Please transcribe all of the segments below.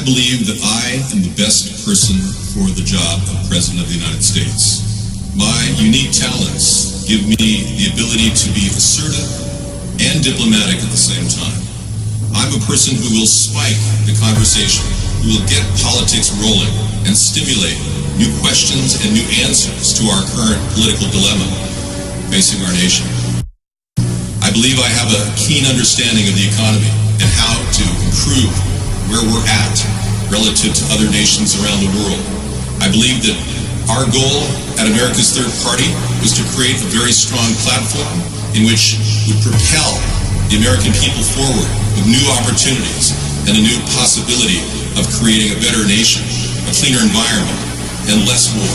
I believe that I am the best person for the job of President of the United States. My unique talents give me the ability to be assertive and diplomatic at the same time. I'm a person who will spike the conversation, who will get politics rolling and stimulate new questions and new answers to our current political dilemma facing our nation. I believe I have a keen understanding of the economy and how to improve where we're at relative to other nations around the world. I believe that our goal at America's Third Party was to create a very strong platform in which would propel the American people forward with new opportunities and a new possibility of creating a better nation, a cleaner environment, and less war.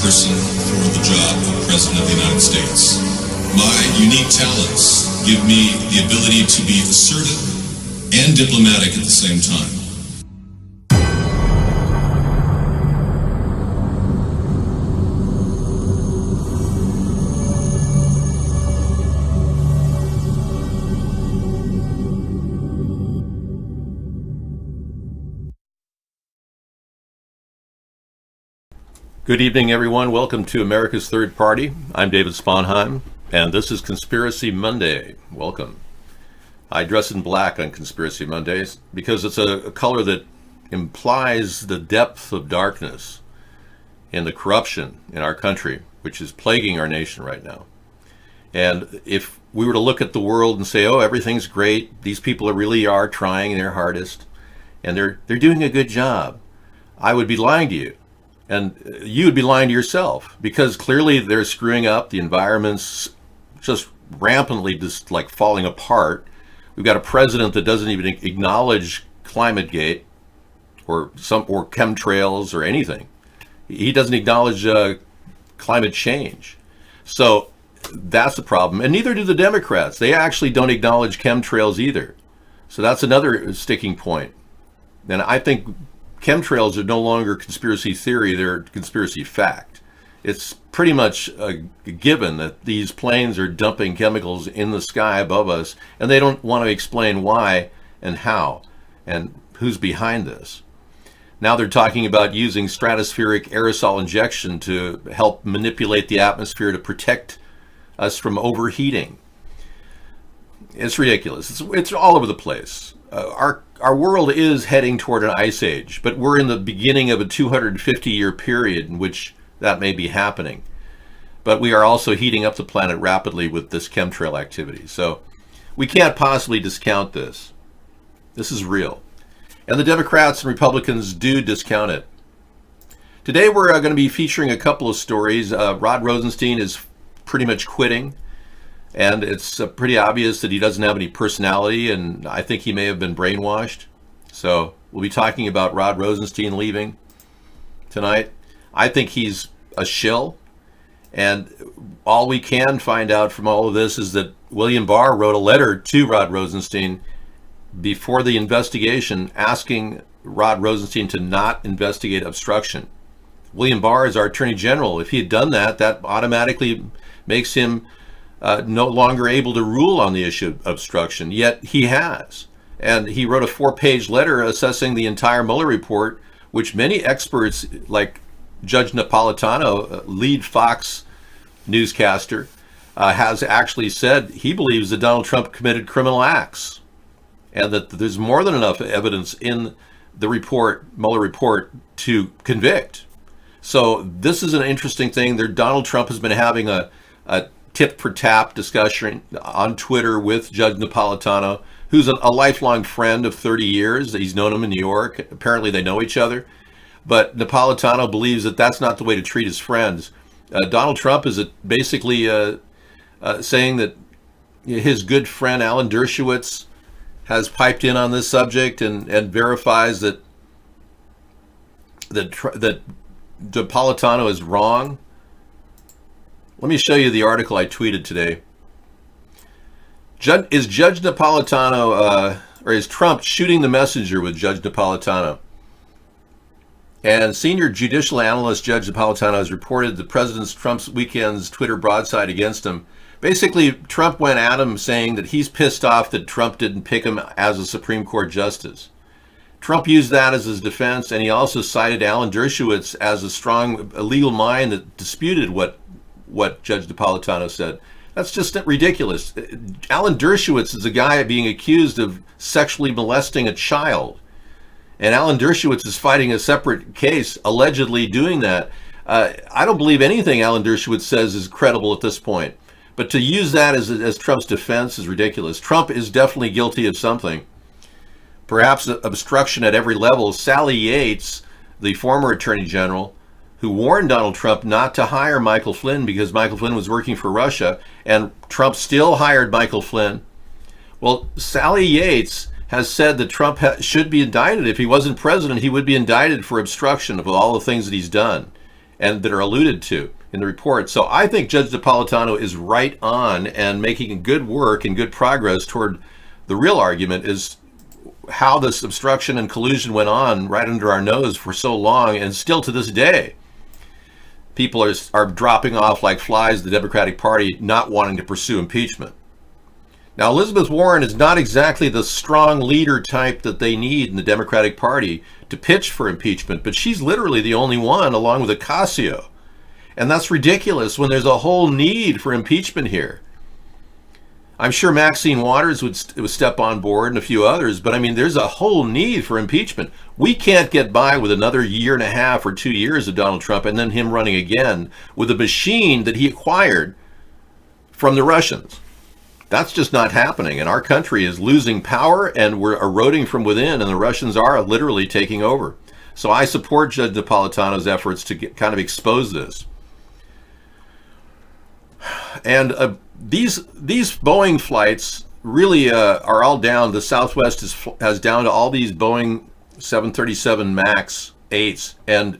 Person for the job of President of the United States. My unique talents give me the ability to be assertive and diplomatic at the same time. Good evening, everyone. Welcome to America's Third Party. I'm David Sponheim, and this is Conspiracy Monday. Welcome. I dress in black on Conspiracy Mondays because it's a color that implies the depth of darkness and the corruption in our country, which is plaguing our nation right now. And if we were to look at the world and say, oh, everything's great, these people really are trying their hardest, and they're doing a good job, I would be lying to you. And you would be lying to yourself, because clearly they're screwing up. The environment's just rampantly just like falling apart. We've got a president that doesn't even acknowledge ClimateGate or chemtrails or anything. He doesn't acknowledge climate change. So that's the problem. And neither do the Democrats. They actually don't acknowledge chemtrails either. So that's another sticking point. And I think chemtrails are no longer conspiracy theory, they're conspiracy fact. It's pretty much a given that these planes are dumping chemicals in the sky above us, and they don't want to explain why and how and who's behind this. Now they're talking about using stratospheric aerosol injection to help manipulate the atmosphere to protect us from overheating. It's ridiculous. It's all over the place. Our world is heading toward an ice age, but we're in the beginning of a 250-year period in which that may be happening. But we are also heating up the planet rapidly with this chemtrail activity. So we can't possibly discount this. This is real. And the Democrats and Republicans do discount it. Today we're going to be featuring a couple of stories. Rod Rosenstein is pretty much quitting. And it's pretty obvious that he doesn't have any personality, and I think he may have been brainwashed. So we'll be talking about Rod Rosenstein leaving tonight. I think he's a shill, and all we can find out from all of this is that William Barr wrote a letter to Rod Rosenstein before the investigation asking Rod Rosenstein to not investigate obstruction. William Barr is our Attorney General. If he had done that, that automatically makes him no longer able to rule on the issue of obstruction, yet he has. And he wrote a 4-page letter assessing the entire Mueller report, which many experts like Judge Napolitano, lead Fox newscaster, has actually said he believes that Donald Trump committed criminal acts and that there's more than enough evidence in the report, Mueller report, to convict. So this is an interesting thing. Donald Trump has been having a tit for tat discussion on Twitter with Judge Napolitano, who's a lifelong friend of 30 years. He's known him in New York. Apparently they know each other. But Napolitano believes that that's not the way to treat his friends. Donald Trump is basically saying that his good friend Alan Dershowitz has piped in on this subject and verifies that Napolitano is wrong. Let me show you the article I tweeted today. Is Judge Napolitano, or is Trump shooting the messenger with Judge Napolitano? And senior judicial analyst Judge Napolitano has reported the President Trump's weekend's Twitter broadside against him. Basically, Trump went at him saying that he's pissed off that Trump didn't pick him as a Supreme Court justice. Trump used that as his defense, and he also cited Alan Dershowitz as a strong legal mind that disputed what Judge Napolitano said. That's just ridiculous. Alan Dershowitz is a guy being accused of sexually molesting a child. And Alan Dershowitz is fighting a separate case, allegedly doing that. I don't believe anything Alan Dershowitz says is credible at this point. But to use that as Trump's defense is ridiculous. Trump is definitely guilty of something. Perhaps obstruction at every level. Sally Yates, the former Attorney General, who warned Donald Trump not to hire Michael Flynn because Michael Flynn was working for Russia, and Trump still hired Michael Flynn. Well, Sally Yates has said that Trump should be indicted. If he wasn't president, he would be indicted for obstruction of all the things that he's done and that are alluded to in the report. So I think Judge Napolitano is right on and making good work and good progress toward the real argument is how this obstruction and collusion went on right under our nose for so long, and still to this day. People are dropping off like flies, the Democratic Party not wanting to pursue impeachment. Now, Elizabeth Warren is not exactly the strong leader type that they need in the Democratic Party to pitch for impeachment, but she's literally the only one, along with Ocasio. And that's ridiculous when there's a whole need for impeachment here. I'm sure Maxine Waters would step on board and a few others, but I mean, there's a whole need for impeachment. We can't get by with another year and a half or 2 years of Donald Trump and then him running again with a machine that he acquired from the Russians. That's just not happening, and our country is losing power and we're eroding from within, and the Russians are literally taking over. So I support Judge Napolitano's efforts to kind of expose this. And these Boeing flights really are all down. The Southwest has down to all these Boeing 737 MAX 8s, and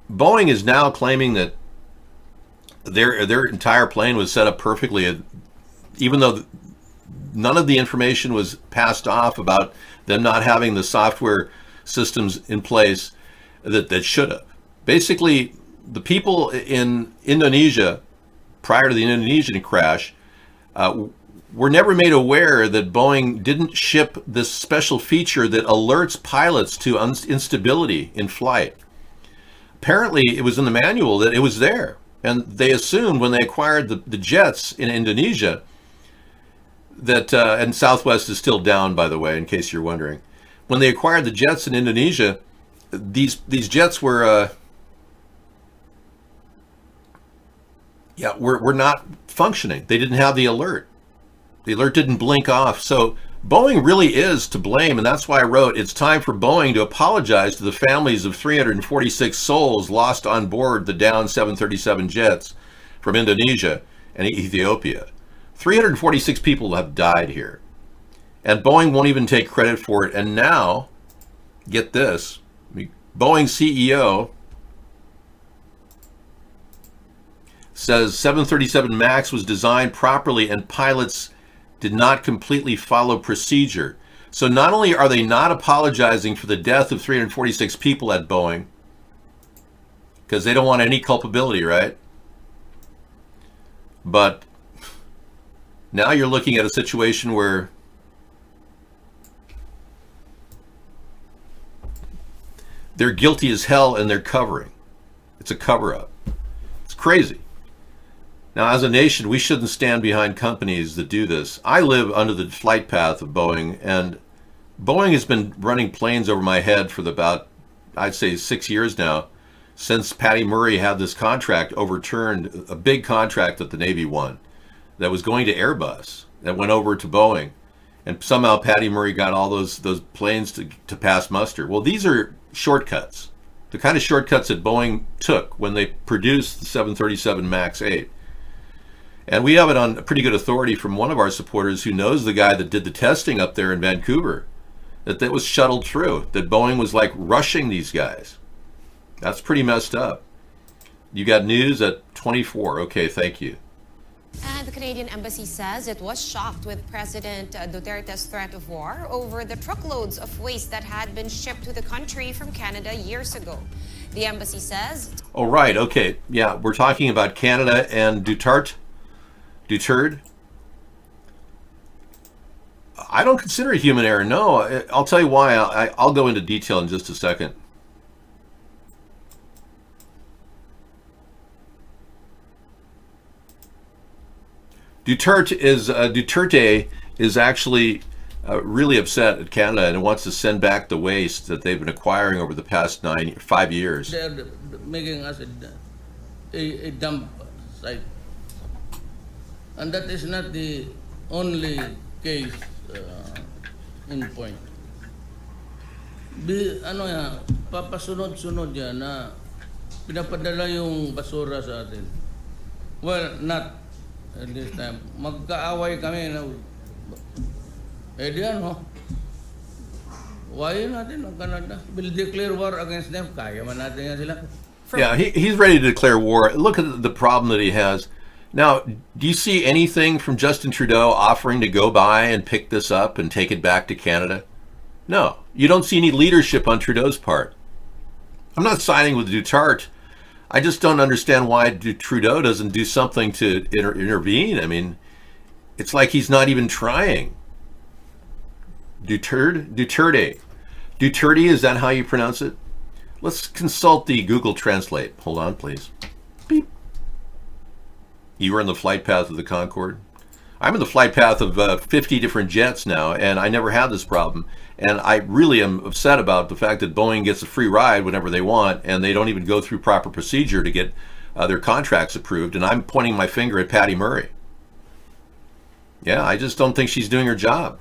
Boeing is now claiming that their entire plane was set up perfectly, even though none of the information was passed off about them not having the software systems in place that should have. Basically, the people in Indonesia, prior to the Indonesian crash, were never made aware that Boeing didn't ship this special feature that alerts pilots to instability in flight. Apparently, it was in the manual that it was there. And they assumed when they acquired the jets in Indonesia that, and Southwest is still down, by the way, in case you're wondering. When they acquired the jets in Indonesia, these jets were not functioning. They didn't have the alert. The alert didn't blink off. So Boeing really is to blame, and that's why I wrote, it's time for Boeing to apologize to the families of 346 souls lost on board the down 737 jets from Indonesia and Ethiopia. 346 people have died here. And Boeing won't even take credit for it. And now, get this, Boeing CEO says 737 MAX was designed properly and pilots did not completely follow procedure. So not only are they not apologizing for the death of 346 people at Boeing, because they don't want any culpability, right? But now you're looking at a situation where they're guilty as hell and they're covering. It's a cover-up. It's crazy. Now, as a nation, we shouldn't stand behind companies that do this. I live under the flight path of Boeing, and Boeing has been running planes over my head for about, I'd say, 6 years now, since Patty Murray had this contract overturned, a big contract that the Navy won that was going to Airbus, that went over to Boeing. And somehow Patty Murray got all those planes to pass muster. Well, these are shortcuts, the kind of shortcuts that Boeing took when they produced the 737 MAX 8. And we have it on pretty good authority from one of our supporters who knows the guy that did the testing up there in Vancouver, that was shuttled through, that Boeing was like rushing these guys. That's pretty messed up. You got news at 24. Okay, thank you. And the Canadian Embassy says it was shocked with President Duterte's threat of war over the truckloads of waste that had been shipped to the country from Canada years ago. The embassy says... Oh, right. Okay. Yeah, we're talking about Canada and Duterte. I don't consider it human error. No, I'll tell you why. I'll go into detail in just a second. Duterte is actually really upset at Canada and wants to send back the waste that they've been acquiring over the past 5 years. They're making us a dump site. And that is not the only case in point. Papasunod-sunod yan na pinapadala yung basura sa atin. Well, not at this time. Magkaaway kami na diyan, ho. Why natin ang Canada? Will declare war against them. Kaya man natin yan sila. Yeah, he's ready to declare war. Look at the problem that he has. Now, do you see anything from Justin Trudeau offering to go by and pick this up and take it back to Canada? No, you don't see any leadership on Trudeau's part. I'm not siding with Duterte. I just don't understand why Trudeau doesn't do something to intervene. I mean, it's like he's not even trying. Duterte, is that how you pronounce it? Let's consult the Google Translate. Hold on, please. Beep. You were in the flight path of the Concorde. I'm in the flight path of 50 different jets now, and I never had this problem. And I really am upset about the fact that Boeing gets a free ride whenever they want, and they don't even go through proper procedure to get their contracts approved. And I'm pointing my finger at Patty Murray. Yeah, I just don't think she's doing her job.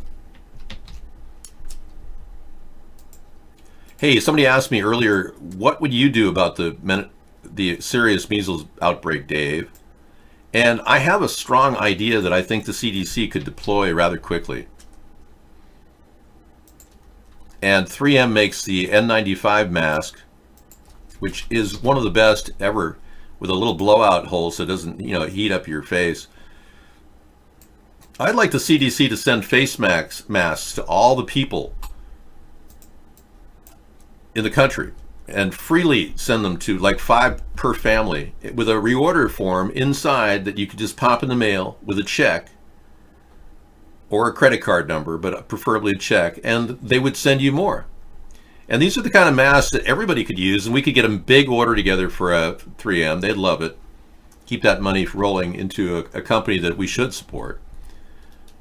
Hey, somebody asked me earlier, what would you do about the serious measles outbreak, Dave? And I have a strong idea that I think the CDC could deploy rather quickly. And 3M makes the N95 mask, which is one of the best ever, with a little blowout hole so it doesn't, heat up your face. I'd like the CDC to send face masks to all the people in the country and freely send them to, like, 5 per family, with a reorder form inside that you could just pop in the mail with a check or a credit card number, but preferably a check, and they would send you more. And these are the kind of masks that everybody could use, and we could get a big order together for 3M. They'd love it. keep that money rolling into a company that we should support.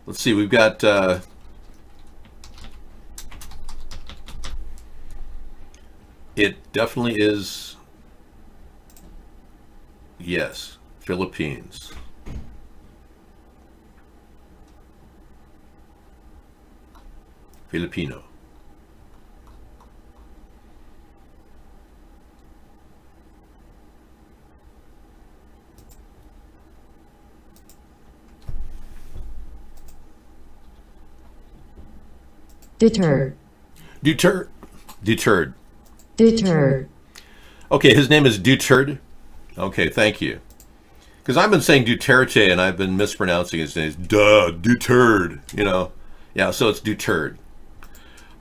Let's see, we've got it definitely is, yes, Philippines. Filipino. Deterred. Deterred. Okay, his name is Duterte. Okay, thank you. Because I've been saying Duterte and I've been mispronouncing his name. Duterte, you know. Yeah, so it's Duterte.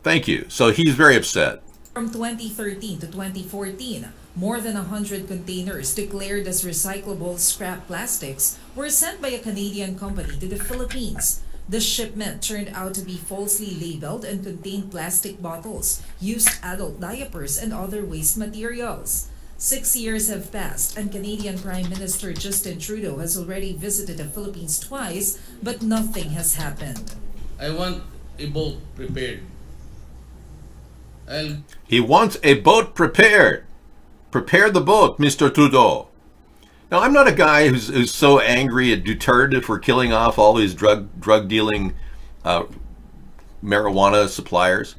Thank you. So he's very upset. From 2013 to 2014, more than 100 containers declared as recyclable scrap plastics were sent by a Canadian company to the Philippines. The shipment turned out to be falsely labeled and contained plastic bottles, used adult diapers, and other waste materials. 6 years have passed, and Canadian Prime Minister Justin Trudeau has already visited the Philippines twice, but nothing has happened. I want a boat prepared. He wants a boat prepared. Prepare the boat, Mr. Trudeau. Now, I'm not a guy who's so angry at Duterte for killing off all these drug dealing marijuana suppliers.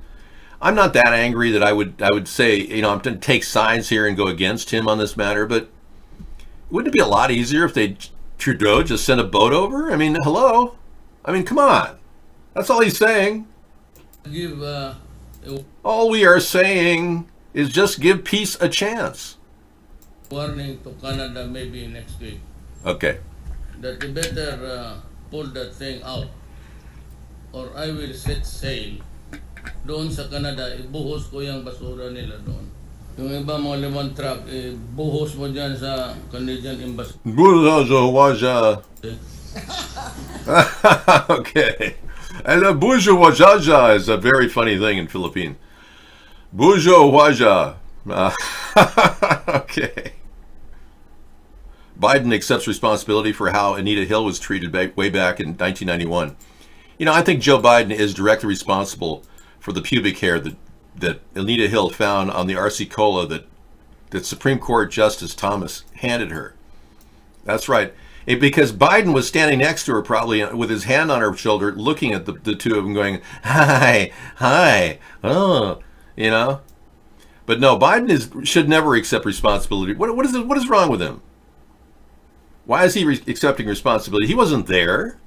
I'm not that angry that I would say, you know, I'm going to take sides here and go against him on this matter. But wouldn't it be a lot easier if Trudeau just sent a boat over? I mean, hello. I mean, come on. That's all he's saying. Give All we are saying is just give peace a chance. warning to Canada maybe next week Okay. that they better pull that thing out or I will set sail doon sa Canada. Ibuhos ko yung basura nila doon. Yung iba mga 5 truck, buhos mo dyan sa Canadian Embassy. Okay. And a bourgeoisie is a very funny thing in Philippines. Bourgeoisie. Okay. Biden accepts responsibility for how Anita Hill was treated way back in 1991. You know, I think Joe Biden is directly responsible for the pubic hair that Anita Hill found on the RC Cola that Supreme Court Justice Thomas handed her. That's right. Because Biden was standing next to her probably with his hand on her shoulder, looking at the two of them going, hi, oh, you know. But no, Biden should never accept responsibility. What is wrong with him? Why is he accepting responsibility? He wasn't there.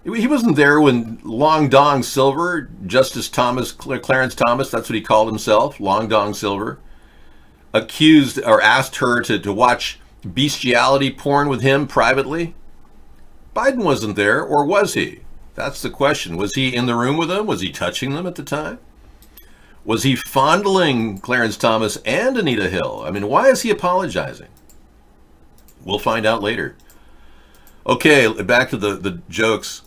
He wasn't there when Long Dong Silver, Justice Thomas, Clarence Thomas, that's what he called himself, Long Dong Silver, accused or asked her to watch bestiality porn with him privately. Biden wasn't there, or was he? That's the question. Was he in the room with them? Was he touching them at the time? Was he fondling Clarence Thomas and Anita Hill? I mean, why is he apologizing? We'll find out later. Okay, back to the jokes.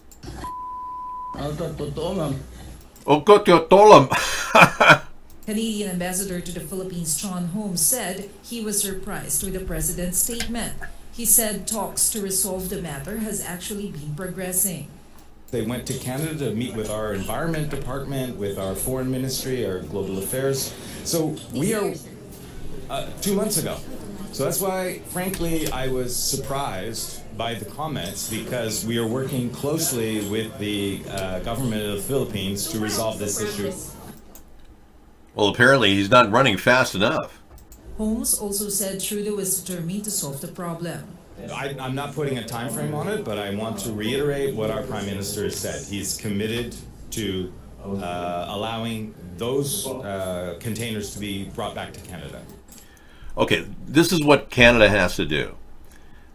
Canadian Ambassador to the Philippines John Holmes said he was surprised with the president's statement. He said talks to resolve the matter has actually been progressing. They went to Canada to meet with our Environment Department, with our Foreign Ministry, our Global Affairs. So we are 2 months ago. So that's why, frankly, I was surprised by the comments, because we are working closely with the government of the Philippines to resolve this issue. Well, apparently he's not running fast enough. Holmes also said Trudeau is determined to solve the problem. I'm not putting a time frame on it, but I want to reiterate what our Prime Minister has said. He's committed to allowing those containers to be brought back to Canada. Okay, this is what Canada has to do.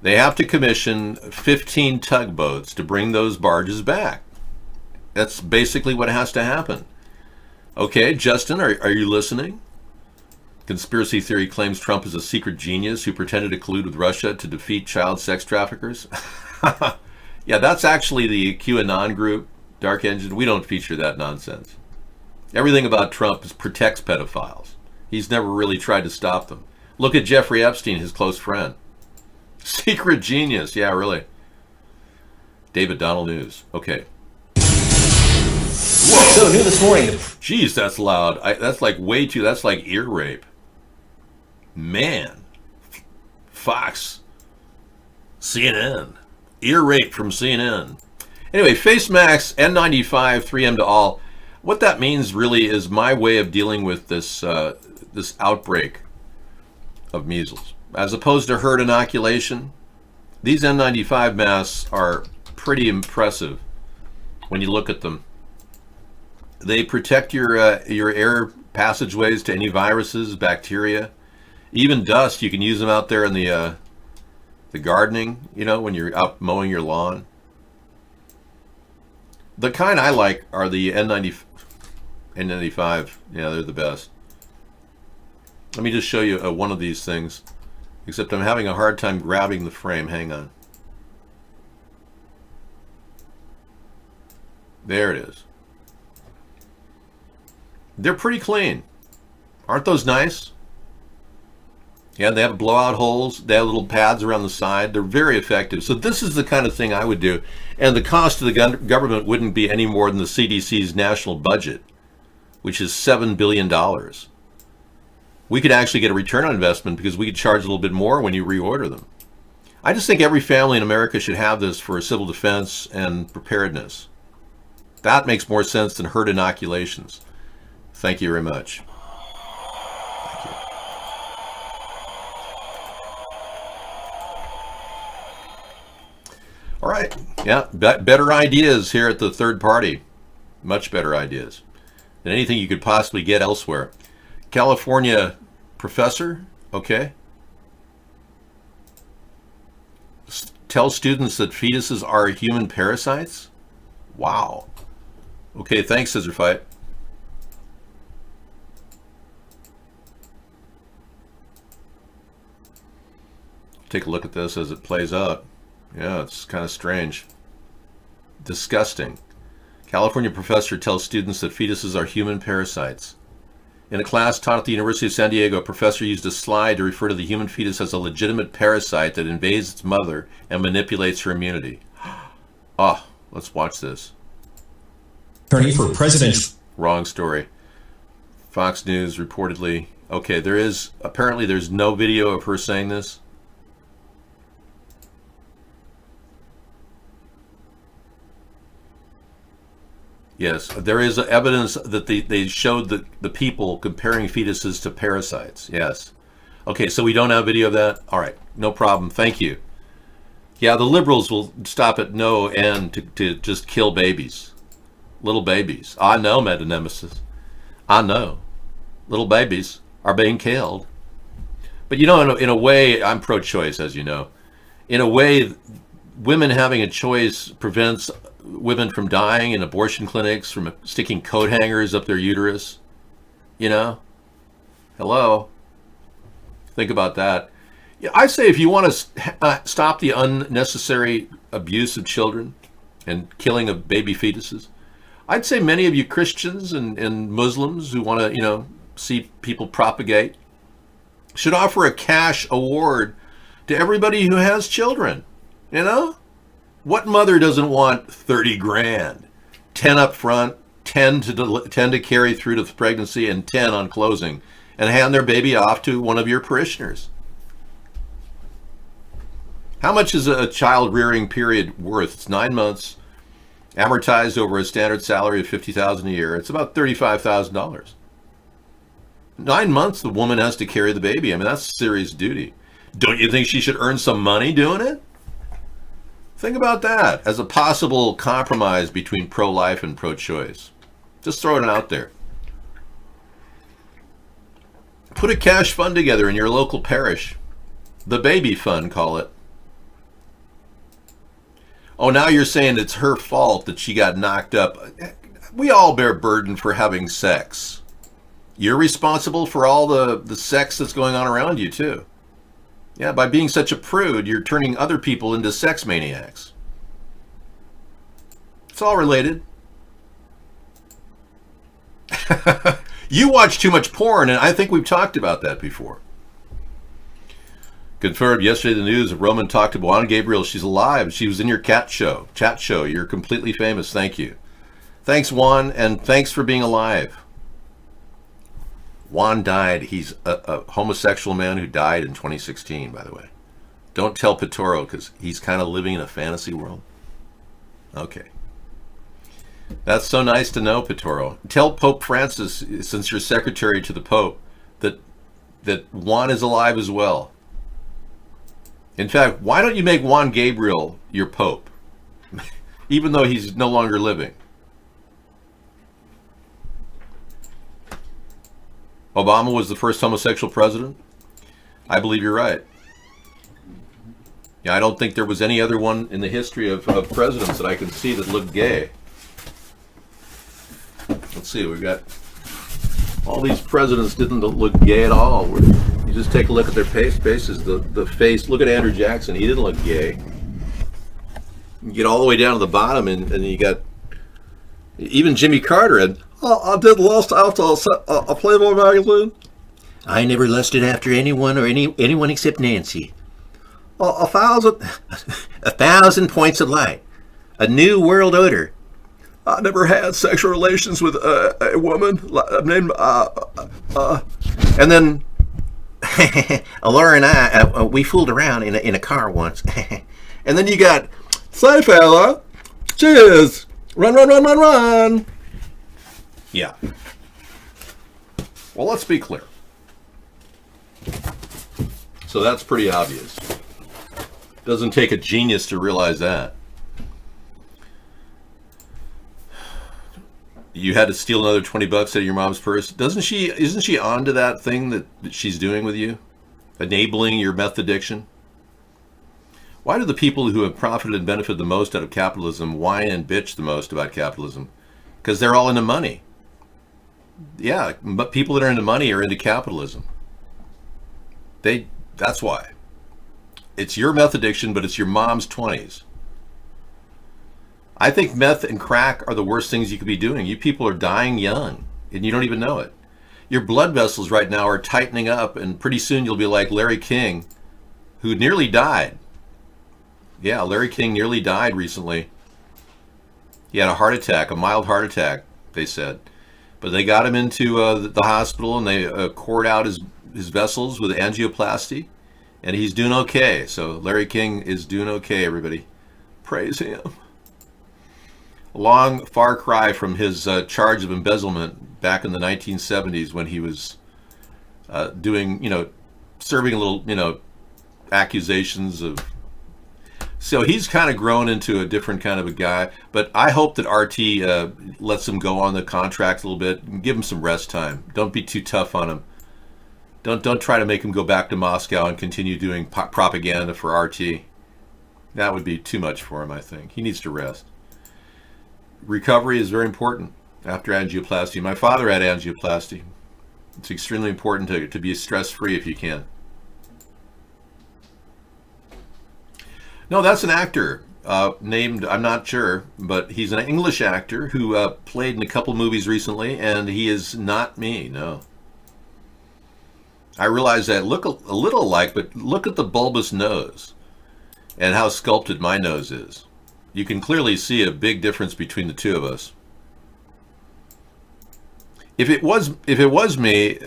They have to commission 15 tugboats to bring those barges back. That's basically what has to happen. Okay, Justin, are you listening? Conspiracy theory claims Trump is a secret genius who pretended to collude with Russia to defeat child sex traffickers. Yeah, that's actually the QAnon group, Dark Engine. We don't feature that nonsense. Everything about Trump protects pedophiles. He's never really tried to stop them. Look at Jeffrey Epstein, his close friend. Secret genius. Yeah, really. David Donald News. Okay. So new this morning. Jeez, that's loud. That's like way too. That's like ear rape. Man. Fox. CNN. Ear rape from CNN. Anyway, face masks, N95, 3M to all. What that means really is my way of dealing with this this outbreak of measles. As opposed to herd inoculation, these N95 masks are pretty impressive when you look at them. They protect your air passageways to any viruses, bacteria, even dust. You can use them out there in the gardening, you know, when you're out mowing your lawn. The kind I like are the N95. Yeah, they're the best. Let me just show you one of these things. Except I'm having a hard time grabbing the frame. Hang on. There it is. They're pretty clean. Aren't those nice? Yeah, they have blowout holes. They have little pads around the side. They're very effective. So this is the kind of thing I would do. And the cost to the government wouldn't be any more than the CDC's national budget, which is $7 billion. We could actually get a return on investment because we could charge a little bit more when you reorder them. I just think every family in America should have this for civil defense and preparedness. That makes more sense than herd inoculations. Thank you very much. Thank you. All right. Yeah, better ideas here at the third party. Much better ideas than anything you could possibly get elsewhere. California professor, okay. Tell students that fetuses are human parasites? Wow. Okay, thanks, Scissor Fight. Take a look at this as it plays out. Yeah, it's kind of strange. Disgusting. California professor tells students that fetuses are human parasites. In a class taught at the University of San Diego, a professor used a slide to refer to the human fetus as a legitimate parasite that invades its mother and manipulates her immunity. Oh, let's watch this. Attorney for President. Wrong story. Fox News reportedly. Okay, apparently there's no video of her saying this. Yes, there is evidence that they showed the people comparing fetuses to parasites. Yes. Okay, so we don't have video of that? All right, no problem. Thank you. Yeah, the liberals will stop at no end to just kill babies. Little babies. I know, Meta-Nemesis. I know. Little babies are being killed. But you know, in a way, I'm pro-choice, as you know. In a way, women having a choice prevents women from dying in abortion clinics, from sticking coat hangers up their uterus. You know? Hello? Think about that. Yeah, I say if you want to stop the unnecessary abuse of children and killing of baby fetuses, I'd say many of you Christians and Muslims who want to, see people propagate should offer a cash award to everybody who has children. What mother doesn't want 30 grand? 10 up front, 10 to carry through to the pregnancy, and 10 on closing, and hand their baby off to one of your parishioners. How much is a child rearing period worth? It's 9 months, amortized over a standard salary of $50,000 a year. It's about $35,000. 9 months the woman has to carry the baby. I mean, that's serious duty. Don't you think she should earn some money doing it? Think about that as a possible compromise between pro-life and pro-choice. Just throwing it out there. Put a cash fund together in your local parish. The baby fund, call it. Oh, now you're saying it's her fault that she got knocked up. We all bear burden for having sex. You're responsible for all the sex that's going on around you, too. Yeah, by being such a prude, you're turning other people into sex maniacs. It's all related. You watch too much porn, and I think we've talked about that before. Confirmed yesterday the news of Roman talked to Juan Gabriel. She's alive. She was in your chat show. You're completely famous. Thank you. Thanks, Juan, and thanks for being alive. Juan died. He's a homosexual man who died in 2016, by the way. Don't tell Pitoro, because he's kind of living in a fantasy world. Okay. That's so nice to know, Pitoro. Tell Pope Francis, since you're secretary to the Pope, that Juan is alive as well. In fact, why don't you make Juan Gabriel your Pope, even though he's no longer living? Obama was the first homosexual president? I believe you're right. Yeah, I don't think there was any other one in the history of presidents that I can see that looked gay. Let's see, we've got all these presidents didn't look gay at all. You just take a look at their faces, the face. Look at Andrew Jackson. He didn't look gay. You get all the way down to the bottom, and you got even Jimmy Carter. And I did lust after a Playboy magazine. I never lusted after anyone or anyone except Nancy. 1,000 points of light. A new world order. I never had sexual relations with a woman named and then Laura and I, we fooled around in a car once. and then you got, say fella, cheers, run. Yeah. Well, let's be clear. So that's pretty obvious. Doesn't take a genius to realize that. You had to steal another $20 out of your mom's purse. Isn't she on to that thing that she's doing with you? Enabling your meth addiction? Why do the people who have profited and benefited the most out of capitalism whine and bitch the most about capitalism? Because they're all into money. Yeah, but people that are into money are into capitalism. That's why. It's your meth addiction, but it's your mom's 20s. I think meth and crack are the worst things you could be doing. You people are dying young, and you don't even know it. Your blood vessels right now are tightening up, and pretty soon you'll be like Larry King, who nearly died. Yeah, Larry King nearly died recently. He had a heart attack, a mild heart attack, they said. But they got him into the hospital, and they cored out his vessels with angioplasty, and he's doing okay. So Larry King is doing okay, everybody. Praise him. A long far cry from his charge of embezzlement back in the 1970s when he was doing, serving a little, accusations of. So he's kind of grown into a different kind of a guy. But I hope that RT lets him go on the contract a little bit and give him some rest time. Don't be too tough on him. Don't try to make him go back to Moscow and continue doing propaganda for RT. That would be too much for him, I think. He needs to rest. Recovery is very important after angioplasty. My father had angioplasty. It's extremely important to be stress-free if you can. No, that's an actor named, I'm not sure, but he's an English actor who played in a couple movies recently, and he is not me, no. I realize that look a little alike, but look at the bulbous nose and how sculpted my nose is. You can clearly see a big difference between the two of us. If it was me,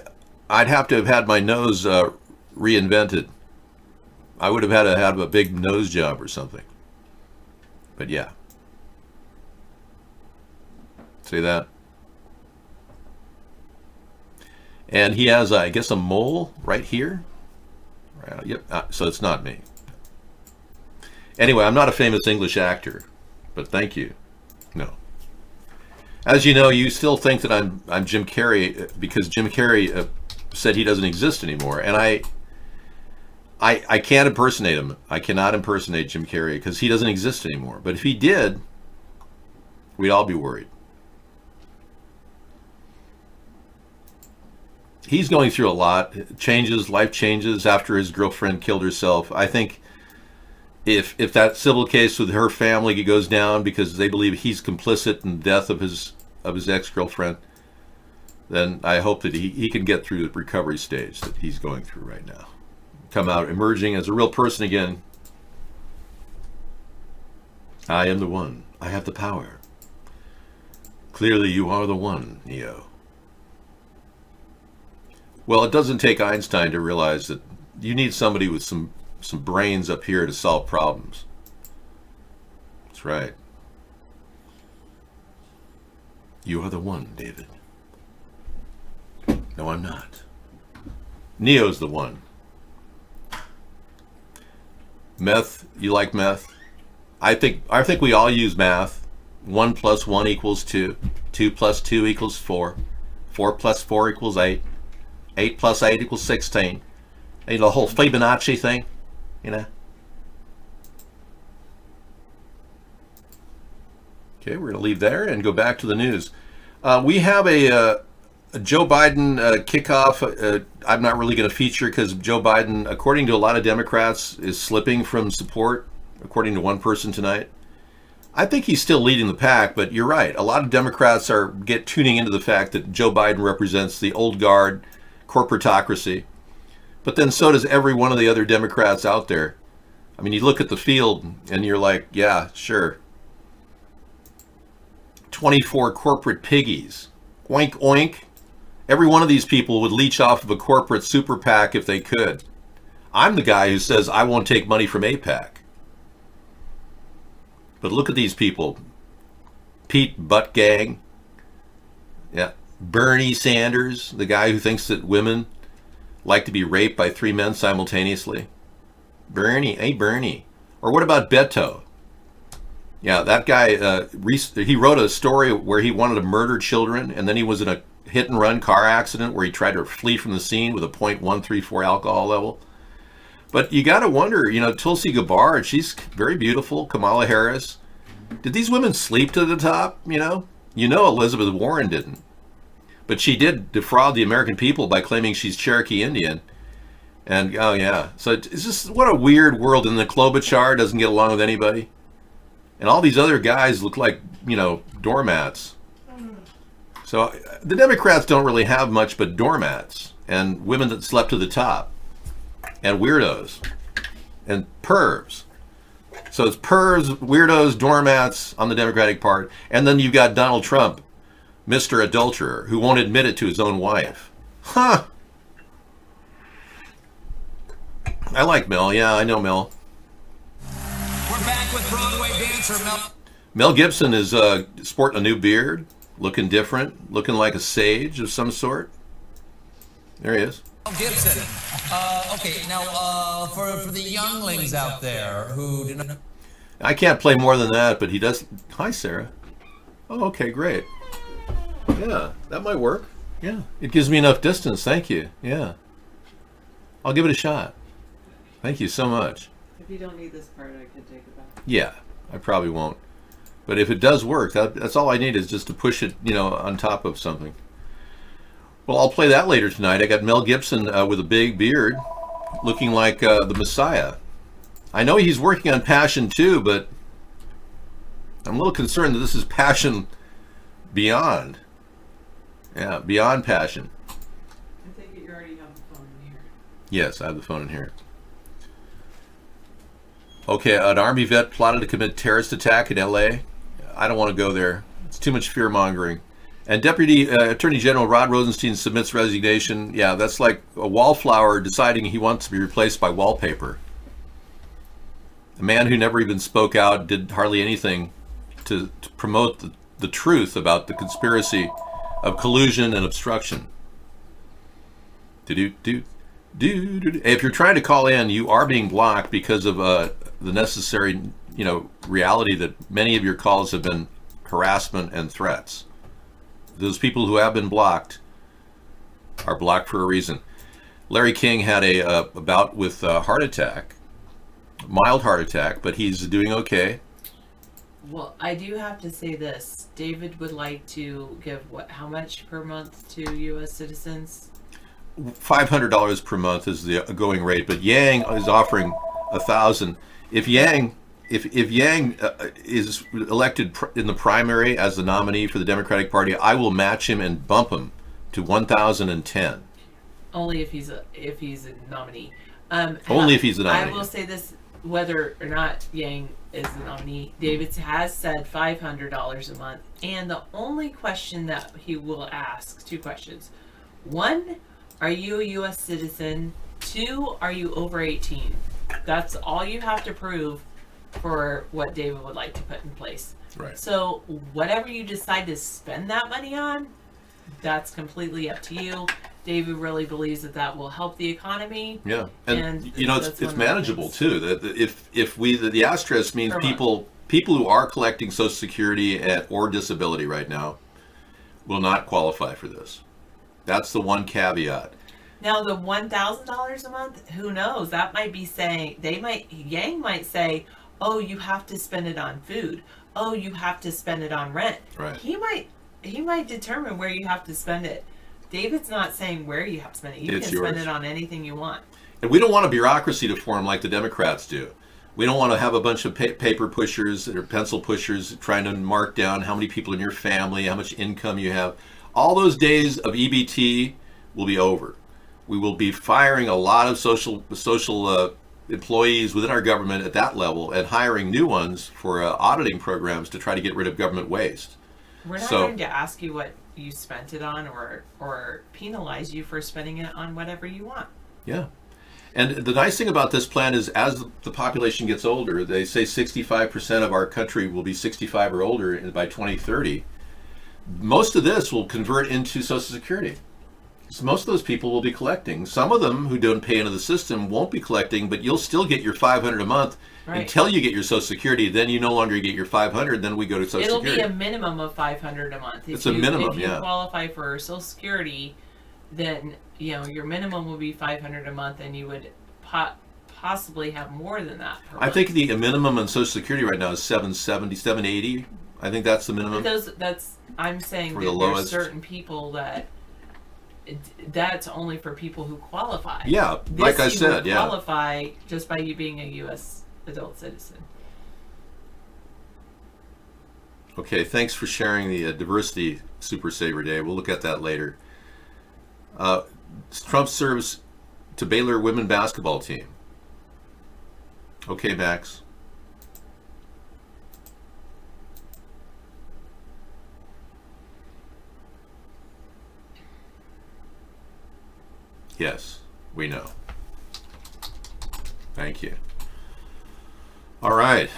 I'd have to have had my nose reinvented. I would have had to have a big nose job or something. But yeah. See that? And he has, I guess, a mole right here. Yep. So it's not me. Anyway, I'm not a famous English actor, but thank you. No. As you know, you still think that I'm Jim Carrey because Jim Carrey said he doesn't exist anymore, and I can't impersonate him. I cannot impersonate Jim Carrey because he doesn't exist anymore. But if he did, we'd all be worried. He's going through a lot. Life changes after his girlfriend killed herself. I think if that civil case with her family goes down because they believe he's complicit in the death of his ex-girlfriend, then I hope that he can get through the recovery stage that he's going through right now. come out emerging as a real person again. I am the one. I have the power. Clearly you are the one, Neo. Well, it doesn't take Einstein to realize that you need somebody with some brains up here to solve problems. That's right. You are the one, David. No, I'm not. Neo's the one. Meth, you like meth? I think we all use math. 1 + 1 = 2. 2 + 2 = 4. 4 + 4 = 8. 8 + 8 = 16. You know, the whole Fibonacci thing, you know. Okay, we're going to leave there and go back to the news. We have a Joe Biden kickoff. I'm not really going to feature because Joe Biden, according to a lot of Democrats, is slipping from support, according to one person tonight. I think he's still leading the pack, but you're right. A lot of Democrats are tuning into the fact that Joe Biden represents the old guard corporatocracy. But then so does every one of the other Democrats out there. I mean, you look at the field and you're like, yeah, sure. 24 corporate piggies. Oink, oink. Every one of these people would leech off of a corporate super PAC if they could. I'm the guy who says I won't take money from AIPAC. But look at these people. Pete Buttigieg. Yeah. Bernie Sanders, the guy who thinks that women like to be raped by 3 men simultaneously. Bernie, hey Bernie. Or what about Beto? Yeah, that guy, he wrote a story where he wanted to murder children, and then he was in a hit-and-run car accident where he tried to flee from the scene with a .134 alcohol level. But you got to wonder, you know, Tulsi Gabbard, she's very beautiful. Kamala Harris. Did these women sleep to the top, you know? You know Elizabeth Warren didn't. But she did defraud the American people by claiming she's Cherokee Indian. And, oh yeah. So it's just, what a weird world. And the Klobuchar doesn't get along with anybody. And all these other guys look like, you know, doormats. So the Democrats don't really have much but doormats and women that slept to the top and weirdos and pervs. So it's pervs, weirdos, doormats on the Democratic part. And then you've got Donald Trump, Mr. Adulterer, who won't admit it to his own wife. Huh. I like Mel. Yeah, I know Mel. We're back with Broadway dancer Mel. Mel Gibson is sporting a new beard, looking different, looking like a sage of some sort. There he is. Mel Gibson. Okay, now for the younglings out there who do not... I can't play more than that, but he does. Hi, Sarah. Oh, okay, great. Yeah, that might work. Yeah, it gives me enough distance. Thank you. Yeah, I'll give it a shot. Thank you so much. If you don't need this part, I could take it back. Yeah, I probably won't. But if it does work, that's all I need is just to push it, you know, on top of something. Well, I'll play that later tonight. I got Mel Gibson with a big beard, looking like the Messiah. I know he's working on Passion too, but I'm a little concerned that this is Passion beyond. Yeah, beyond Passion. I take it you already have the phone in here. Yes, I have the phone in here. Okay, an Army vet plotted to commit terrorist attack in L.A. I don't want to go there. It's too much fear-mongering. And Deputy Attorney General Rod Rosenstein submits resignation. Yeah, that's like a wallflower deciding he wants to be replaced by wallpaper. A man who never even spoke out, did hardly anything to promote the truth about the conspiracy of collusion and obstruction. If you're trying to call in, you are being blocked because of the necessary, you know, reality that many of your calls have been harassment and threats. Those people who have been blocked are blocked for a reason. Larry King had a bout with a heart attack, mild heart attack, but he's doing okay. Well, I do have to say this. David would like to give how much per month to U.S. citizens? $500 per month is the going rate, but Yang is offering $1,000. If Yang is elected in the primary as the nominee for the Democratic Party, I will match him and bump him to $1,010. Only if he's a nominee. Only if he's the I nominee. will say this, whether or not Yang is the nominee, David has said $500 a month. And the only question that he will ask, 2 questions. 1, are you a U.S. citizen? 2, are you over 18? That's all you have to prove for what David would like to put in place. Right. So whatever you decide to spend that money on, that's completely up to you. David really believes that that will help the economy. Yeah, and you know, that's it's one of the manageable things. too. That if we the asterisk means Per month. people who are collecting Social Security or disability right now will not qualify for this. That's the one caveat. Now the $1,000 a month, who knows? That might be saying Yang might say, "Oh, you have to spend it on food. Oh, you have to spend it on rent." Right. He might determine where you have to spend it. David's not saying where you have to spend it. You It's can spend yours. it on anything you want. And we don't want a bureaucracy to form like the Democrats do. We don't want to have a bunch of paper pushers or pencil pushers trying to mark down how many people in your family, how much income you have. All those days of EBT will be over. We will be firing a lot of social employees within our government at that level and hiring new ones for auditing programs to try to get rid of government waste. We're not So- going to ask you what you spent it on or penalize you for spending it on whatever you want. Yeah. And the nice thing about this plan is as the population gets older, they say 65% of our country will be 65 or older by 2030. Most of this will convert into Social Security. So most of those people will be collecting. Some of them who don't pay into the system won't be collecting, but you'll still get your $500 a month Right. until you get your Social Security. Then you no longer get your $500. Then we go to Social It'll Security. be a minimum of $500 a month. It's a minimum, if you yeah. qualify for Social Security, then your minimum will be $500 a month, and you would possibly have more than that per I month. think the minimum on Social Security right now is $770, $780. I think that's the minimum. I'm saying For that the there's lowest. certain people that that's only for people who qualify. Yeah, like I you said, would yeah. qualify just by you being a U.S. adult citizen. Okay, thanks for sharing the Diversity Super Saver Day. We'll look at that later. Trump serves to Baylor women basketball team. Okay, Max. Yes, we know. Thank you. All right.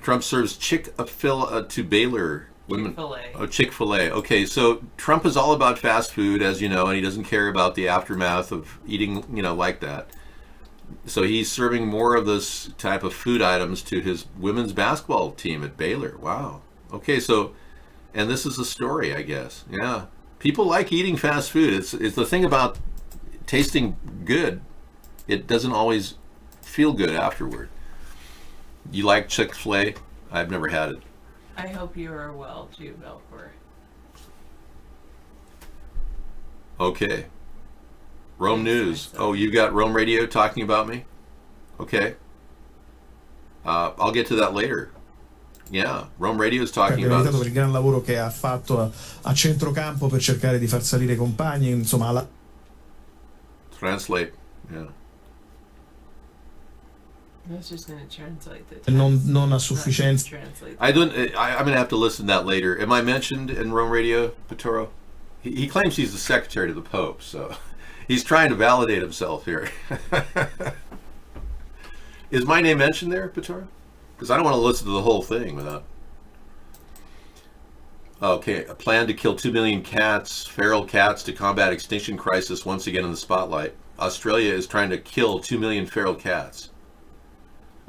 Trump serves Chick-fil-A to Baylor women. Chick-fil-A. Oh, Chick-fil-A. Okay, so Trump is all about fast food, as you know, and he doesn't care about the aftermath of eating, like that. So he's serving more of this type of food items to his women's basketball team at Baylor. Wow. Okay, so, and this is a story, I guess. Yeah. People like eating fast food. It's the thing about tasting good. It doesn't always feel good afterward. You like Chick-fil-A? I've never had it. I hope you are well, Jude Belcourt. Okay. Rome Yes, News. I saw. Oh, you got Rome Radio talking about me? Okay. I'll get to that later. Yeah, Rome Radio is talking about per us. il gran lavoro che ha fatto a centrocampo per cercare di far salire i compagni, insomma, Translate. Yeah. I was just going to translate the text. non a Not sufficienza. translate. I'm going to have to listen to that later. Am I mentioned in Rome Radio, Pittoro? He claims he's the secretary to the Pope, so he's trying to validate himself here. Is my name mentioned there, Pittoro? Because I don't want to listen to the whole thing without. Okay, a plan to kill 2 million cats, feral cats, to combat extinction crisis once again in the spotlight. Australia is trying to kill 2 million feral cats.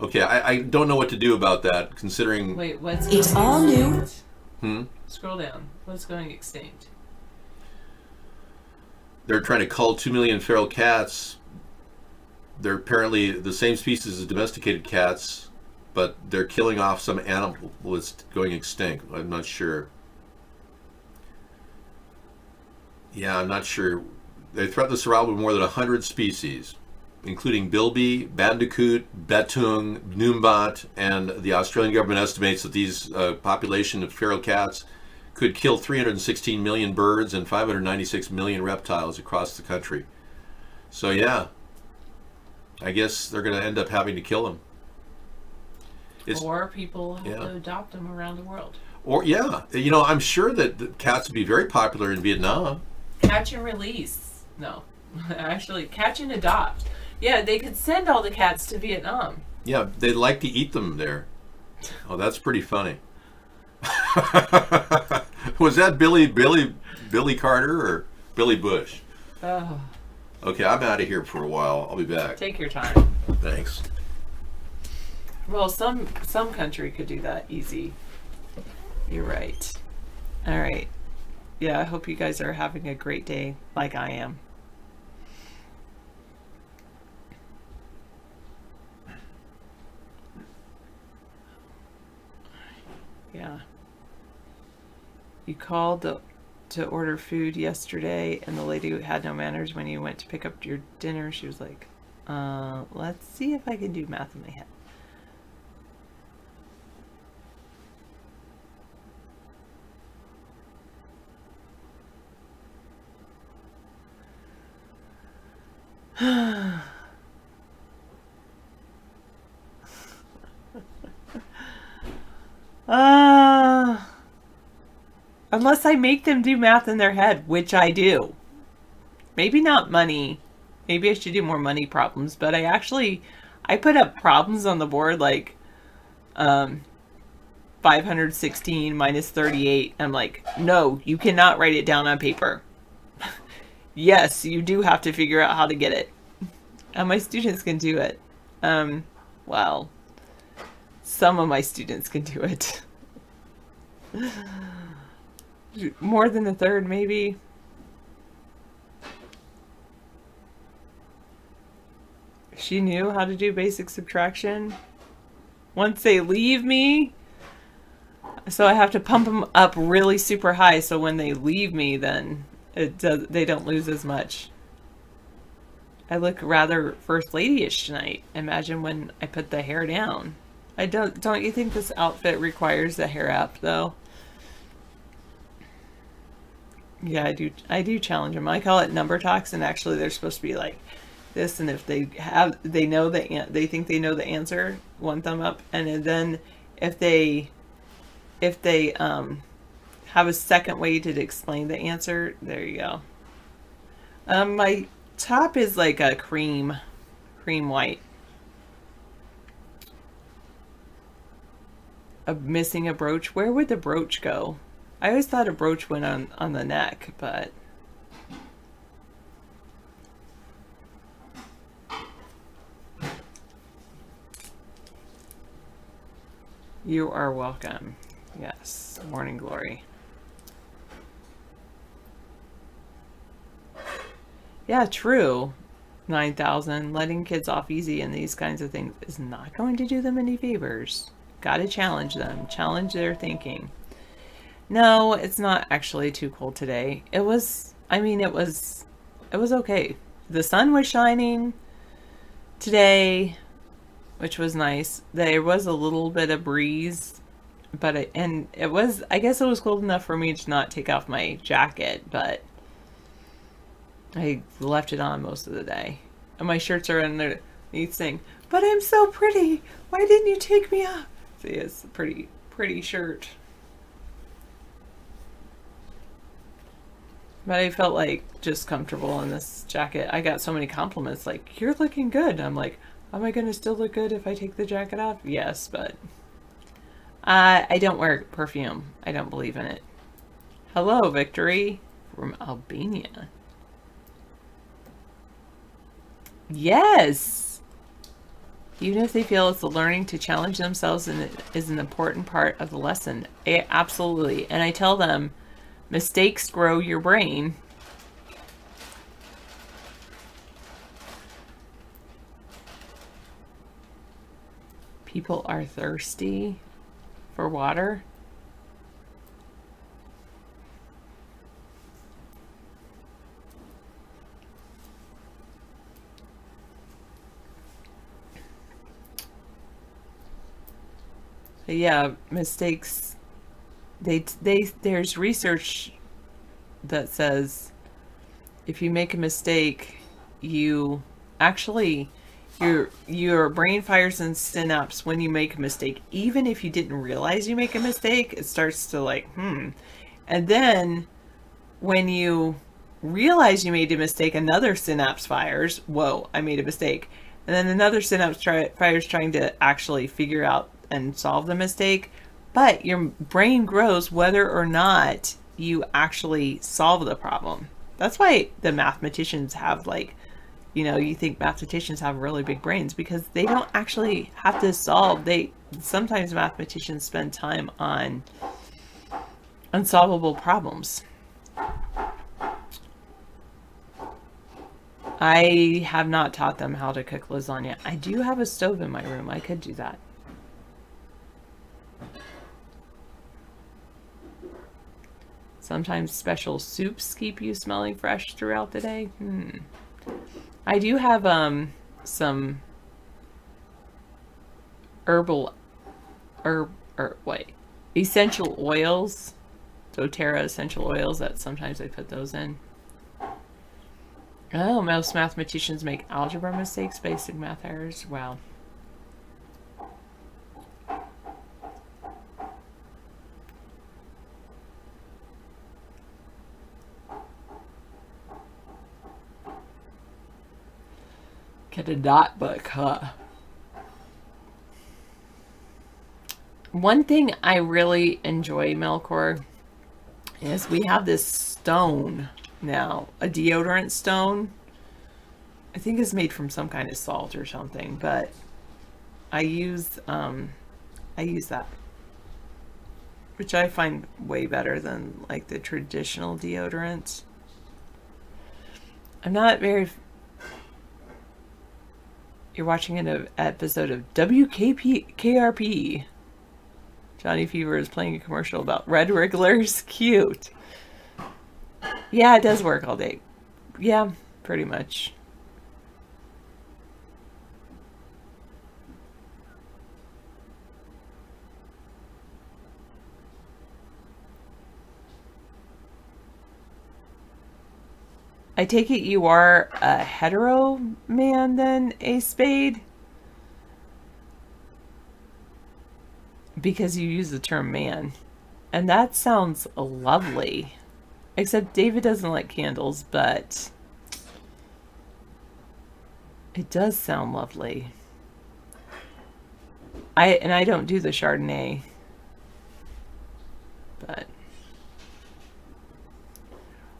Okay, I don't know what to do about that, considering... Wait, what's It's going all new. extinct? Scroll down. What's going extinct? They're trying to cull 2 million feral cats. They're apparently the same species as domesticated cats, but they're killing off some animal that's going extinct. I'm not sure. Yeah, I'm not sure. They threaten the survival of more than 100 species, including bilby, bandicoot, betung, noombat, and the Australian government estimates that these population of feral cats could kill 316 million birds and 596 million reptiles across the country. So yeah, I guess they're going to end up having to kill him. Or people have Yeah. to adopt them around the world. Or, yeah, I'm sure that the cats would be very popular in Vietnam. Catch and release. No. Actually, catch and adopt. Yeah, they could send all the cats to Vietnam. Yeah, they'd like to eat them there. Oh, that's pretty funny. Was that Billy Carter or Billy Bush? Oh, Okay, I'm out of here for a while. I'll be back. take your time. Thanks. Well, some country could do that easy. You're right. All right. Yeah, I hope you guys are having a great day like I am. Yeah. You called to order food yesterday, and the lady who had no manners when you went to pick up your dinner, she was like, let's see if I can do math in my head. Unless I make them do math in their head, which I do. Maybe not money. Maybe I should do more money problems, but I put up problems on the board like 516 minus 38. I'm like, no, you cannot write it down on paper. Yes, you do have to figure out how to get it. And my students can do it. Well, some of my students can do it. More than a third, maybe. She knew how to do basic subtraction. Once they leave me, so I have to pump them up really super high, so when they leave me, then they don't lose as much. I look rather first lady-ish tonight. Imagine when I put the hair down. Don't you think this outfit requires the hair up though? Yeah, I do challenge them. I call it number talks, and actually they're supposed to be like this, and if they think they know the answer, 1 thumb up, and then if they have a second way to explain the answer, there you go. My top is like a cream white. Missing a brooch. Where would the brooch go? I always thought a brooch went on the neck, but you are welcome. Yes, morning glory. Yeah, true. 9,000. Letting kids off easy in these kinds of things is not going to do them any favors. Gotta challenge them. Challenge their thinking. No, it's not actually too cold today. It was okay. The sun was shining today, which was nice. There was a little bit of breeze, but I guess it was cold enough for me to not take off my jacket, but I left it on most of the day. And my shirts are underneath saying, "But I'm so pretty. Why didn't you take me off?" See, it's a pretty shirt. But I felt like just comfortable in this jacket. I got so many compliments like, "You're looking good." I'm like, am I going to still look good if I take the jacket off? Yes, but I don't wear perfume. I don't believe in it. Hello, Victory from Albania. Yes! Even if they feel it's the learning to challenge themselves and it is an important part of the lesson. Absolutely. And I tell them, mistakes grow your brain. People are thirsty for water. Yeah, mistakes. There's research that says if you make a mistake, you actually your brain fires in synapse when you make a mistake. Even if you didn't realize you make a mistake, it starts to like, And then when you realize you made a mistake, another synapse fires. Whoa, I made a mistake. And then another synapse fires trying to actually figure out and solve the mistake. But your brain grows whether or not you actually solve the problem. That's why the mathematicians have like, you think mathematicians have really big brains because they don't actually have to solve. Sometimes mathematicians spend time on unsolvable problems. I have not taught them how to cook lasagna. I do have a stove in my room. I could do that. Sometimes special soups keep you smelling fresh throughout the day. I do have some essential oils, doTERRA essential oils that sometimes I put those in. Oh, most mathematicians make algebra mistakes, basic math errors. Wow. Get a dot book, huh? One thing I really enjoy, Melkor, is we have this stone now, a deodorant stone. I think it's made from some kind of salt or something, but I use that, which I find way better than like the traditional deodorant. I'm not very. You're watching an episode of WKRP. Johnny Fever is playing a commercial about red wrigglers. Cute. Yeah, it does work all day. Yeah, pretty much. I take it you are a hetero man then, A Spade? Because you use the term man. And that sounds lovely. Except David doesn't like candles, but it does sound lovely. I don't do the Chardonnay. But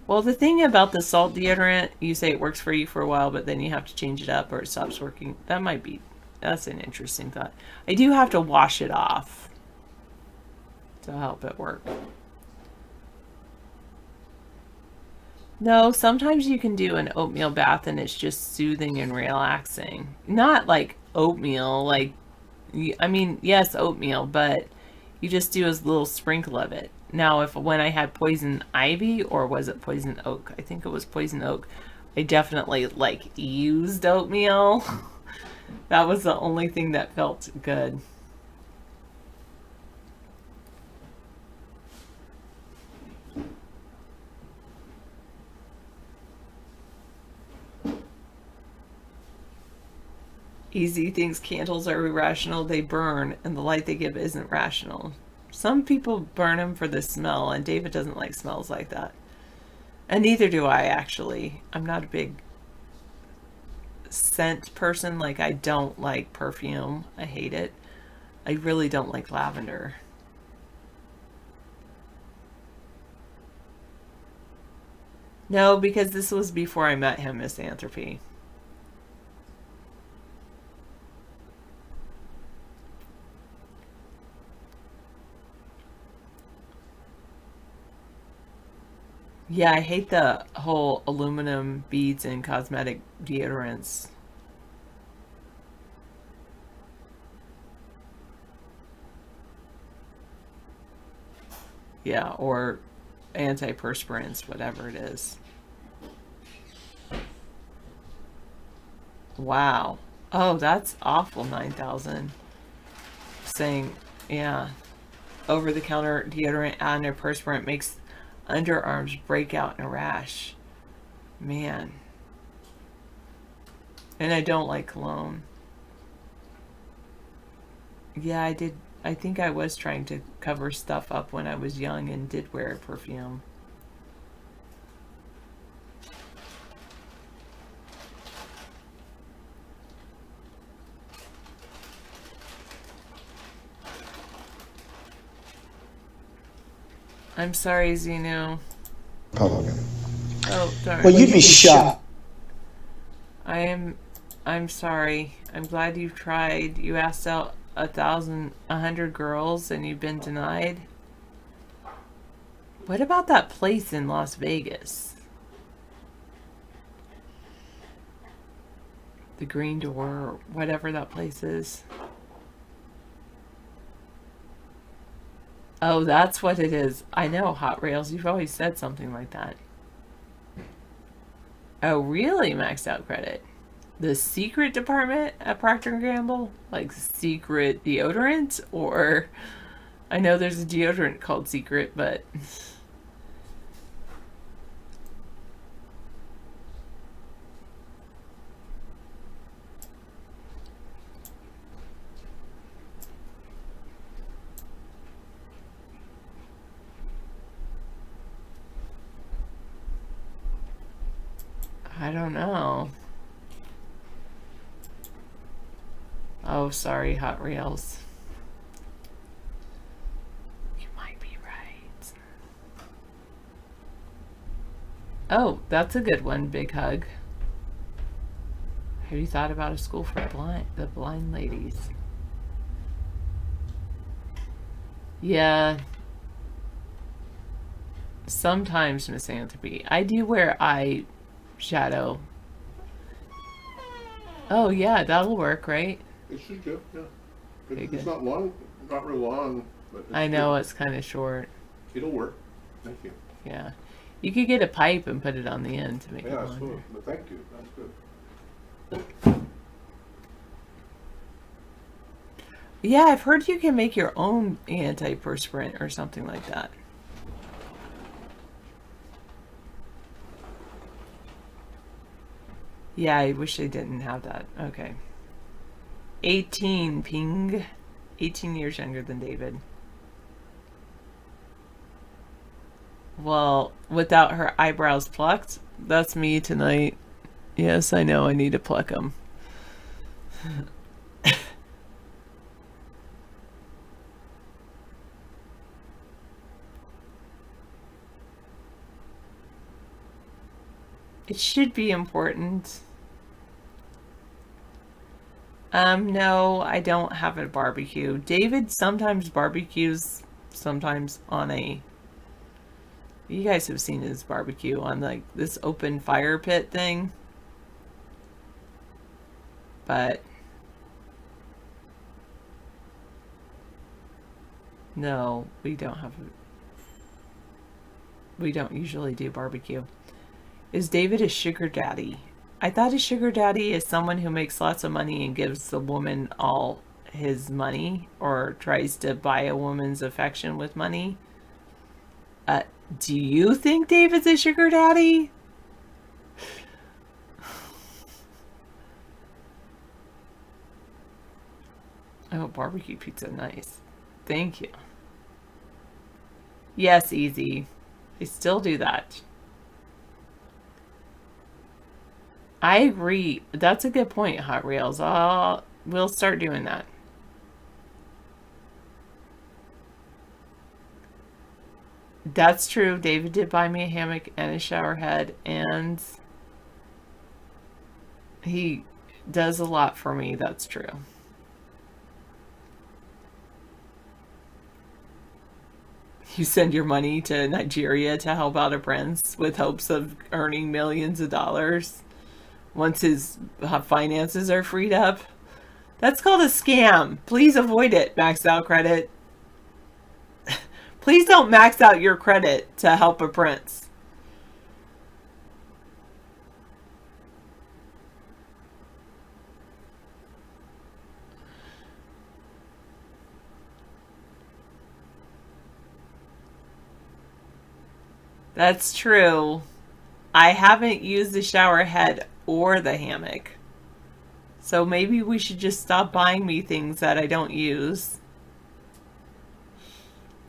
well, the thing about the salt deodorant, you say it works for you for a while, but then you have to change it up or it stops working. That's an interesting thought. I do have to wash it off to help it work. No, sometimes you can do an oatmeal bath and it's just soothing and relaxing. Not like oatmeal, yes, oatmeal, but you just do a little sprinkle of it. Now, when I had poison ivy, or was it poison oak? I think it was poison oak. I definitely used oatmeal. That was the only thing that felt good. Easy thinks candles are irrational. They burn, and the light they give isn't rational. Some people burn them for the smell, and David doesn't like smells like that. And neither do I, actually. I'm not a big scent person. I don't like perfume. I hate it. I really don't like lavender. No, because this was before I met him, Misanthropy. Yeah, I hate the whole aluminum beads in cosmetic deodorants. Yeah, or antiperspirants, whatever it is. Wow. Oh, that's awful, 9,000. Saying, yeah, over-the-counter deodorant antiperspirant makes underarms break out in a rash. Man. And I don't like cologne. Yeah, I did. I think I was trying to cover stuff up when I was young and did wear perfume. I'm sorry, Zenu. Republican. Oh, darn. Well, you'd be shocked. I'm sorry. I'm glad you've tried. You asked out 100 girls and you've been denied. What about that place in Las Vegas? The Green Door, or whatever that place is. Oh, that's what it is. I know, Hot Rails. You've always said something like that. Oh, really? Maxed out credit. The secret department at Procter & Gamble? Like secret deodorant? Or I know there's a deodorant called Secret, but I don't know. Oh, sorry, Hot Rails. You might be right. Oh, that's a good one, Big Hug. Have you thought about a school for the blind ladies? Yeah. Sometimes, Miss Anthropy. I do wear eye shadow. Oh, yeah, that'll work, right? It should go, yeah. Okay, It's not long, not real long, but I know it's kind of short. It'll work. Thank you. Yeah. You could get a pipe and put it on the end to make it Yeah, I longer. suppose, but thank you. That's good. Yeah, I've heard you can make your own antiperspirant or something like that. Yeah, I wish they didn't have that. Okay. 18, Ping. 18 years younger than David. Well, without her eyebrows plucked, that's me tonight. Yes, I know I need to pluck them. It should be important. No, I don't have a barbecue. David sometimes barbecues, sometimes on a... You guys have seen his barbecue on like this open fire pit thing. But... No, we don't have... We don't usually do barbecue. Is David a sugar daddy? I thought a sugar daddy is someone who makes lots of money and gives the woman all his money or tries to buy a woman's affection with money. Do you think David's a sugar daddy? Oh, barbecue pizza, nice. Thank you. Yes, easy. I still do that. I agree. That's a good point, Hot Rails. We'll start doing that. That's true. David did buy me a hammock and a shower head, and he does a lot for me. That's true. You send your money to Nigeria to help out a prince with hopes of earning millions of dollars once his finances are freed up. That's called a scam. Please avoid it, maxed out credit. Please don't max out your credit to help a prince. That's true. I haven't used the shower head or the hammock. So maybe we should just stop buying me things that I don't use.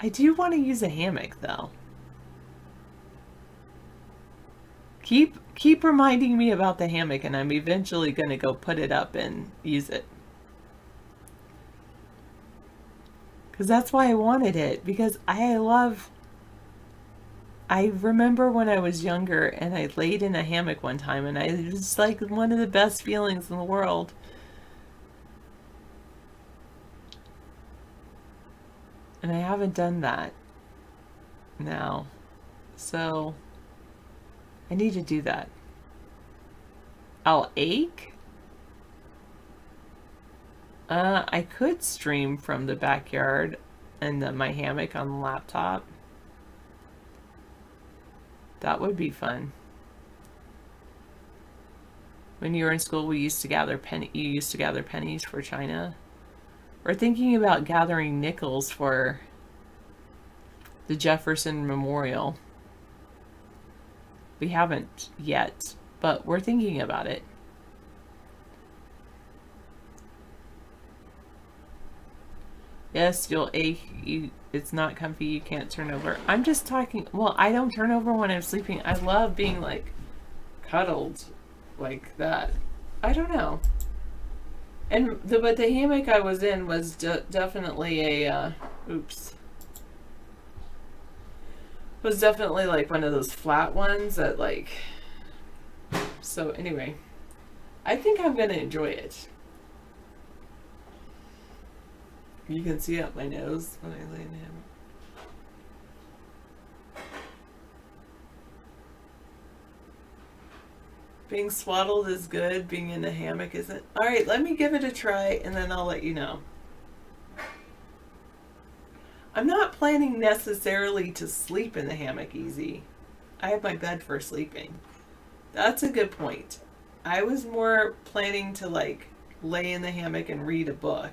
I do want to use a hammock though. Keep reminding me about the hammock, and I'm eventually going to go put it up and use it. Because that's why I wanted it, because I remember when I was younger and I laid in a hammock one time, and it was like one of the best feelings in the world. And I haven't done that now. So I need to do that. I'll ache. I could stream from the backyard and my hammock on the laptop. That would be fun. When you were in school, you used to gather pennies for China. We're thinking about gathering nickels for the Jefferson Memorial. We haven't yet, but we're thinking about it. Yes, you'll ache. It's not comfy. You can't turn over. I'm just talking. Well, I don't turn over when I'm sleeping. I love being like cuddled like that. I don't know. And but the hammock I was in was definitely a was definitely like one of those flat ones that like. So anyway, I think I'm gonna enjoy it. You can see up my nose when I lay in the hammock. Being swaddled is good. Being in a hammock isn't. All right, let me give it a try, and then I'll let you know. I'm not planning necessarily to sleep in the hammock easy. I have my bed for sleeping. That's a good point. I was more planning to like lay in the hammock and read a book.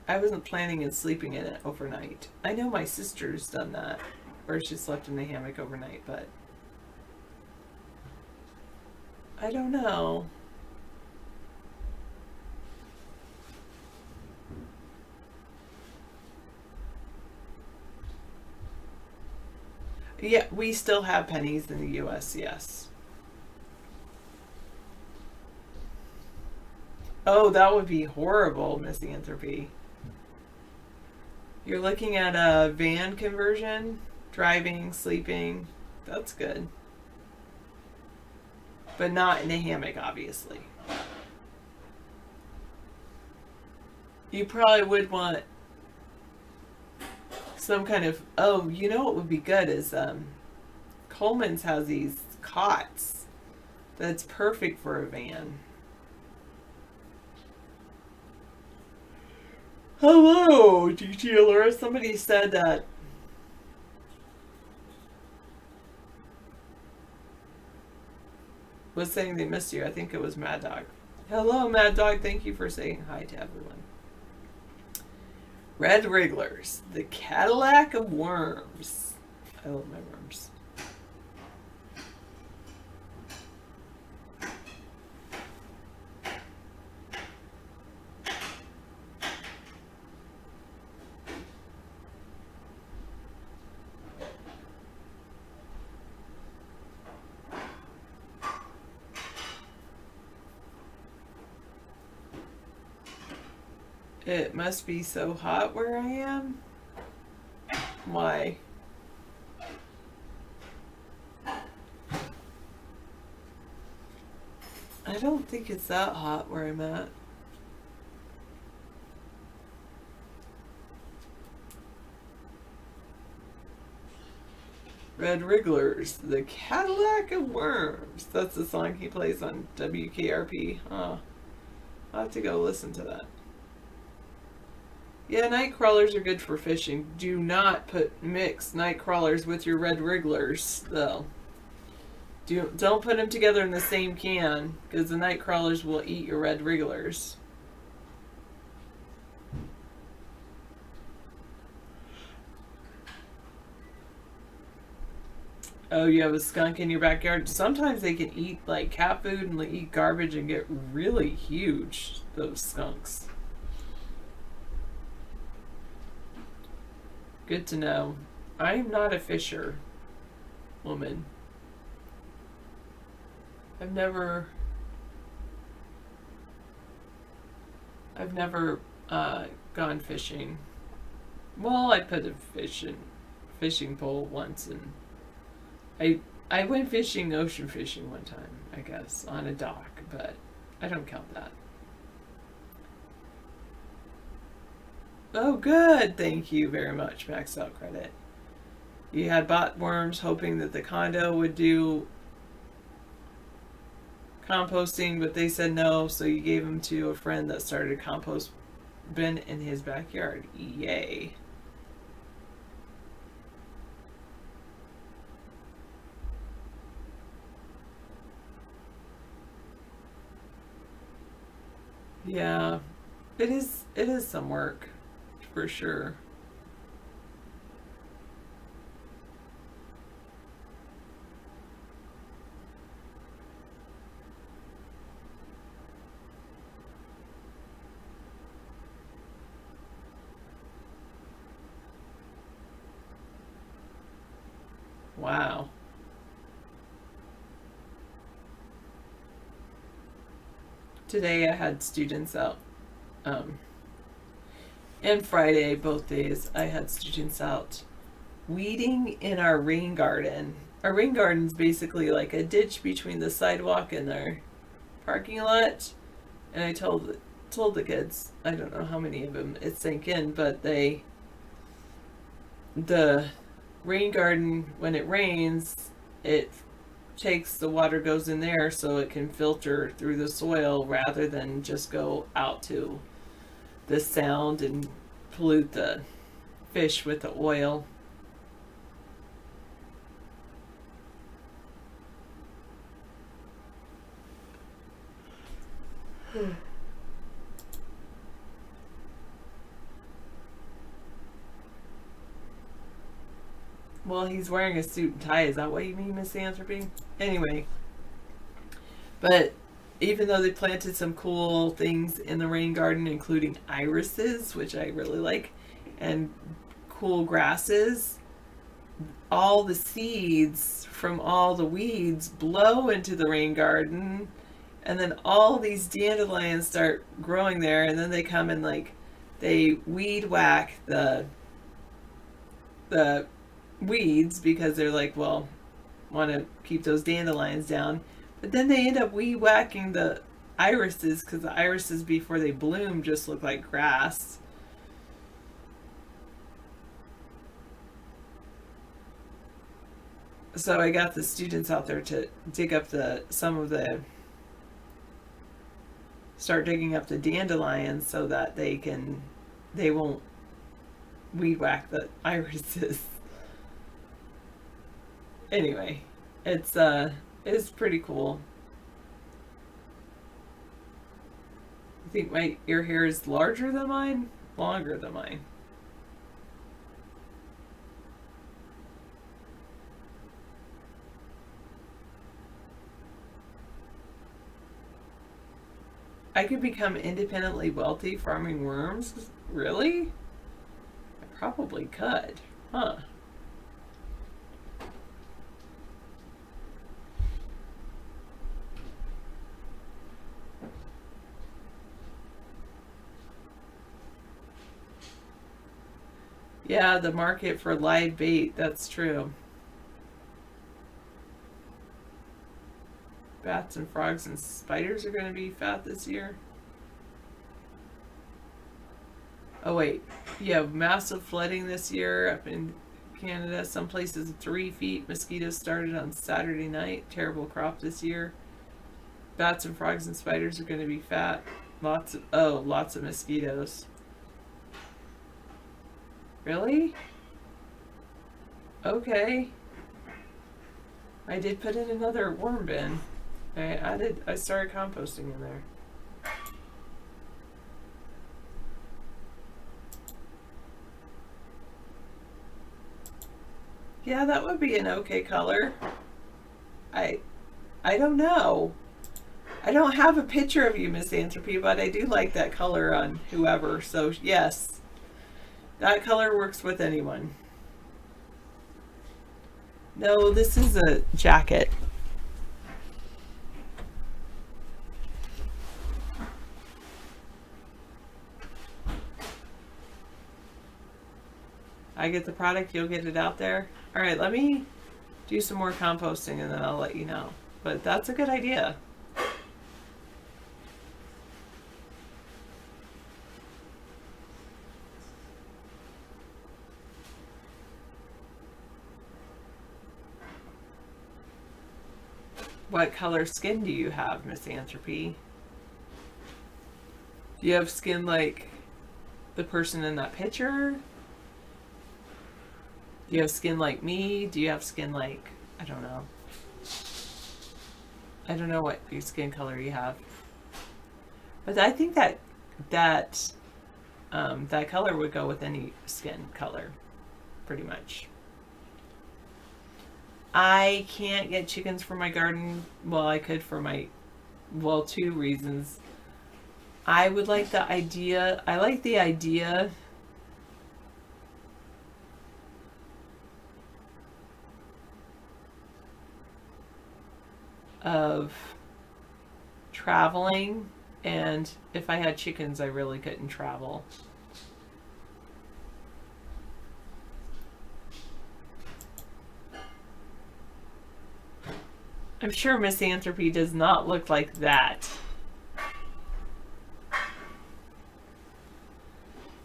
I wasn't planning on sleeping in it overnight. I know my sister's done that, or she slept in the hammock overnight, but I don't know. Yeah, we still have pennies in the US, yes. Oh, that would be horrible, Misanthropy. You're looking at a van conversion, driving, sleeping. That's good. But not in a hammock, obviously. You probably would want some kind of... Oh, you know what would be good is Coleman's has these cots that's perfect for a van. Hello, GG Allura. Somebody said that was saying they missed you. I think it was Mad Dog. Hello, Mad Dog. Thank you for saying hi to everyone. Red Wrigglers, the Cadillac of worms. I love my worms. It must be so hot where I am. Why? I don't think it's that hot where I'm at. Red Wrigglers, the Cadillac of worms. That's the song he plays on WKRP. Huh. I'll have to go listen to that. Yeah, night crawlers are good for fishing. Do not mix night crawlers with your red wrigglers, though. Don't put them together in the same can, because the night crawlers will eat your red wrigglers. Oh, you have a skunk in your backyard? Sometimes they can eat like cat food and like, eat garbage and get really huge, those skunks. Good to know. I am not a fisher woman. I've never gone fishing. Well, I put a fishing pole once, and I went fishing, ocean fishing one time, I guess, on a dock, but I don't count that. Oh, good. Thank you very much. Maxed out credit. You had bought worms hoping that the condo would do composting, but they said no, so you gave them to a friend that started a compost bin in his backyard. Yay. Yeah, it is some work, for sure. Wow. Today I had students out, and Friday, both days, I had students out weeding in our rain garden. Our rain garden's basically like a ditch between the sidewalk and our parking lot. And I told the kids, I don't know how many of them it sank in, but the rain garden, when it rains, it takes the water, goes in there so it can filter through the soil rather than just go out to the sound and pollute the fish with the oil. Well, he's wearing a suit and tie. Is that what you mean, Miss Anthropy? Anyway. But even though they planted some cool things in the rain garden, including irises, which I really like, and cool grasses, all the seeds from all the weeds blow into the rain garden, and then all these dandelions start growing there, and then they come and like they weed whack the weeds because they're like, well, want to keep those dandelions down, but then they end up weed whacking the irises because the irises before they bloom just look like grass. So I got the students out there to dig up start digging up the dandelions so that they won't weed whack the irises. Anyway, it's pretty cool. I think your hair is larger than mine, longer than mine. I could become independently wealthy farming worms? Really? I probably could. Huh. Yeah, the market for live bait, that's true. Bats and frogs and spiders are going to be fat this year. Oh wait, you have massive flooding this year up in Canada. Some places 3 feet. Mosquitoes started on Saturday night. Terrible crop this year. Bats and frogs and spiders are going to be fat. Lots of mosquitoes. Really? Okay. I did put in another worm bin. I started composting in there. Yeah, that would be an okay color. I don't know. I don't have a picture of you, Misanthropy, but I do like that color on whoever. So yes, that color works with anyone. No, this is a jacket. I get the product, you'll get it out there. All right, let me do some more composting and then I'll let you know. But that's a good idea. What color skin do you have, Misanthropy? Do you have skin like the person in that picture? Do you have skin like me? Do you have skin like, I don't know. I don't know what your skin color you have. But I think that color would go with any skin color, pretty much. I can't get chickens for my garden. Well, I could for my, well, 2 reasons. I would like the idea, I like the idea of traveling, and if I had chickens, I really couldn't travel. I'm sure Misanthropy does not look like that.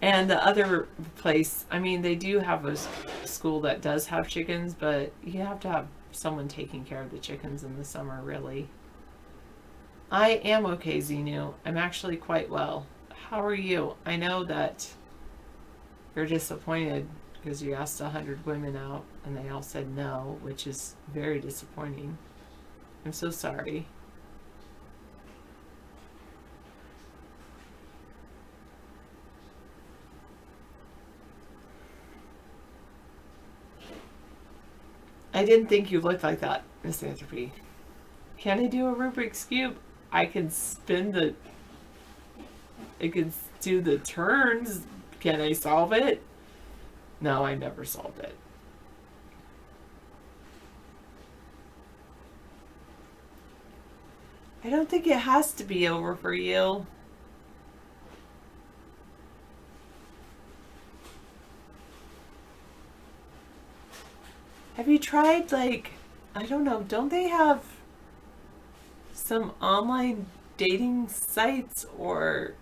And the other place, I mean, they do have a school that does have chickens, but you have to have someone taking care of the chickens in the summer, really. I am okay, Xenu. I'm actually quite well. How are you? I know that you're disappointed because you asked 100 women out and they all said no, which is very disappointing. I'm so sorry. I didn't think you looked like that, Misanthropy. Can I do a Rubik's Cube? I can spin the... I can do the turns. Can I solve it? No, I never solved it. I don't think it has to be over for you. Have you tried, like, I don't know, don't they have some online dating sites or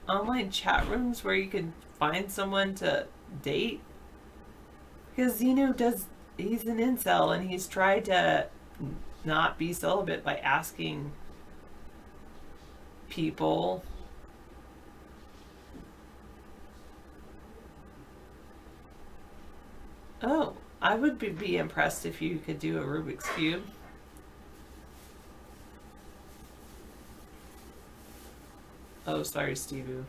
online chat rooms where you can find someone to date? Because Xenu he's an incel and he's tried to not be celibate by asking people. Oh, I would be impressed if you could do a Rubik's Cube. Oh, sorry, Steve-oo.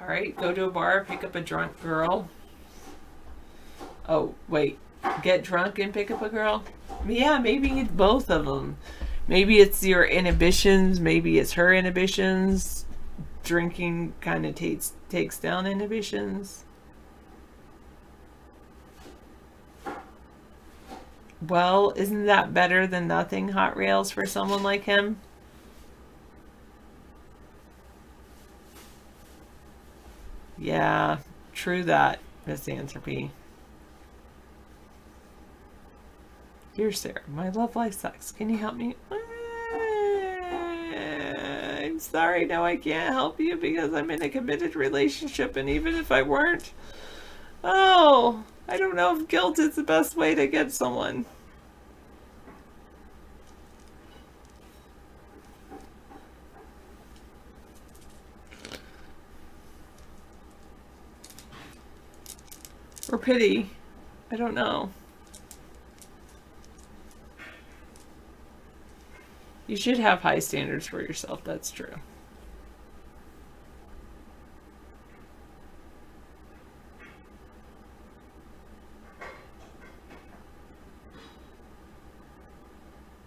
Alright, go to a bar, pick up a drunk girl. Oh, wait. Get drunk and pick up a girl? Yeah, maybe it's both of them. Maybe it's your inhibitions, maybe it's her inhibitions. Drinking kind of takes down inhibitions. Well, isn't that better than nothing, Hot Rails, for someone like him? Yeah, true that, Misanthropy. Dear Sarah, my love life sucks. Can you help me? I'm sorry, no, I can't help you because I'm in a committed relationship, and even if I weren't, oh, I don't know if guilt is the best way to get someone. Or pity. I don't know. You should have high standards for yourself, that's true.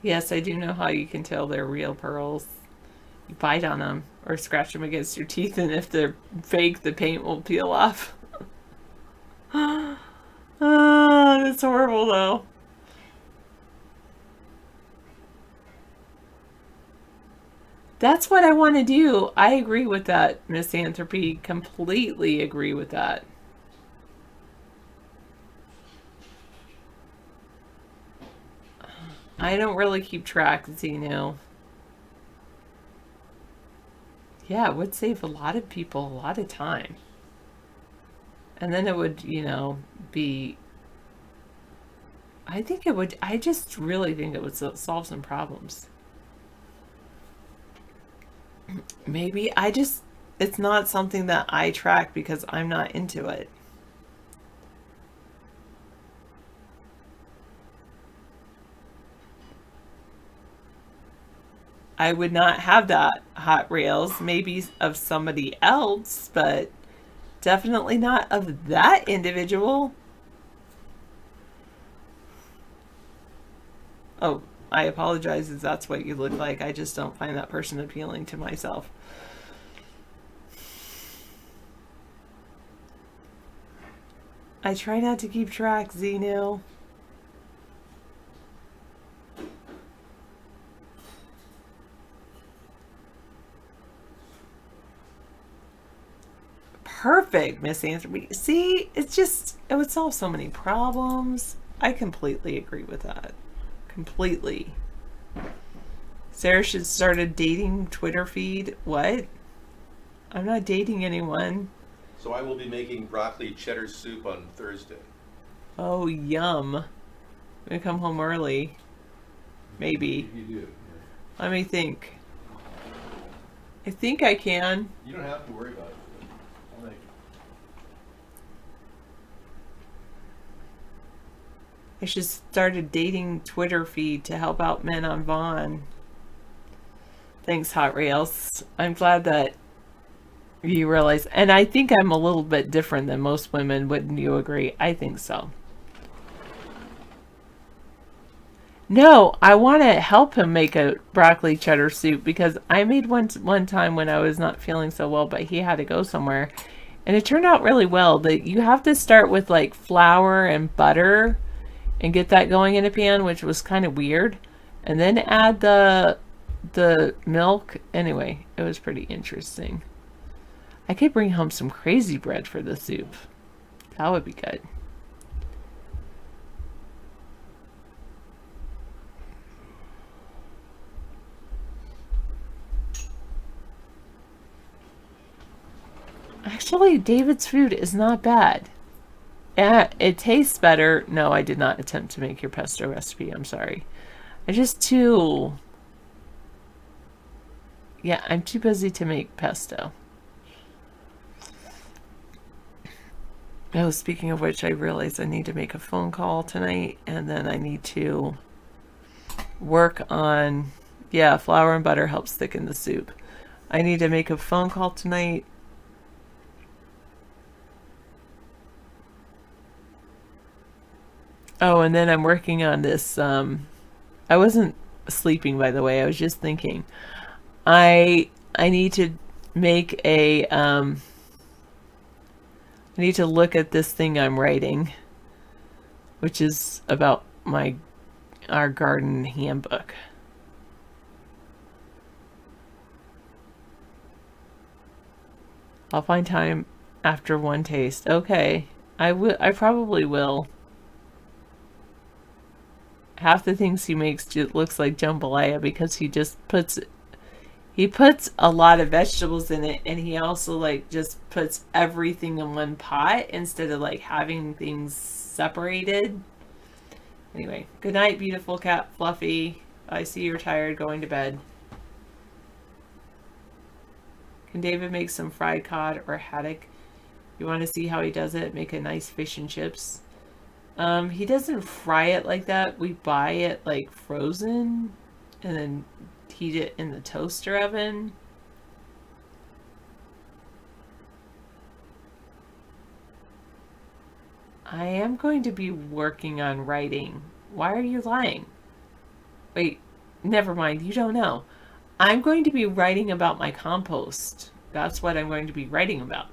Yes, I do know how you can tell they're real pearls. You bite on them or scratch them against your teeth, and if they're fake, the paint will peel off. That's horrible, though. That's what I want to do. I agree with that, Misanthropy. Completely agree with that. I don't really keep track, Zeno. Yeah, it would save a lot of people a lot of time. And then it would, you know, be... I think it would... I just really think it would solve some problems. Maybe I just... It's not something that I track because I'm not into it. I would not have that Hot Rails, maybe of somebody else, but definitely not of that individual. Oh, I apologize if that's what you look like. I just don't find that person appealing to myself. I try not to keep track, Zeno. Perfect, Misanthropy. See, it's just, it would solve so many problems. I completely agree with that. Completely. Sarah should start a dating Twitter feed. What? I'm not dating anyone. So I will be making broccoli cheddar soup on Thursday. Oh, yum. I'm gonna come home early. Maybe. You do. Let me think. I think I can. You don't have to worry about it. I'll make it. I should start a dating Twitter feed to help out men on Vaughn. Thanks, Hot Rails. I'm glad that you realize, and I think I'm a little bit different than most women. Wouldn't you agree? I think so. No, I want to help him make a broccoli cheddar soup because I made one time when I was not feeling so well, but he had to go somewhere. And it turned out really well. That you have to start with like flour and butter and get that going in a pan, which was kind of weird. And then add the milk. Anyway, it was pretty interesting. I could bring home some crazy bread for the soup. That would be good. Actually, David's food is not bad. Yeah, it tastes better. No, I did not attempt to make your pesto recipe. I'm sorry. I'm just too... Yeah, I'm too busy to make pesto. Oh, speaking of which, I realized I need to make a phone call tonight, and then I need to work on... Yeah, flour and butter helps thicken the soup. I need to make a phone call tonight. Oh, and then I'm working on this. I wasn't sleeping, by the way. I was just thinking. I need to make a... I need to look at this thing I'm writing, which is about our garden handbook. I'll find time after one taste. Okay, I probably will. Half the things he makes just looks like jambalaya because he just puts a lot of vegetables in it, and he also like just puts everything in one pot instead of like having things separated. Anyway, good night, beautiful cat Fluffy. I see you're tired, going to bed. Can David make some fried cod or haddock? You want to see how he does it? Make a nice fish and chips. He doesn't fry it like that. We buy it like frozen and then heat it in the toaster oven. I am going to be working on writing. Why are you lying? Wait, never mind, you don't know. I'm going to be writing about my compost. That's what I'm going to be writing about.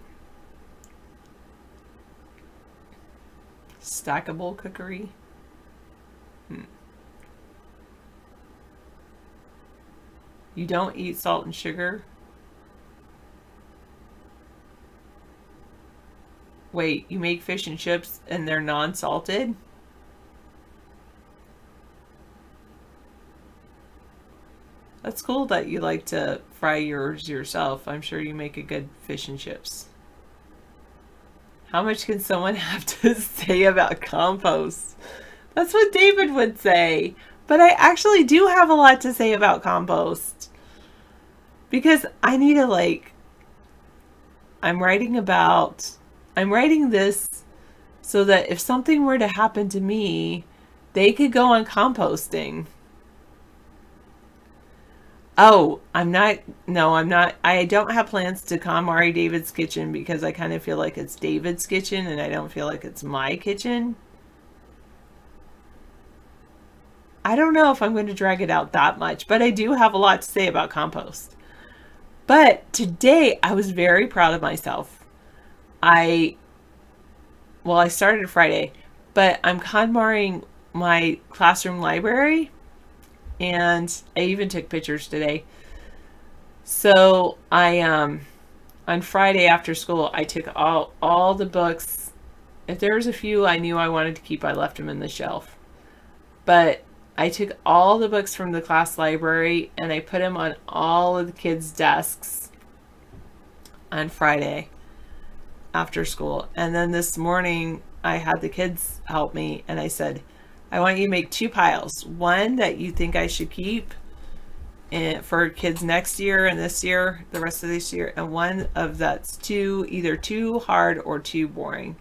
Stackable cookery. You don't eat salt and sugar? Wait, you make fish and chips and they're non-salted? That's cool that you like to fry yours yourself. I'm sure you make a good fish and chips. How much can someone have to say about compost? That's what David would say. But I actually do have a lot to say about compost. Because I need to, like, I'm writing this so that if something were to happen to me, they could go on composting. Oh, I'm not. I don't have plans to KonMari David's Kitchen because I kind of feel like it's David's kitchen and I don't feel like it's my kitchen. I don't know if I'm going to drag it out that much, but I do have a lot to say about compost. But today I was very proud of myself. I started Friday, but I'm KonMariing my classroom library. And I even took pictures today. So I, on Friday after school, I took all the books. If there was a few I knew I wanted to keep, I left them in the shelf. But I took all the books from the class library and I put them on all of the kids' desks on Friday after school. And then this morning I had the kids help me and I said, I want you to make 2 piles. One that you think I should keep for kids next year and this year, the rest of this year, and one of that's either too hard or too boring.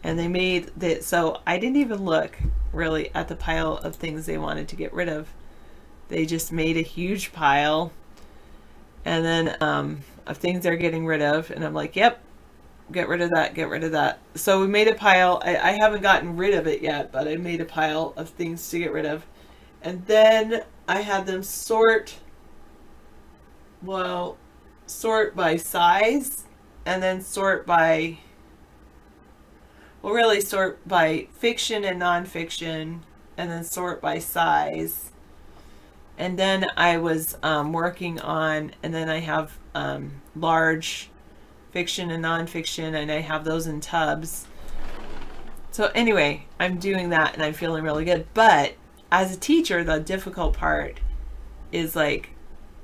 And they made that, so I didn't even look really at the pile of things they wanted to get rid of. They just made a huge pile and then of things they're getting rid of, and I'm like, yep, get rid of that, get rid of that. So we made a pile. I haven't gotten rid of it yet, but I made a pile of things to get rid of. And then I had them sort by size and then sort by fiction and nonfiction and then sort by size. And then I was working on, and then I have large fiction and nonfiction, and I have those in tubs. So anyway, I'm doing that and I'm feeling really good. But as a teacher, the difficult part is, like,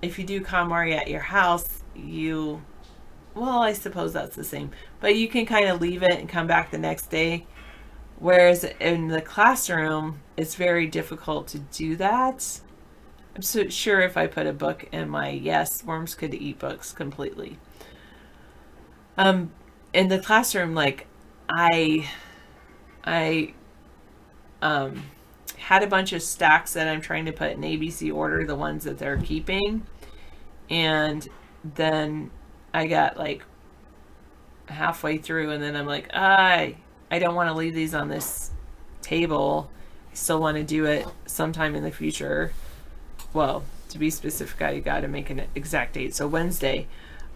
if you do KonMari at your house, I suppose that's the same, but you can kind of leave it and come back the next day. Whereas in the classroom, it's very difficult to do that. I'm so sure if I put a book in worms could eat books completely. In the classroom, like, I had a bunch of stacks that I'm trying to put in ABC order, the ones that they're keeping. And then I got like halfway through and then I'm like, I don't want to leave these on this table. I still want to do it sometime in the future. Well, to be specific, I got to make an exact date. So Wednesday.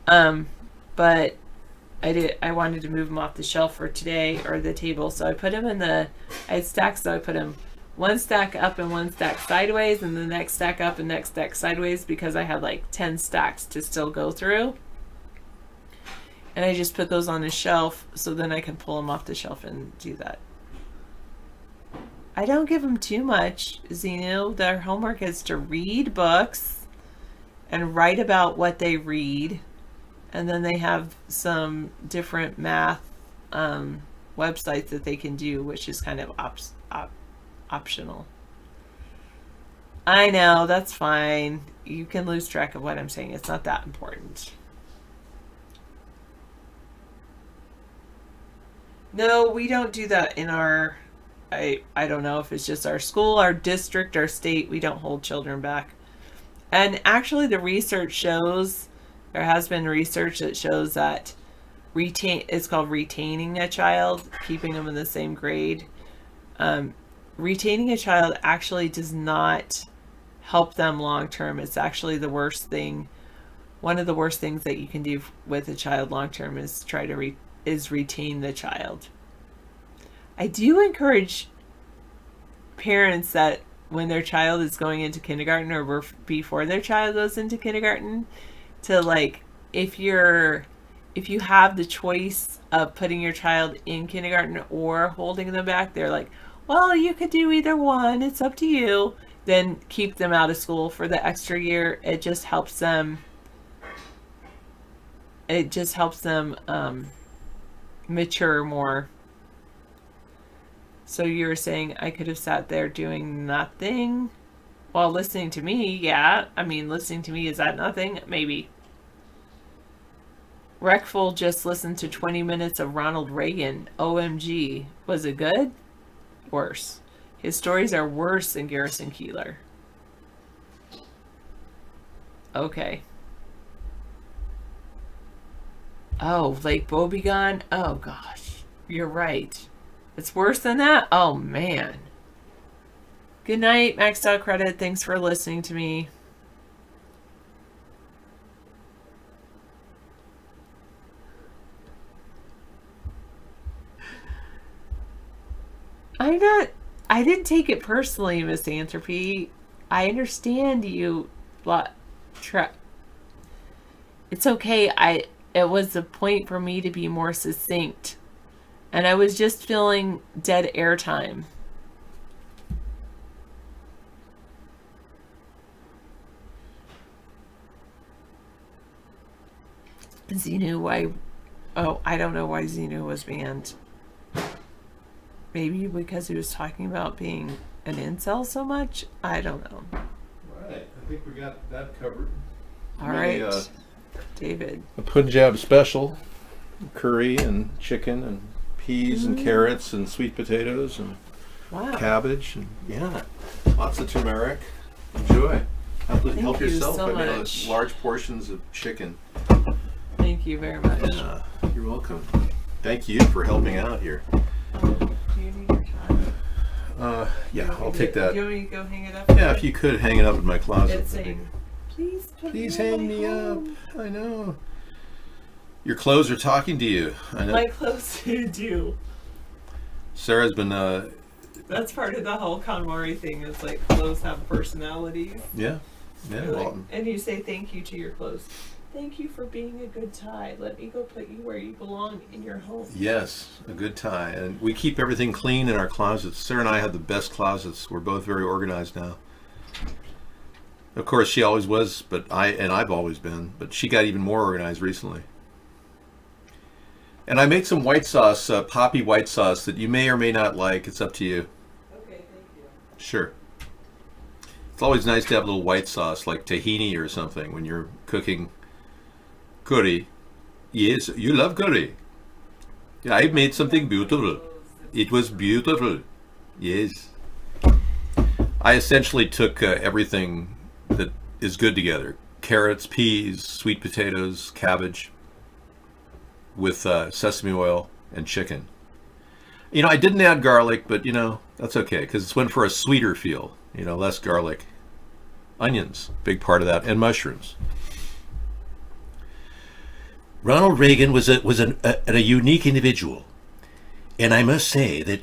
But I wanted to move them off the shelf for today, or the table. So I put them I had stacks, so I put them one stack up and one stack sideways, and the next stack up and next stack sideways, because I had like 10 stacks to still go through. And I just put those on a shelf so then I can pull them off the shelf and do that. I don't give them too much, Zenu. Their homework is to read books and write about what they read. And then they have some different math websites that they can do, which is kind of optional. I know, that's fine. You can lose track of what I'm saying. It's not that important. No, we don't do that in our, I don't know if it's just our school, our district, our state. We don't hold children back. And actually the research shows, there has been research that shows that it's called retaining a child, keeping them in the same grade. Retaining a child actually does not help them long term. It's actually the worst thing. One of the worst things that you can do with a child long term is try to retain the child. I do encourage parents that when their child is going into kindergarten or before their child goes into kindergarten to, like, if you have the choice of putting your child in kindergarten or holding them back, they're like, well, you could do either one, it's up to you. Then keep them out of school for the extra year. It just helps them mature more. So you were saying I could have sat there doing nothing while listening to me. Yeah, I mean, listening to me, is that nothing? Maybe. Reckful just listened to 20 minutes of Ronald Reagan. OMG. Was it good? Worse. His stories are worse than Garrison Keillor. Okay. Oh, Lake Wobegon? Oh, gosh. You're right. It's worse than that? Oh, man. Good night, Maxed Out Credit. Thanks for listening to me. I didn't take it personally, Misanthropy. I understand you. It's okay. It was a point for me to be more succinct. And I was just feeling dead airtime. Xenu, why? Oh, I don't know why Xenu was banned. Maybe because he was talking about being an incel so much? I don't know. Right. I think we got that covered. All right. David. A Punjab special. Curry and chicken and peas and carrots and sweet potatoes and cabbage and lots of turmeric. Enjoy. Help yourself. So I made much. Large portions of chicken. Thank you very much. You're welcome. Thank you for helping out here. Do you need your time? Yeah, I'll take that. Do you want me to go hang it up? Yeah, if you could hang it up in my closet. It's saying, please hang me up. I know. Your clothes are talking to you. I know. My clothes do. Sarah's been. That's part of the whole KonMari thing. It's like clothes have personalities. Yeah. And you say thank you to your clothes. Thank you for being a good tie. Let me go put you where you belong in your home. Yes, a good tie. And we keep everything clean in our closets. Sarah and I have the best closets. We're both very organized now. Of course, she always was, but I've always been, but she got even more organized recently. And I made some white sauce, poppy white sauce that you may or may not like. It's up to you. Okay, thank you. Sure. It's always nice to have a little white sauce, like tahini or something, when you're cooking curry. Yes, you love curry. Yeah, I made something beautiful. It was beautiful. Yes. I essentially took everything that is good together. Carrots, peas, sweet potatoes, cabbage, with sesame oil and chicken. You know, I didn't add garlic, but, you know, that's okay, because it's went for a sweeter feel, you know, less garlic. Onions, big part of that, and mushrooms. Ronald Reagan was a unique individual. And I must say that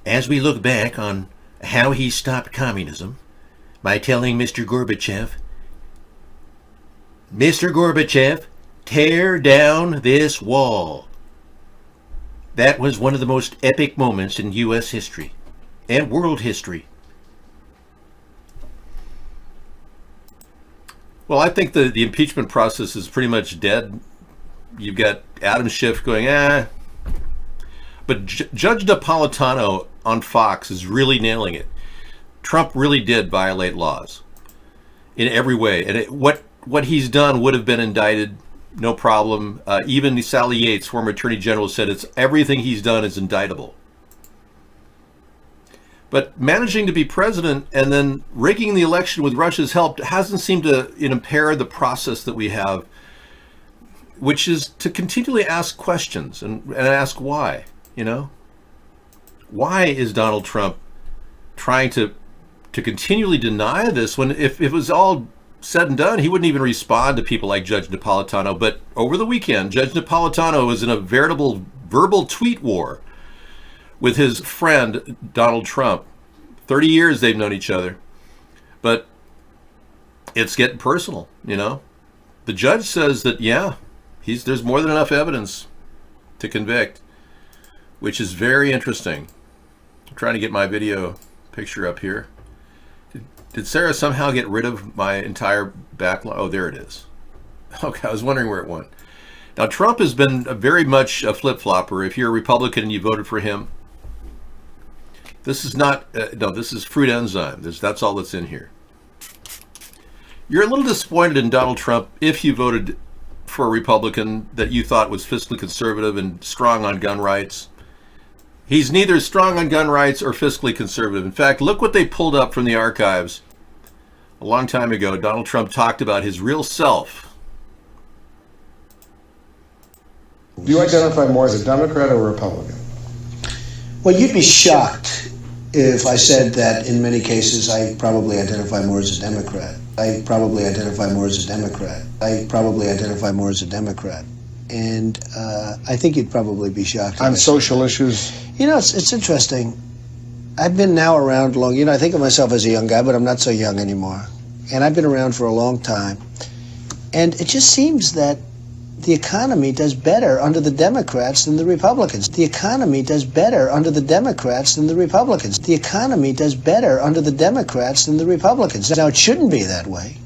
as we look back on how he stopped communism by telling Mr. Gorbachev, tear down this wall. That was one of the most epic moments in U.S. history and world history. Well, I think the impeachment process is pretty much dead. You've got Adam Schiff going, But Judge Napolitano on Fox is really nailing it. Trump really did violate laws in every way. And what he's done would have been indicted, no problem. Even Sally Yates, former Attorney General, said everything he's done is indictable. But managing to be president and then rigging the election with Russia's help hasn't seemed to impair the process that we have, which is to continually ask questions and ask why, you know? Why is Donald Trump trying to to continually deny this when if it was all said and done, he wouldn't even respond to people like Judge Napolitano. But over the weekend, Judge Napolitano was in a veritable verbal tweet war with his friend, Donald Trump. 30 years they've known each other. But it's getting personal, you know. The judge says that, yeah, there's more than enough evidence to convict, which is very interesting. I'm trying to get my video picture up here. Did Sarah somehow get rid of my entire backlog? Oh, there it is. Okay, I was wondering where it went. Now, Trump has been very much a flip-flopper. If you're a Republican and you voted for him, this is not, no, this is fruit enzyme. That's all that's in here. You're a little disappointed in Donald Trump if you voted for a Republican that you thought was fiscally conservative and strong on gun rights. He's neither strong on gun rights or fiscally conservative. In fact, look what they pulled up from the archives. A long time ago, Donald Trump talked about his real self. Do you identify more as a Democrat or a Republican? Well, you'd be shocked if I said that in many cases I probably identify more as a Democrat. I probably identify more as a Democrat. And I think you'd probably be shocked. On social issues? You know, it's interesting. I've been now around long. You know, I think of myself as a young guy, but I'm not so young anymore. And I've been around for a long time. And it just seems that the economy does better under the Democrats than the Republicans. The economy does better under the Democrats than the Republicans. The economy does better under the Democrats than the Republicans. Now, it shouldn't be that way.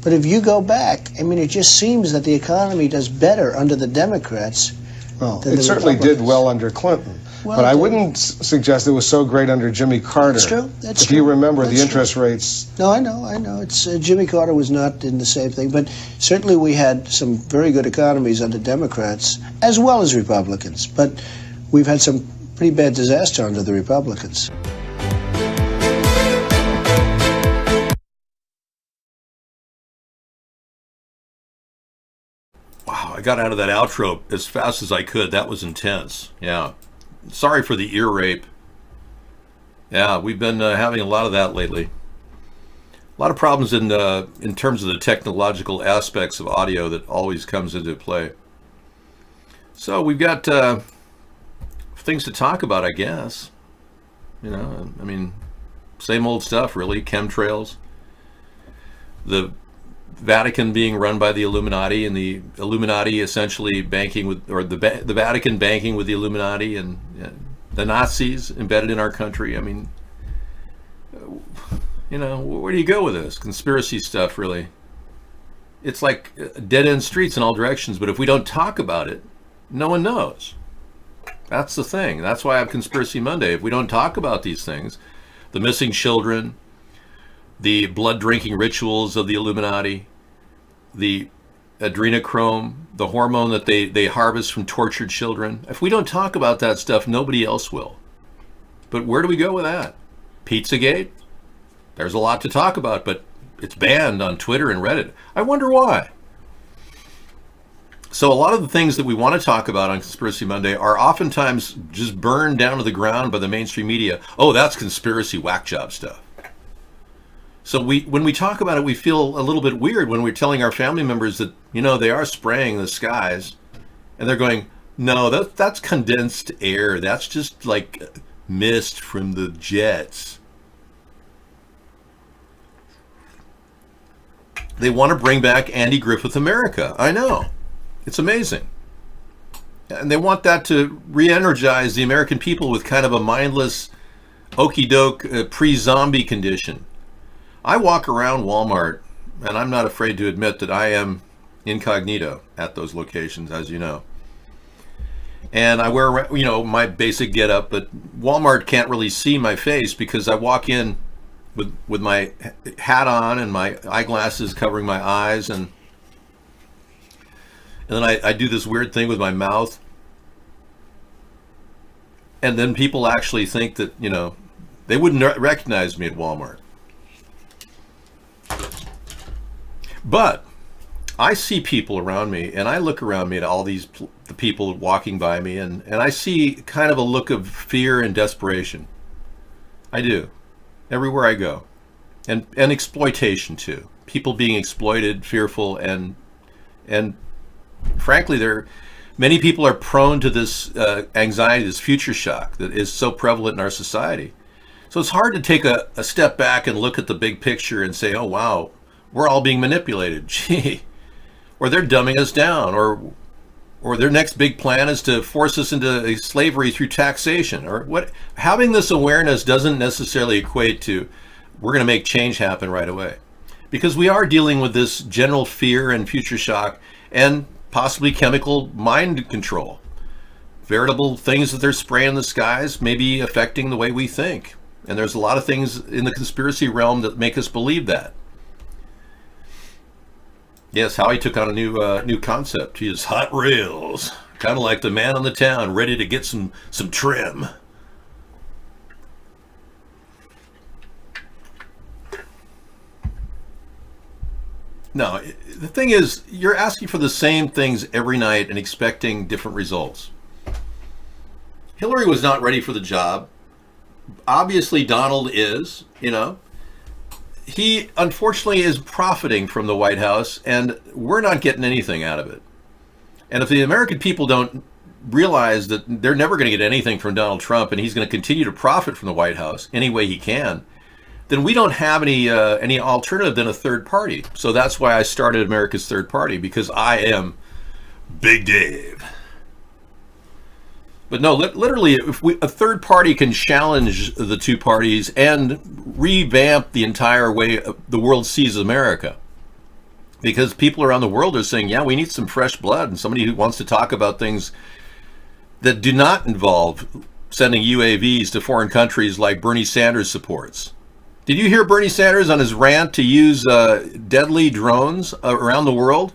But if you go back, I mean, it just seems that the economy does better under the Democrats Well, than it the certainly Republicans. did well under Clinton. Well, but I wouldn't suggest it was so great under Jimmy Carter. That's true. That's if true. you remember That's the interest rates. No, I know. It's Jimmy Carter was not in the same thing, but certainly we had some very good economies under Democrats as well as Republicans. But we've had some pretty bad disaster under the Republicans. Wow, I got out of that outro as fast as I could. That was intense. Yeah. Sorry for the ear rape. Yeah, we've been having a lot of that lately. A lot of problems in terms of the technological aspects of audio that always comes into play. So we've got things to talk about, I guess. You know, I mean, same old stuff, really. Chemtrails. The Vatican being run by the Illuminati, and the Illuminati essentially banking with, or the Vatican banking with the Illuminati, and the Nazis embedded in our country. I mean, you know, where do you go with this? Conspiracy stuff, really. It's like dead-end streets in all directions, but if we don't talk about it, no one knows. That's the thing. That's why I have Conspiracy Monday. If we don't talk about these things, the missing children, the blood-drinking rituals of the Illuminati, the adrenochrome, the hormone that they harvest from tortured children. If we don't talk about that stuff, nobody else will. But where do we go with that? Pizzagate? There's a lot to talk about, but it's banned on Twitter and Reddit. I wonder why. So a lot of the things that we want to talk about on Conspiracy Monday are oftentimes just burned down to the ground by the mainstream media. Oh, that's conspiracy whack job stuff. So when we talk about it, we feel a little bit weird when we're telling our family members that, you know, they are spraying the skies, and they're going, no, that's condensed air. That's just like mist from the jets. They want to bring back Andy Griffith America. I know. It's amazing. And they want that to re-energize the American people with kind of a mindless, okey-doke, pre-zombie condition. I walk around Walmart, and I'm not afraid to admit that I am incognito at those locations, as you know. And I wear, you know, my basic getup, but Walmart can't really see my face because I walk in with my hat on and my eyeglasses covering my eyes, and then I do this weird thing with my mouth. And then people actually think that, you know, they wouldn't recognize me at Walmart. But I see people around me, and I look around me at all the people walking by me, and I see kind of a look of fear and desperation. I do. Everywhere I go. and exploitation too. People being exploited, fearful, and frankly, many people are prone to this anxiety, this future shock that is so prevalent in our society. So it's hard to take a step back and look at the big picture and say, oh wow, we're all being manipulated. Gee, or they're dumbing us down, or their next big plan is to force us into slavery through taxation, or what. Having this awareness doesn't necessarily equate to we're going to make change happen right away, because we are dealing with this general fear and future shock and possibly chemical mind control. Veritable things that they're spraying in the skies may be affecting the way we think. And there's a lot of things in the conspiracy realm that make us believe that. Yes, Howie took on a new concept. He is hot rails, kind of like the man on the town, ready to get some trim. No, the thing is, you're asking for the same things every night and expecting different results. Hillary was not ready for the job. Obviously, Donald is, He, unfortunately, is profiting from the White House, and we're not getting anything out of it. And if the American people don't realize that they're never going to get anything from Donald Trump, and he's going to continue to profit from the White House any way he can, then we don't have any alternative than a third party. So that's why I started America's Third Party, because I am Big Dave. But no, literally, if a third party can challenge the two parties and revamp the entire way the world sees America, because people around the world are saying, yeah, we need some fresh blood and somebody who wants to talk about things that do not involve sending UAVs to foreign countries like Bernie Sanders supports. Did you hear Bernie Sanders on his rant to use deadly drones around the world?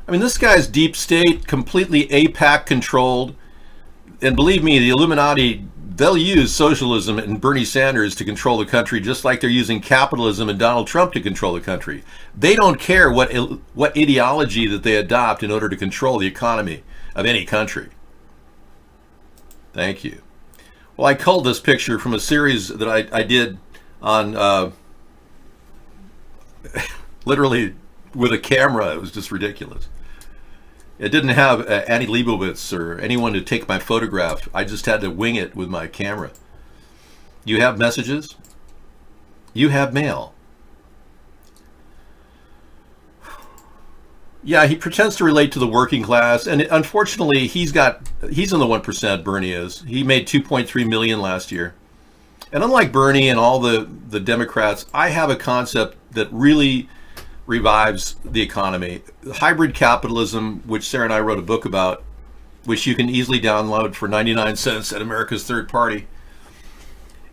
I mean, this guy's deep state, completely AIPAC controlled. And believe me, the Illuminati, they'll use socialism and Bernie Sanders to control the country, just like they're using capitalism and Donald Trump to control the country. They don't care what ideology that they adopt in order to control the economy of any country. Thank you. Well, I culled this picture from a series that I did on literally with a camera. It was just ridiculous. It didn't have Annie Leibovitz or anyone to take my photograph. I just had to wing it with my camera. You have messages? You have mail. Yeah, he pretends to relate to the working class, and unfortunately, he's in the 1%. Bernie is. He made $2.3 million last year. And unlike Bernie and all the Democrats, I have a concept that really revives the economy. Hybrid capitalism, which Sarah and I wrote a book about, which you can easily download for 99 cents at America's Third Party.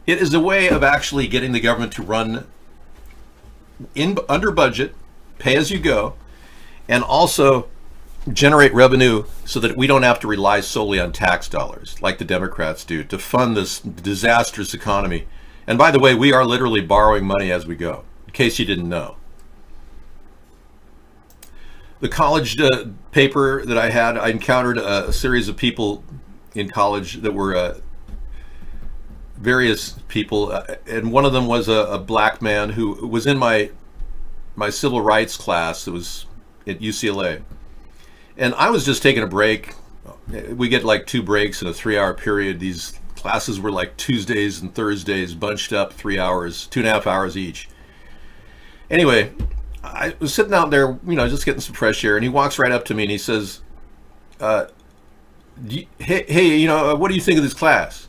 It is a way of actually getting the government to run under budget, pay as you go, and also generate revenue so that we don't have to rely solely on tax dollars like the Democrats do to fund this disastrous economy. And by the way, we are literally borrowing money as we go, in case you didn't know. The college paper that I had, I encountered a series of people in college that were various people, and one of them was a black man who was in my civil rights class that was at UCLA. And I was just taking a break. We get like 2 breaks in a 3-hour period. These classes were like Tuesdays and Thursdays, bunched up 3 hours, 2.5 hours each. Anyway, I was sitting out there, just getting some fresh air, and he walks right up to me and he says, hey, what do you think of this class?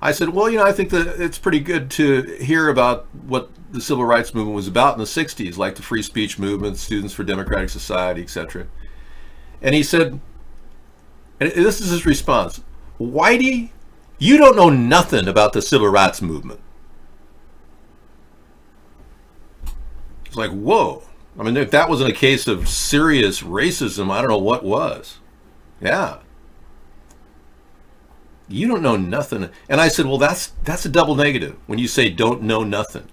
I said, well, I think that it's pretty good to hear about what the civil rights movement was about in the 60s, like the free speech movement, Students for Democratic Society, etc. And he said, and this is his response, Whitey, you don't know nothing about the civil rights movement. It's like, whoa. I mean, if that wasn't a case of serious racism, I don't know what was. Yeah. You don't know nothing. And I said, well, that's a double negative when you say don't know nothing.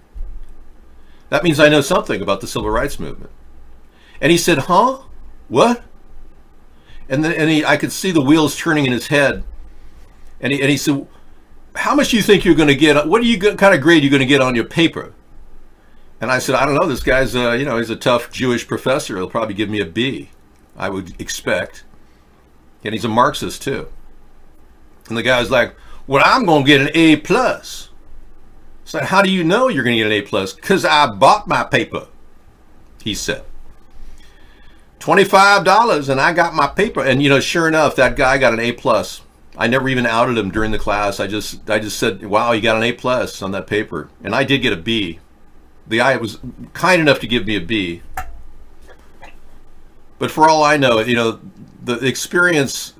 That means I know something about the civil rights movement. And he said, huh? What? And I could see the wheels turning in his head. And he said, how much do you think you're going to get? What kind of grade are you going to get on your paper? And I said, I don't know, this guy's, he's a tough Jewish professor. He'll probably give me a B, I would expect. And he's a Marxist too. And the guy's like, well, I'm going to get an A+. So how do you know you're going to get an A+? Because I bought my paper, he said. $25 and I got my paper. And sure enough, that guy got an A+. I never even outed him during the class. I just said, wow, you got an A+ on that paper. And I did get a B. The guy was kind enough to give me a B. But for all I know, the experience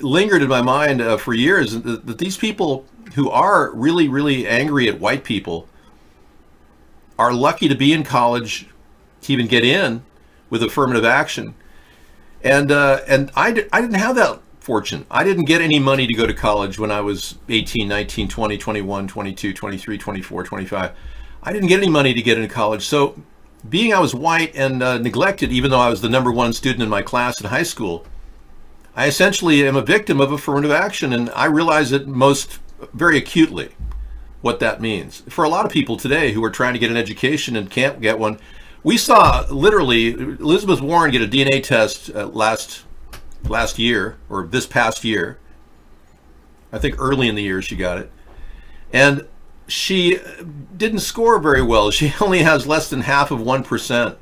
lingered in my mind for years that these people who are really, really angry at white people are lucky to be in college, to even get in with affirmative action. And I didn't have that fortune. I didn't get any money to go to college when I was 18, 19, 20, 21, 22, 23, 24, 25. I didn't get any money to get into college. So being I was white and neglected, even though I was the #1 student in my class in high school, I essentially am a victim of affirmative action. And I realize it very acutely what that means. For a lot of people today who are trying to get an education and can't get one, we saw literally Elizabeth Warren get a DNA test last year, or this past year. I think early in the year she got it. And she didn't score very well. She only has less than half of 1%.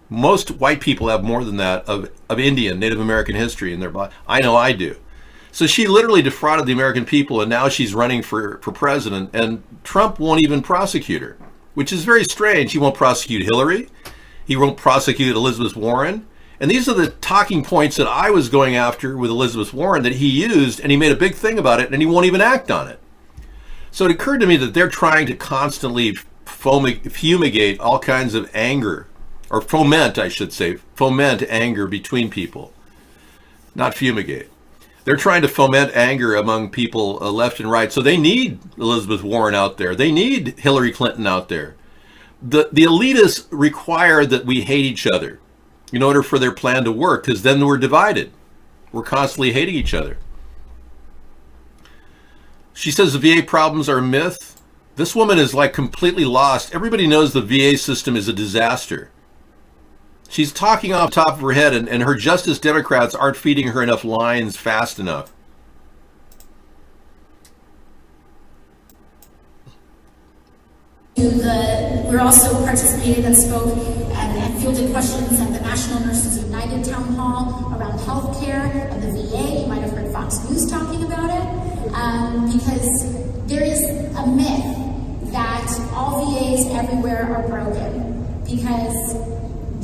Most white people have more than that of Indian, Native American history in their body. I know I do. So she literally defrauded the American people, and now she's running for president, and Trump won't even prosecute her, which is very strange. He won't prosecute Hillary. He won't prosecute Elizabeth Warren. And these are the talking points that I was going after with Elizabeth Warren that he used, and he made a big thing about it, and he won't even act on it. So it occurred to me that they're trying to constantly fumigate all kinds of anger, or foment, I should say, foment anger between people, not fumigate. They're trying to foment anger among people left and right. So they need Elizabeth Warren out there. They need Hillary Clinton out there. The elitists require that we hate each other in order for their plan to work, because then we're divided. We're constantly hating each other. She says the VA problems are a myth. This woman is like completely lost. Everybody knows the VA system is a disaster. She's talking off the top of her head, and her Justice Democrats aren't feeding her enough lines fast enough. We're also participated and spoke and fielded questions at the National Nurses United Town Hall around healthcare and the VA. You might have heard Fox News talking about it, because there is a myth that all VAs everywhere are broken, because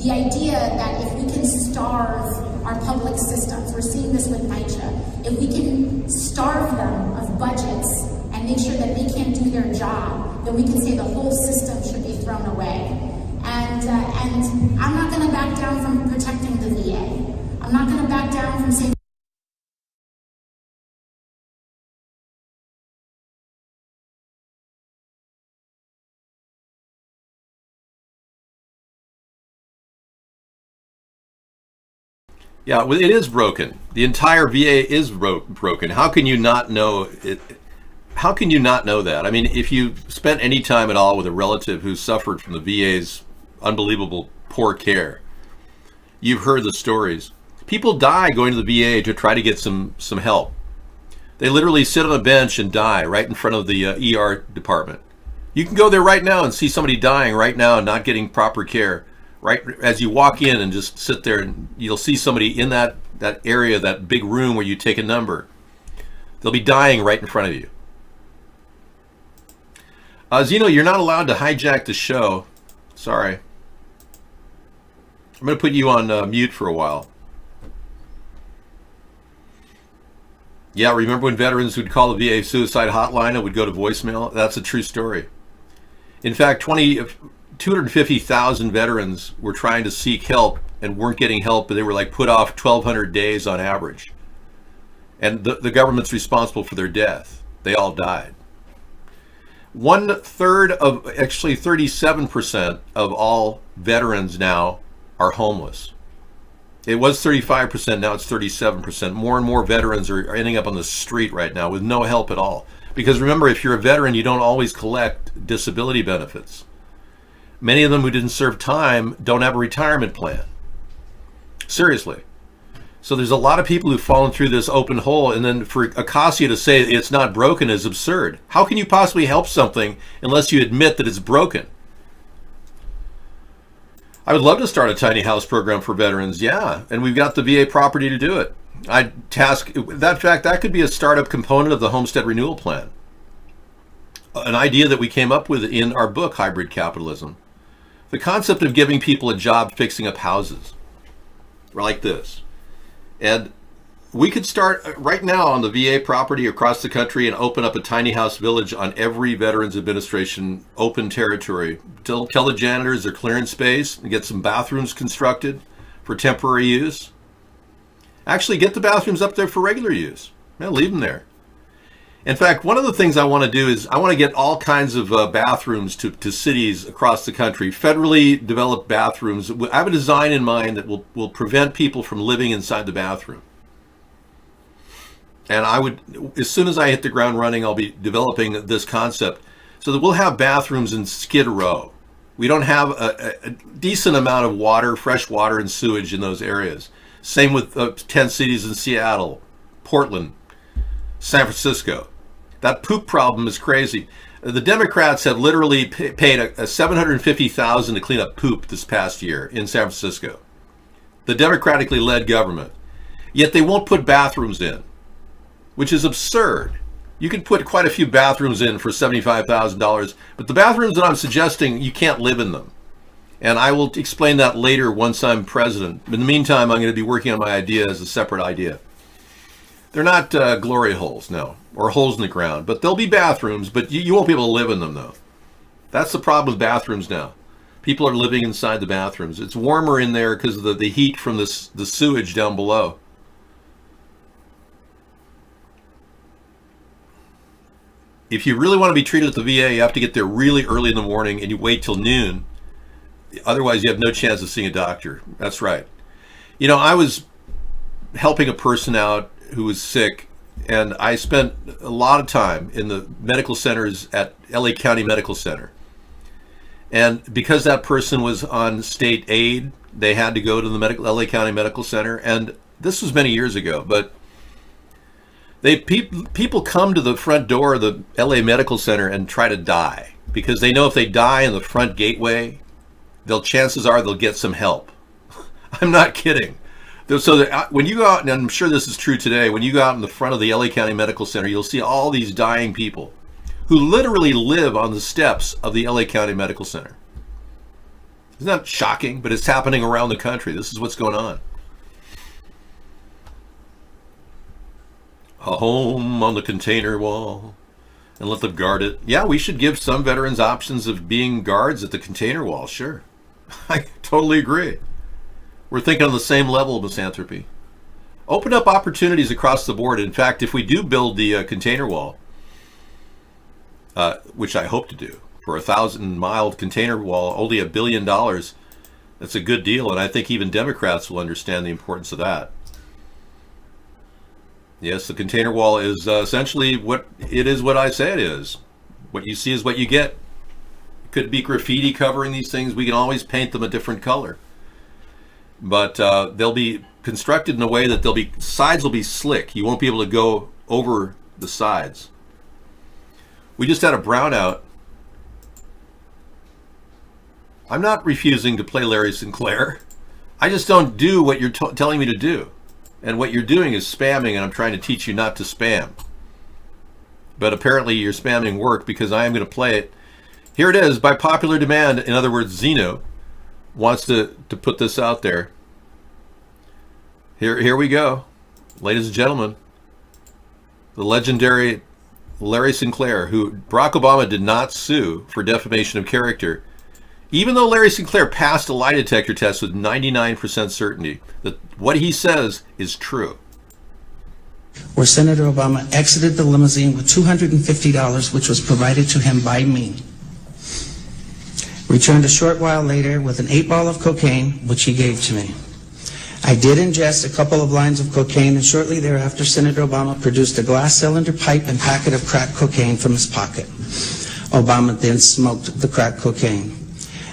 the idea that if we can starve our public systems, we're seeing this with NYCHA, if we can starve them of budgets and make sure that they can't do their job, then we can say the whole system should be thrown away. And I'm not going to back down from protecting the VA. I'm not going to back down from saying Yeah, it is broken. The entire VA is broken. How can you not know it? How can you not know that? I mean, if you spent any time at all with a relative who suffered from the VA's unbelievable poor care, you've heard the stories. People die going to the VA to try to get some help. They literally sit on a bench and die right in front of the ER department. You can go there right now and see somebody dying right now and not getting proper care. Right as you walk in and just sit there, and you'll see somebody in that area, that big room where you take a number. They'll be dying right in front of you. Zeno, you're not allowed to hijack the show. Sorry. I'm going to put you on mute for a while. Yeah, remember when veterans would call the VA suicide hotline and would go to voicemail? That's a true story. In fact, 250,000 veterans were trying to seek help and weren't getting help, but they were like put off 1,200 days on average. And the government's responsible for their death. They all died. 1/3 of, actually 37% of all veterans now are homeless. It was 35%, now it's 37%. More and more veterans are ending up on the street right now with no help at all. Because remember, if you're a veteran, you don't always collect disability benefits. Many of them who didn't serve time don't have a retirement plan. Seriously. So there's a lot of people who've fallen through this open hole, and then for Acacia to say it's not broken is absurd. How can you possibly help something unless you admit that it's broken? I would love to start a tiny house program for veterans, yeah, and we've got the VA property to do it. That could be a startup component of the Homestead Renewal Plan. An idea that we came up with in our book, Hybrid Capitalism. The concept of giving people a job fixing up houses, like this. And we could start right now on the VA property across the country and open up a tiny house village on every Veterans Administration open territory. Tell the janitors they're clearing space and get some bathrooms constructed for temporary use. Actually, get the bathrooms up there for regular use. Yeah, leave them there. In fact, one of the things I want to do is I want to get all kinds of bathrooms to cities across the country, federally developed bathrooms. I have a design in mind that will prevent people from living inside the bathroom. And I would, as soon as I hit the ground running, I'll be developing this concept so that we'll have bathrooms in Skid Row. We don't have a decent amount of water, fresh water and sewage in those areas. Same with 10 cities in Seattle, Portland, San Francisco. That poop problem is crazy. The Democrats have literally paid a $750,000 to clean up poop this past year in San Francisco. The democratically led government. Yet they won't put bathrooms in, which is absurd. You can put quite a few bathrooms in for $75,000, but the bathrooms that I'm suggesting, you can't live in them. And I will explain that later once I'm president. In the meantime, I'm going to be working on my idea as a separate idea. They're not glory holes, no, or holes in the ground, but they'll be bathrooms, but you won't be able to live in them, though. That's the problem with bathrooms now. People are living inside the bathrooms. It's warmer in there because of the heat from the sewage down below. If you really want to be treated at the VA, you have to get there really early in the morning and you wait till noon. Otherwise, you have no chance of seeing a doctor. That's right. You know, I was helping a person out who was sick, and I spent a lot of time in the medical centers at LA County Medical Center. And because that person was on state aid, they had to go to the LA County Medical Center. And this was many years ago, but people come to the front door of the LA Medical Center and try to die because they know if they die in the front gateway, chances are they'll get some help. I'm not kidding. So when you go out, and I'm sure this is true today, when you go out in the front of the LA County Medical Center, you'll see all these dying people who literally live on the steps of the LA County Medical Center. Isn't that shocking? But it's happening around the country. This is what's going on. A home on the container wall and let them guard it. Yeah, we should give some veterans options of being guards at the container wall. Sure. I totally agree. We're thinking on the same level of misanthropy. Open up opportunities across the board. In fact, if we do build the container wall, which I hope to do, for 1,000-mile container wall, only $1 billion, that's a good deal. And I think even Democrats will understand the importance of that. Yes, the container wall is essentially what I say it is. What you see is what you get. It could be graffiti covering these things. We can always paint them a different color. But they'll be constructed in a way that sides will be slick. You won't be able to go over the sides. We just had a brownout. I'm not refusing to play Larry Sinclair. I just don't do what you're telling me to do. And what you're doing is spamming, and I'm trying to teach you not to spam. But apparently your spamming worked because I am going to play it. Here it is, by popular demand. In other words, Zeno wants to put this out there. Here we go. Ladies and gentlemen, the legendary Larry Sinclair, who Barack Obama did not sue for defamation of character, even though Larry Sinclair passed a lie detector test with 99% certainty that what he says is true. Where Senator Obama exited the limousine with $250, which was provided to him by me. Returned a short while later with an 8-ball of cocaine, which he gave to me. I did ingest a couple of lines of cocaine, and shortly thereafter, Senator Obama produced a glass cylinder pipe and packet of crack cocaine from his pocket. Obama then smoked the crack cocaine.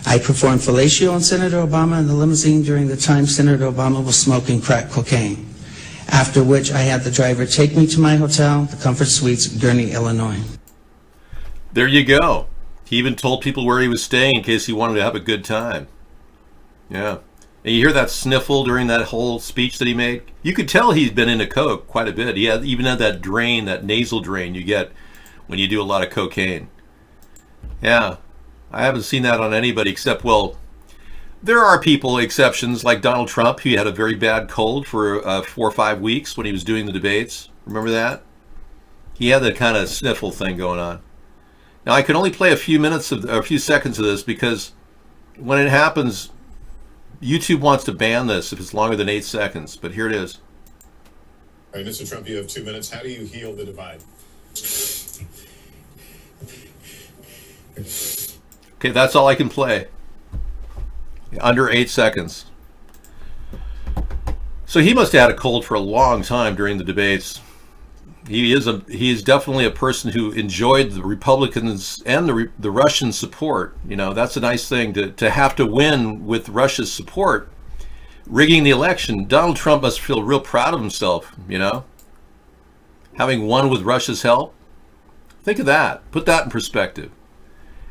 I performed fellatio on Senator Obama in the limousine during the time Senator Obama was smoking crack cocaine, after which I had the driver take me to my hotel, the Comfort Suites, Gurnee, Illinois. There you go. He even told people where he was staying in case he wanted to have a good time. Yeah. And you hear that sniffle during that whole speech that he made? You could tell he's been into coke quite a bit. He even had that drain, that nasal drain you get when you do a lot of cocaine. Yeah. I haven't seen that on anybody except, well, there are people, exceptions, like Donald Trump, who had a very bad cold for 4 or 5 weeks when he was doing the debates. Remember that? He had that kind of sniffle thing going on. Now, I can only play a few seconds of this because when it happens, YouTube wants to ban this if it's longer than 8 seconds, but here it is. All right, Mr. Trump, you have 2 minutes. How do you heal the divide? Okay, that's all I can play. Under 8 seconds. So he must have had a cold for a long time during the debates. He is definitely a person who enjoyed the Republicans and the Russian support. You know, that's a nice thing to have to win with Russia's support, rigging the election. Donald Trump must feel real proud of himself, you know, having won with Russia's help. Think of that. Put that in perspective.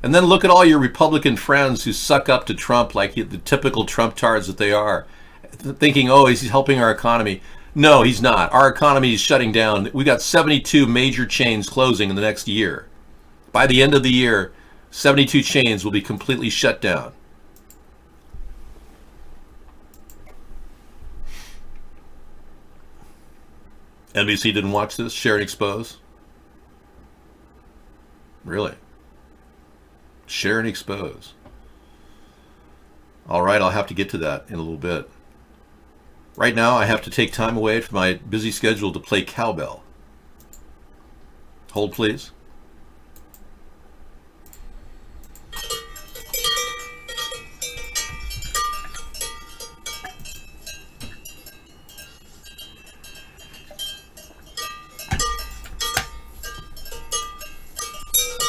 And then look at all your Republican friends who suck up to Trump like the typical Trump-tards that they are, thinking, oh, he's helping our economy. No, he's not. Our economy is shutting down. We got 72 major chains closing in the next year. By the end of the year, 72 chains will be completely shut down. NBC didn't watch this? Share and expose? Really? Share and expose. All right, I'll have to get to that in a little bit. Right now, I have to take time away from my busy schedule to play cowbell. Hold, please.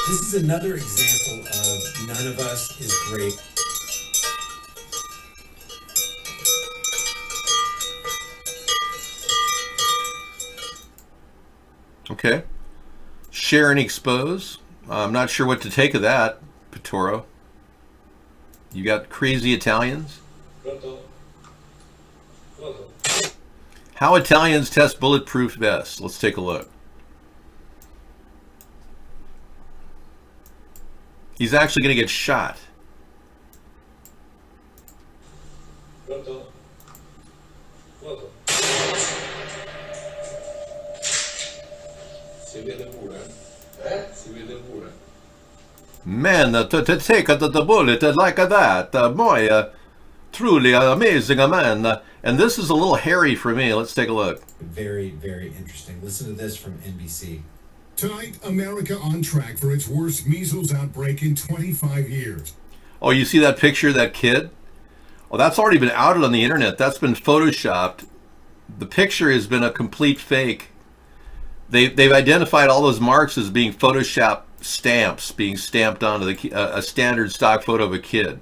This is another example of none of us is great. Okay. Share and expose. I'm not sure what to take of that, Pittoro. You got crazy Italians? How Italians test bulletproof vests. Let's take a look. He's actually going to get shot. Man, to take the bullet like that, boy, truly amazing man. And this is a little hairy for me. Let's take a look. Very, very interesting. Listen to this from NBC. Tonight, America on track for its worst measles outbreak in 25 years. Oh, you see that picture of that kid? Oh, that's already been outed on the internet. That's been photoshopped. The picture has been a complete fake. They've identified all those marks as being Photoshop stamps being stamped onto a standard stock photo of a kid.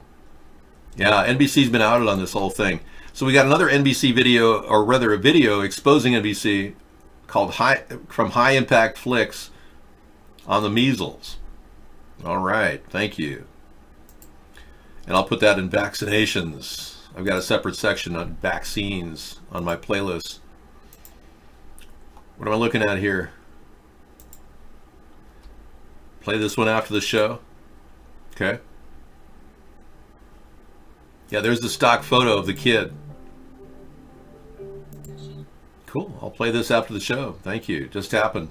Yeah, NBC's been outed on this whole thing. So we got another NBC video, or rather a video exposing NBC called From High Impact Flicks on the measles. All right, thank you. And I'll put that in vaccinations. I've got a separate section on vaccines on my playlist. What am I looking at here? Play this one after the show. Okay. Yeah, there's the stock photo of the kid. Cool. I'll play this after the show. Thank you. Just happened.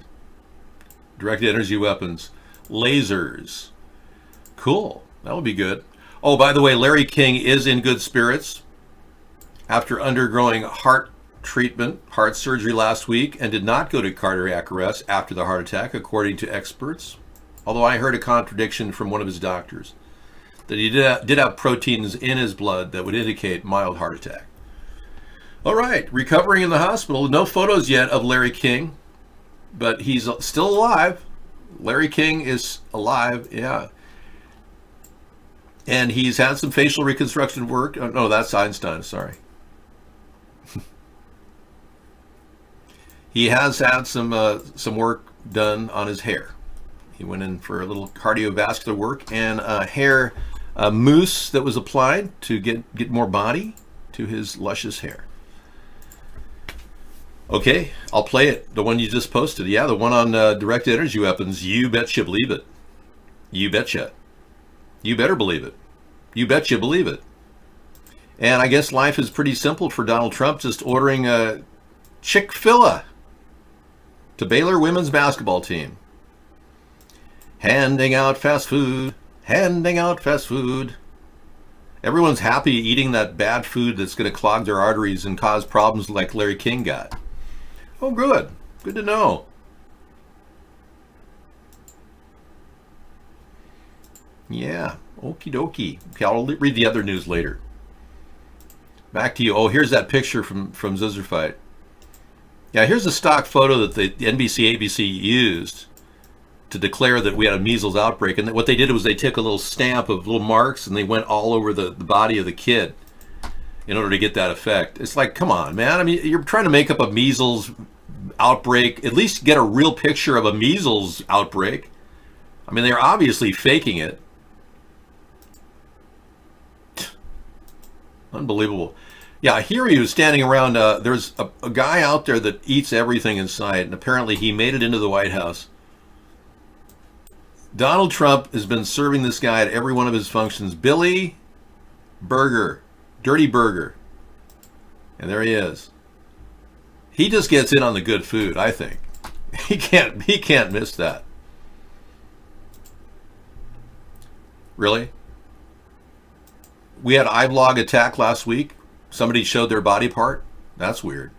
Directed energy weapons. Lasers. Cool. That would be good. Oh, by the way, Larry King is in good spirits after undergoing heart surgery last week, and did not go to cardiac arrest after the heart attack, according to experts. Although I heard a contradiction from one of his doctors that he did have proteins in his blood that would indicate mild heart attack. All right, recovering in the hospital. No photos yet of Larry King, but he's still alive. Larry King is alive, yeah. And he's had some facial reconstruction work. Oh, no, that's Einstein, sorry. He has had some work done on his hair. He went in for a little cardiovascular work and a hair mousse that was applied to get more body to his luscious hair. Okay, I'll play it. The one you just posted. Yeah, the one on directed energy weapons. You betcha believe it. You betcha. You better believe it. You betcha believe it. And I guess life is pretty simple for Donald Trump, just ordering a Chick-fil-A to Baylor women's basketball team. Handing out fast food. Handing out fast food. Everyone's happy eating that bad food that's going to clog their arteries and cause problems like Larry King got. Oh, good. Good to know. Yeah. Okie dokie. Okay, I'll read the other news later. Back to you. Oh, here's that picture from Zizzer Fight. Yeah, here's a stock photo that the NBC, ABC used to declare that we had a measles outbreak. And what they did was they took a little stamp of little marks and they went all over the body of the kid in order to get that effect. It's like, come on, man. I mean, you're trying to make up a measles outbreak. At least get a real picture of a measles outbreak. I mean, they're obviously faking it. Unbelievable. Yeah, here he was standing around. There's a guy out there that eats everything in sight, and apparently he made it into the White House. Donald Trump has been serving this guy at every one of his functions. Billy Burger, Dirty Burger. And there he is. He just gets in on the good food, I think. He can't miss that. Really? We had iBlog attack last week. Somebody showed their body part. That's weird.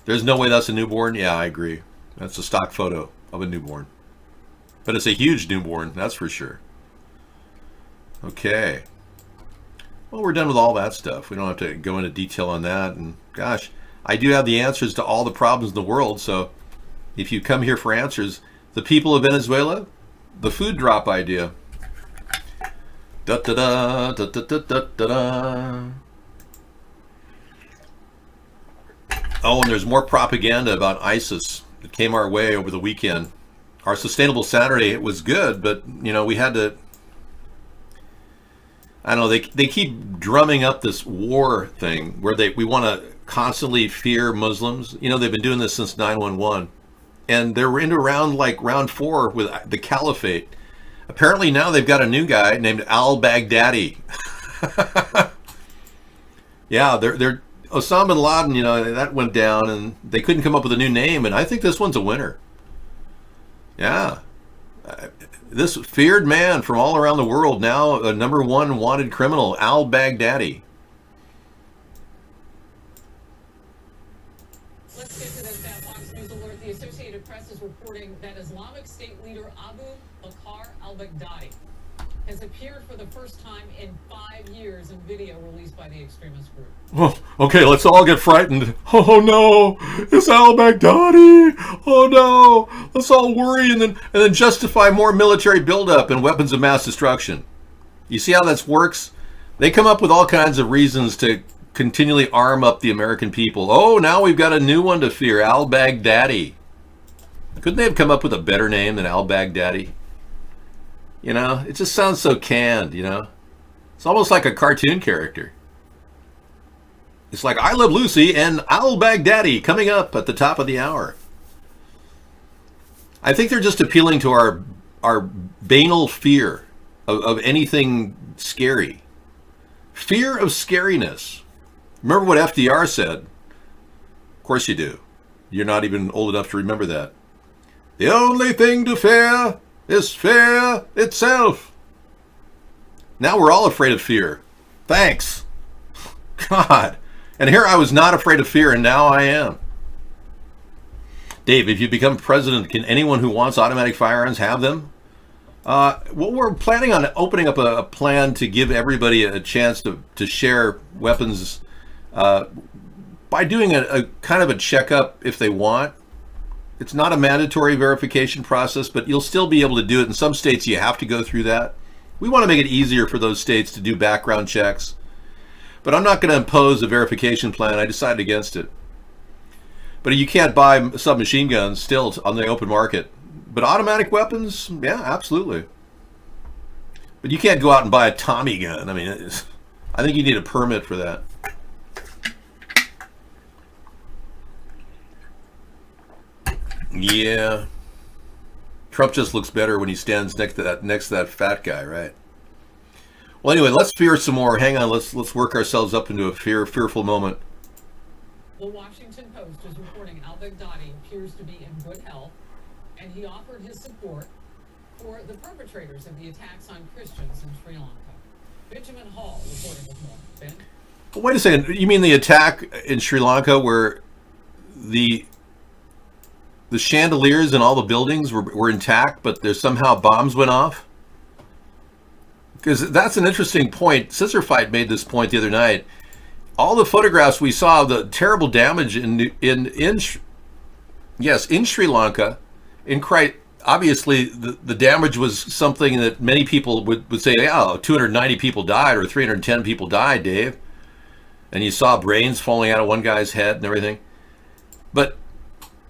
There's no way that's a newborn. Yeah, I agree. That's a stock photo of a newborn. But it's a huge newborn, that's for sure. Okay. Well, we're done with all that stuff. We don't have to go into detail on that. And gosh, I do have the answers to all the problems in the world. So if you come here for answers, the people of Venezuela, the food drop idea. Da da da da da da da da. Oh, and there's more propaganda about ISIS that came our way over the weekend. Our Sustainable Saturday, it was good, but you know, we had to, I don't know, they keep drumming up this war thing where we want to constantly fear Muslims. You know, they've been doing this since 9/11, and they're into round 4 with the caliphate. Apparently now they've got a new guy named al-Baghdadi. Yeah, they're Osama bin Laden, you know, that went down and they couldn't come up with a new name, and I think this one's a winner. Yeah. This feared man from all around the world, now a #1 wanted criminal, al-Baghdadi. Let's get to this now. Fox News alert. The Associated Press is reporting that Islamic State leader Abu Bakr al-Baghdadi has appeared for the first time in 5 years in video released by the extremist group. Oh, okay, let's all get frightened. Oh no, it's al-Baghdadi. Oh no, let's all worry and then justify more military buildup and weapons of mass destruction. You see how that works? They come up with all kinds of reasons to continually arm up the American people. Oh, now we've got a new one to fear, al-Baghdadi. Couldn't they have come up with a better name than al-Baghdadi? You know, it just sounds so canned, you know? It's almost like a cartoon character. It's like I Love Lucy and al-Baghdadi coming up at the top of the hour. I think they're just appealing to our banal fear of anything scary. Fear of scariness. Remember what FDR said? Of course you do. You're not even old enough to remember that. The only thing to fear is fear itself. Now we're all afraid of fear. Thanks. God. And here I was not afraid of fear, and now I am. Dave, if you become president, can anyone who wants automatic firearms have them? Well, we're planning on opening up a plan to give everybody a chance to share weapons by doing a kind of a checkup if they want. It's not a mandatory verification process, but you'll still be able to do it. In some states, you have to go through that. We want to make it easier for those states to do background checks. But I'm not going to impose a verification plan. I decided against it. But you can't buy submachine guns still on the open market. But automatic weapons, yeah, absolutely. But you can't go out and buy a Tommy gun. I mean, I think you need a permit for that. Yeah. Trump just looks better when he stands next to that fat guy, right? Well, anyway, let's fear some more. Hang on, let's work ourselves up into a fearful moment. The Washington Post is reporting al-Baghdadi appears to be in good health, and he offered his support for the perpetrators of the attacks on Christians in Sri Lanka. Benjamin Hall reporting with more. Ben? But wait a second. You mean the attack in Sri Lanka where the chandeliers and all the buildings were intact, but there's somehow bombs went off? Because that's an interesting point. Scissor Fight made this point the other night. All the photographs we saw of the terrible damage in Sri Lanka, obviously the damage was something that many people would say, oh, 290 people died or 310 people died, Dave. And you saw brains falling out of one guy's head and everything. But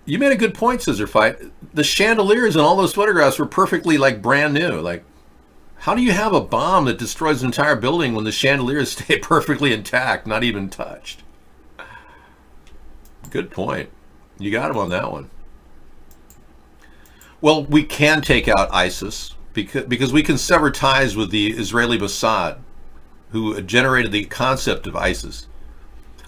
you made a good point, Scissor Fight. The chandeliers in all those photographs were perfectly brand new. Like, how do you have a bomb that destroys an entire building when the chandeliers stay perfectly intact, not even touched? Good point. You got him on that one. Well, we can take out ISIS because we can sever ties with the Israeli Mossad, who generated the concept of ISIS.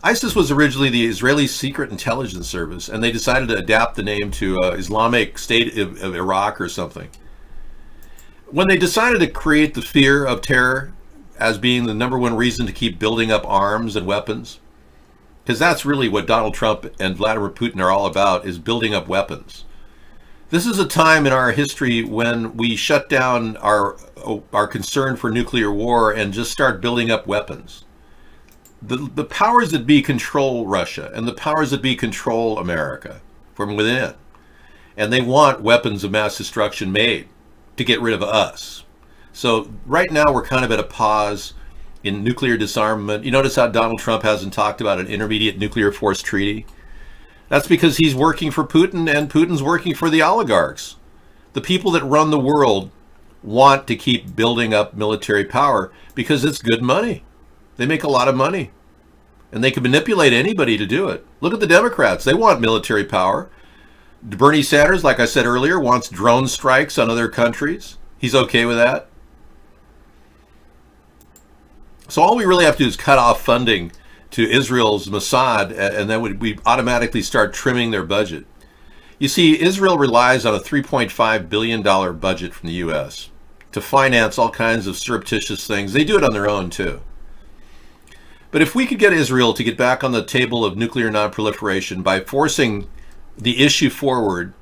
ISIS was originally the Israeli Secret Intelligence Service, and they decided to adapt the name to Islamic State of Iraq or something. When they decided to create the fear of terror as being the number one reason to keep building up arms and weapons, because that's really what Donald Trump and Vladimir Putin are all about, is building up weapons. This is a time in our history when we shut down our concern for nuclear war and just start building up weapons. The powers that be control Russia, and the powers that be control America from within. And they want weapons of mass destruction made to get rid of us. So right now we're kind of at a pause in nuclear disarmament. You notice how Donald Trump hasn't talked about an intermediate nuclear force treaty? That's because he's working for Putin, and Putin's working for the oligarchs. The people that run the world want to keep building up military power because it's good money. They make a lot of money. And they can manipulate anybody to do it. Look at the Democrats. They want military power. Bernie Sanders, like I said earlier, wants drone strikes on other countries. He's okay with that. So all we really have to do is cut off funding to Israel's Mossad, and then we automatically start trimming their budget. You see, Israel relies on a $3.5 billion budget from the U.S. to finance all kinds of surreptitious things. They do it on their own, too. But if we could get Israel to get back on the table of nuclear nonproliferation by forcing the issue forward,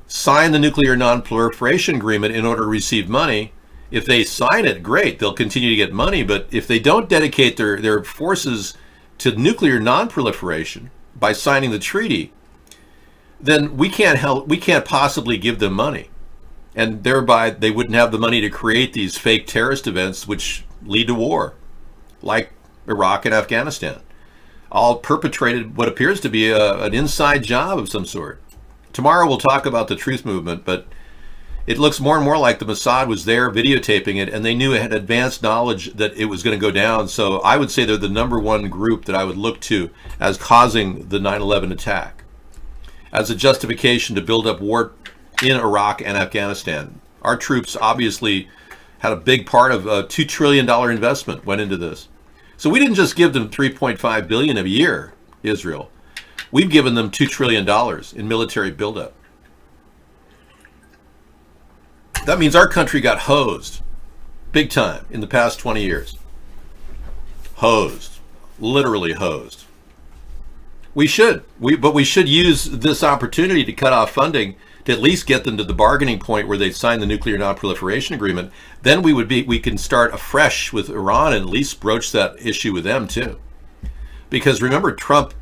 sign the nuclear nonproliferation agreement in order to receive money. If they sign it, great, they'll continue to get money. But if they don't dedicate their forces to nuclear nonproliferation by signing the treaty, then we can't possibly give them money. And thereby they wouldn't have the money to create these fake terrorist events which lead to war, like Iraq and Afghanistan. All perpetrated what appears to be an inside job of some sort. Tomorrow we'll talk about the truth movement, but it looks more and more like the Mossad was there videotaping it, and they knew it had advanced knowledge that it was going to go down. So I would say they're the number one group that I would look to as causing the 9/11 attack, as a justification to build up war in Iraq and Afghanistan. Our troops obviously had a big part of a $2 trillion investment went into this. So we didn't just give them $3.5 billion a year, Israel. We've given them $2 trillion in military buildup. That means our country got hosed big time in the past 20 years. Hosed. Literally hosed. We should use this opportunity to cut off funding to at least get them to the bargaining point where they sign the nuclear nonproliferation agreement. Then we can start afresh with Iran and at least broach that issue with them too. Because remember, Trump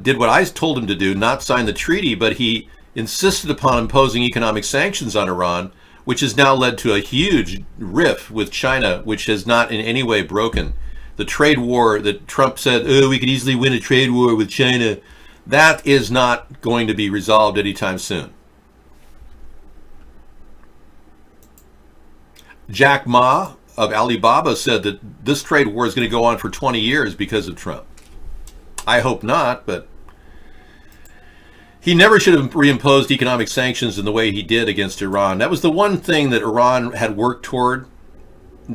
did what I told him to do, not sign the treaty, but he insisted upon imposing economic sanctions on Iran, which has now led to a huge rift with China, which has not in any way broken. The trade war that Trump said, oh, we could easily win a trade war with China, that is not going to be resolved anytime soon. Jack Ma of Alibaba said that this trade war is going to go on for 20 years because of Trump. I hope not, but he never should have reimposed economic sanctions in the way he did against Iran. That was the one thing that Iran had worked toward.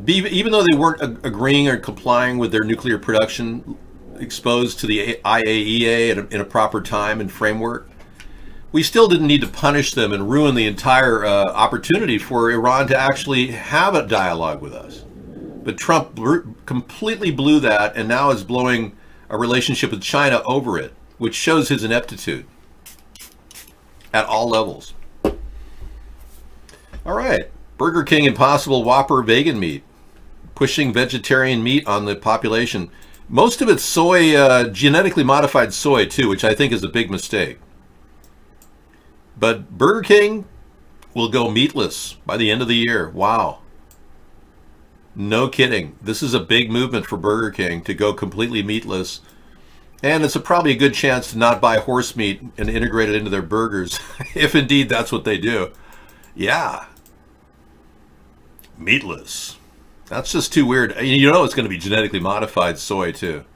Even though they weren't agreeing or complying with their nuclear production exposed to the IAEA in a proper time and framework, we still didn't need to punish them and ruin the entire opportunity for Iran to actually have a dialogue with us. But Trump completely blew that, and now is blowing a relationship with China over it, which shows his ineptitude at all levels. All right, Burger King Impossible Whopper vegan meat, pushing vegetarian meat on the population. Most of it's soy, genetically modified soy too, which I think is a big mistake. But Burger King will go meatless by the end of the year. Wow. No kidding. This is a big movement for Burger King to go completely meatless. And it's probably a good chance to not buy horse meat and integrate it into their burgers, if indeed that's what they do. Yeah. Meatless. That's just too weird. You know it's going to be genetically modified soy too.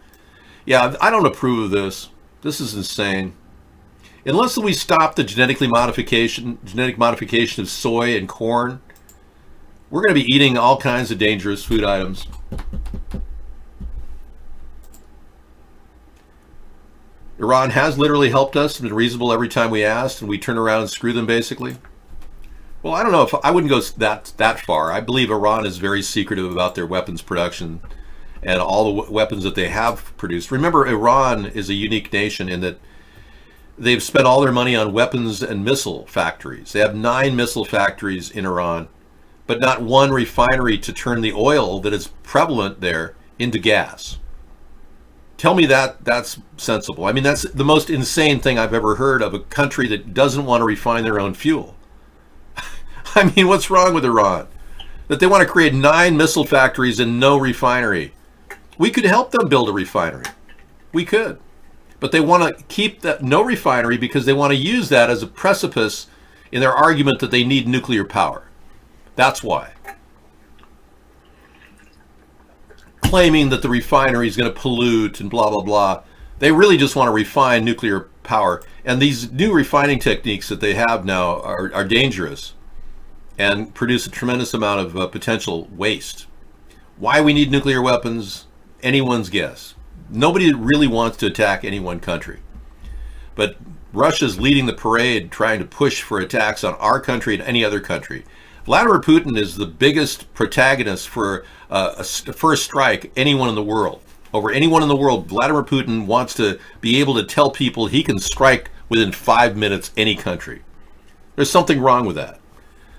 Yeah, I don't approve of this. This is insane. Unless we stop the genetic modification of soy and corn, we're going to be eating all kinds of dangerous food items. Iran has literally helped us and been reasonable every time we asked, and we turn around and screw them basically. Well, I don't know if I wouldn't go that far. I believe Iran is very secretive about their weapons production and all the weapons that they have produced. Remember, Iran is a unique nation in that they've spent all their money on weapons and missile factories. They have 9 missile factories in Iran, but not one refinery to turn the oil that is prevalent there into gas. Tell me that's sensible. I mean, that's the most insane thing I've ever heard of a country that doesn't want to refine their own fuel. I mean, what's wrong with Iran? That they want to create 9 missile factories and no refinery. We could help them build a refinery. We could. But they want to keep that no refinery because they want to use that as a precipice in their argument that they need nuclear power. That's why. Claiming that the refinery is going to pollute and blah, blah, blah. They really just want to refine nuclear power. And these new refining techniques that they have now are dangerous and produce a tremendous amount of potential waste. Why we need nuclear weapons, anyone's guess. Nobody really wants to attack any one country. But Russia's leading the parade trying to push for attacks on our country and any other country. Vladimir Putin is the biggest protagonist for a first strike anyone in the world. Over anyone in the world, Vladimir Putin wants to be able to tell people he can strike within 5 minutes any country. There's something wrong with that.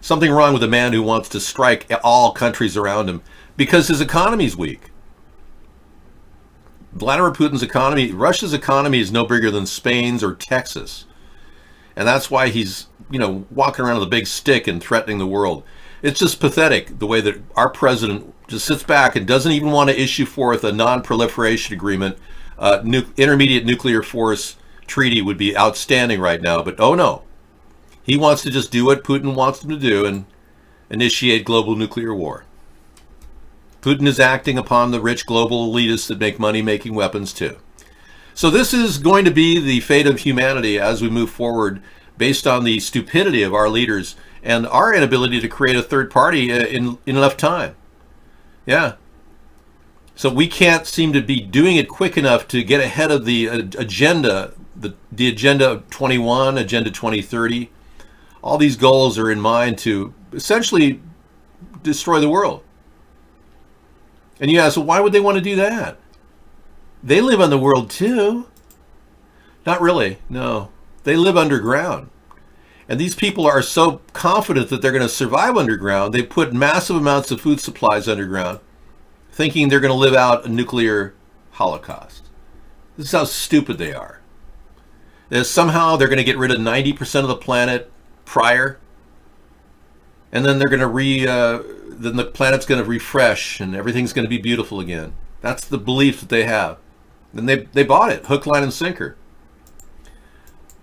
Something wrong with a man who wants to strike all countries around him because his economy's weak. Vladimir Putin's economy, Russia's economy is no bigger than Spain's or Texas. And that's why he's, walking around with a big stick and threatening the world. It's just pathetic the way that our president just sits back and doesn't even want to issue forth a non-proliferation agreement. Intermediate nuclear force treaty would be outstanding right now, but oh no. He wants to just do what Putin wants him to do and initiate global nuclear war. Putin is acting upon the rich global elitists that make money making weapons too. So this is going to be the fate of humanity as we move forward based on the stupidity of our leaders and our inability to create a third party in enough time. Yeah. So we can't seem to be doing it quick enough to get ahead of the agenda, the Agenda 21, Agenda 2030. All these goals are in mind to essentially destroy the world. And you ask, well, why would they want to do that? They live on the world too. Not really, no. They live underground. And these people are so confident that they're going to survive underground, they put massive amounts of food supplies underground, thinking they're going to live out a nuclear holocaust. This is how stupid they are. That somehow they're going to get rid of 90% of the planet prior. and then they're going to then the planet's going to refresh and everything's going to be beautiful again. That's the belief that they have. And they bought it, hook, line, and sinker.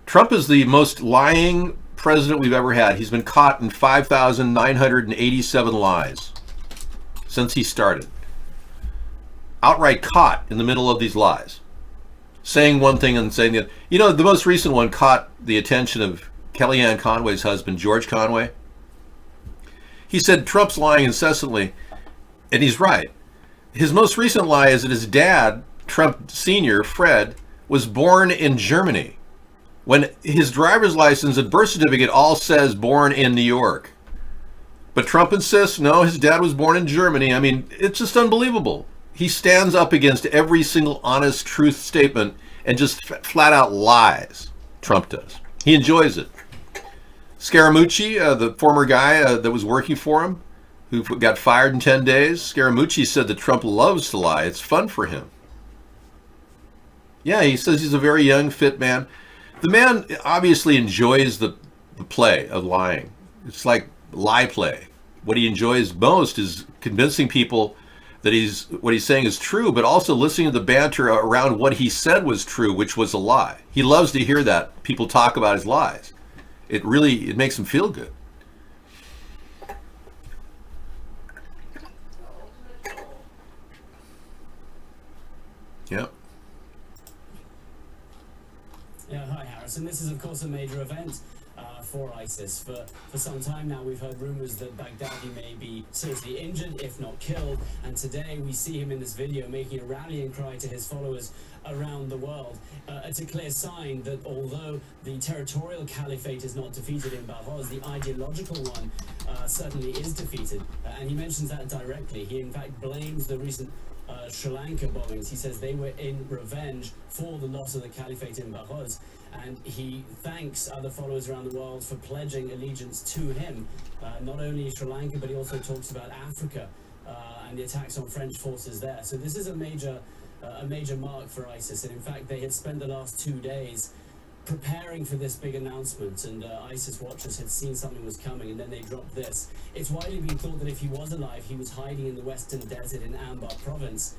Trump is the most lying president we've ever had. He's been caught in 5,987 lies since he started. Outright caught in the middle of these lies. Saying one thing and saying the other. You know, the most recent one caught the attention of Kellyanne Conway's husband, George Conway. He said Trump's lying incessantly, and he's right. His most recent lie is that his dad, Trump Sr., Fred, was born in Germany, when his driver's license and birth certificate all says born in New York. But Trump insists, no, his dad was born in Germany. I mean, it's just unbelievable. He stands up against every single honest truth statement and just flat out lies. Trump does. He enjoys it. Scaramucci, the former guy that was working for him, who got fired in 10 days, Scaramucci said that Trump loves to lie. It's fun for him. Yeah, he says he's a very young, fit man. The man obviously enjoys the play of lying. It's like lie play. What he enjoys most is convincing people that what he's saying is true, but also listening to the banter around what he said was true, which was a lie. He loves to hear that people talk about his lies. It makes him feel good. Yep. Yeah, hi Harrison. This is of course a major event for ISIS. For some time now we've heard rumors that Baghdadi may be seriously injured, if not killed, and today we see him in this video making a rallying cry to his followers around the world. It's a clear sign that although the territorial caliphate is not defeated in Baghdad, the ideological one certainly is defeated, and he mentions that directly. He in fact blames the recent Sri Lanka bombings. He says they were in revenge for the loss of the caliphate in Baghdad, and he thanks other followers around the world for pledging allegiance to him. Not only Sri Lanka, but he also talks about Africa and the attacks on French forces there. So this is a major mark for ISIS, and in fact they had spent the last 2 days preparing for this big announcement, and ISIS watchers had seen something was coming, and then they dropped this. It's widely been thought that if he was alive, he was hiding in the western desert in Anbar province.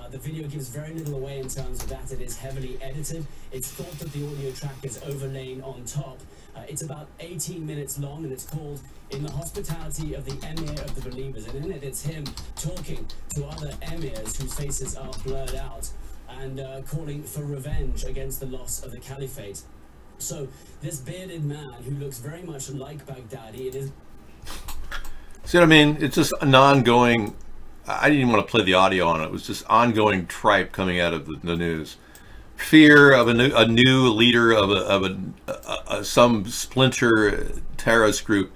The video gives very little away in terms of that. It is heavily edited. It's thought that the audio track is overlain on top. It's about 18 minutes long, and it's called In the Hospitality of the Emir of the Believers, and in it it's him talking to other emirs whose faces are blurred out and calling for revenge against the loss of the caliphate. So this bearded man who looks very much like Baghdadi, it is... See what I mean? It's just an ongoing... I didn't even want to play the audio on it. It was just ongoing tripe coming out of the news. Fear of a new leader of some splinter terrorist group.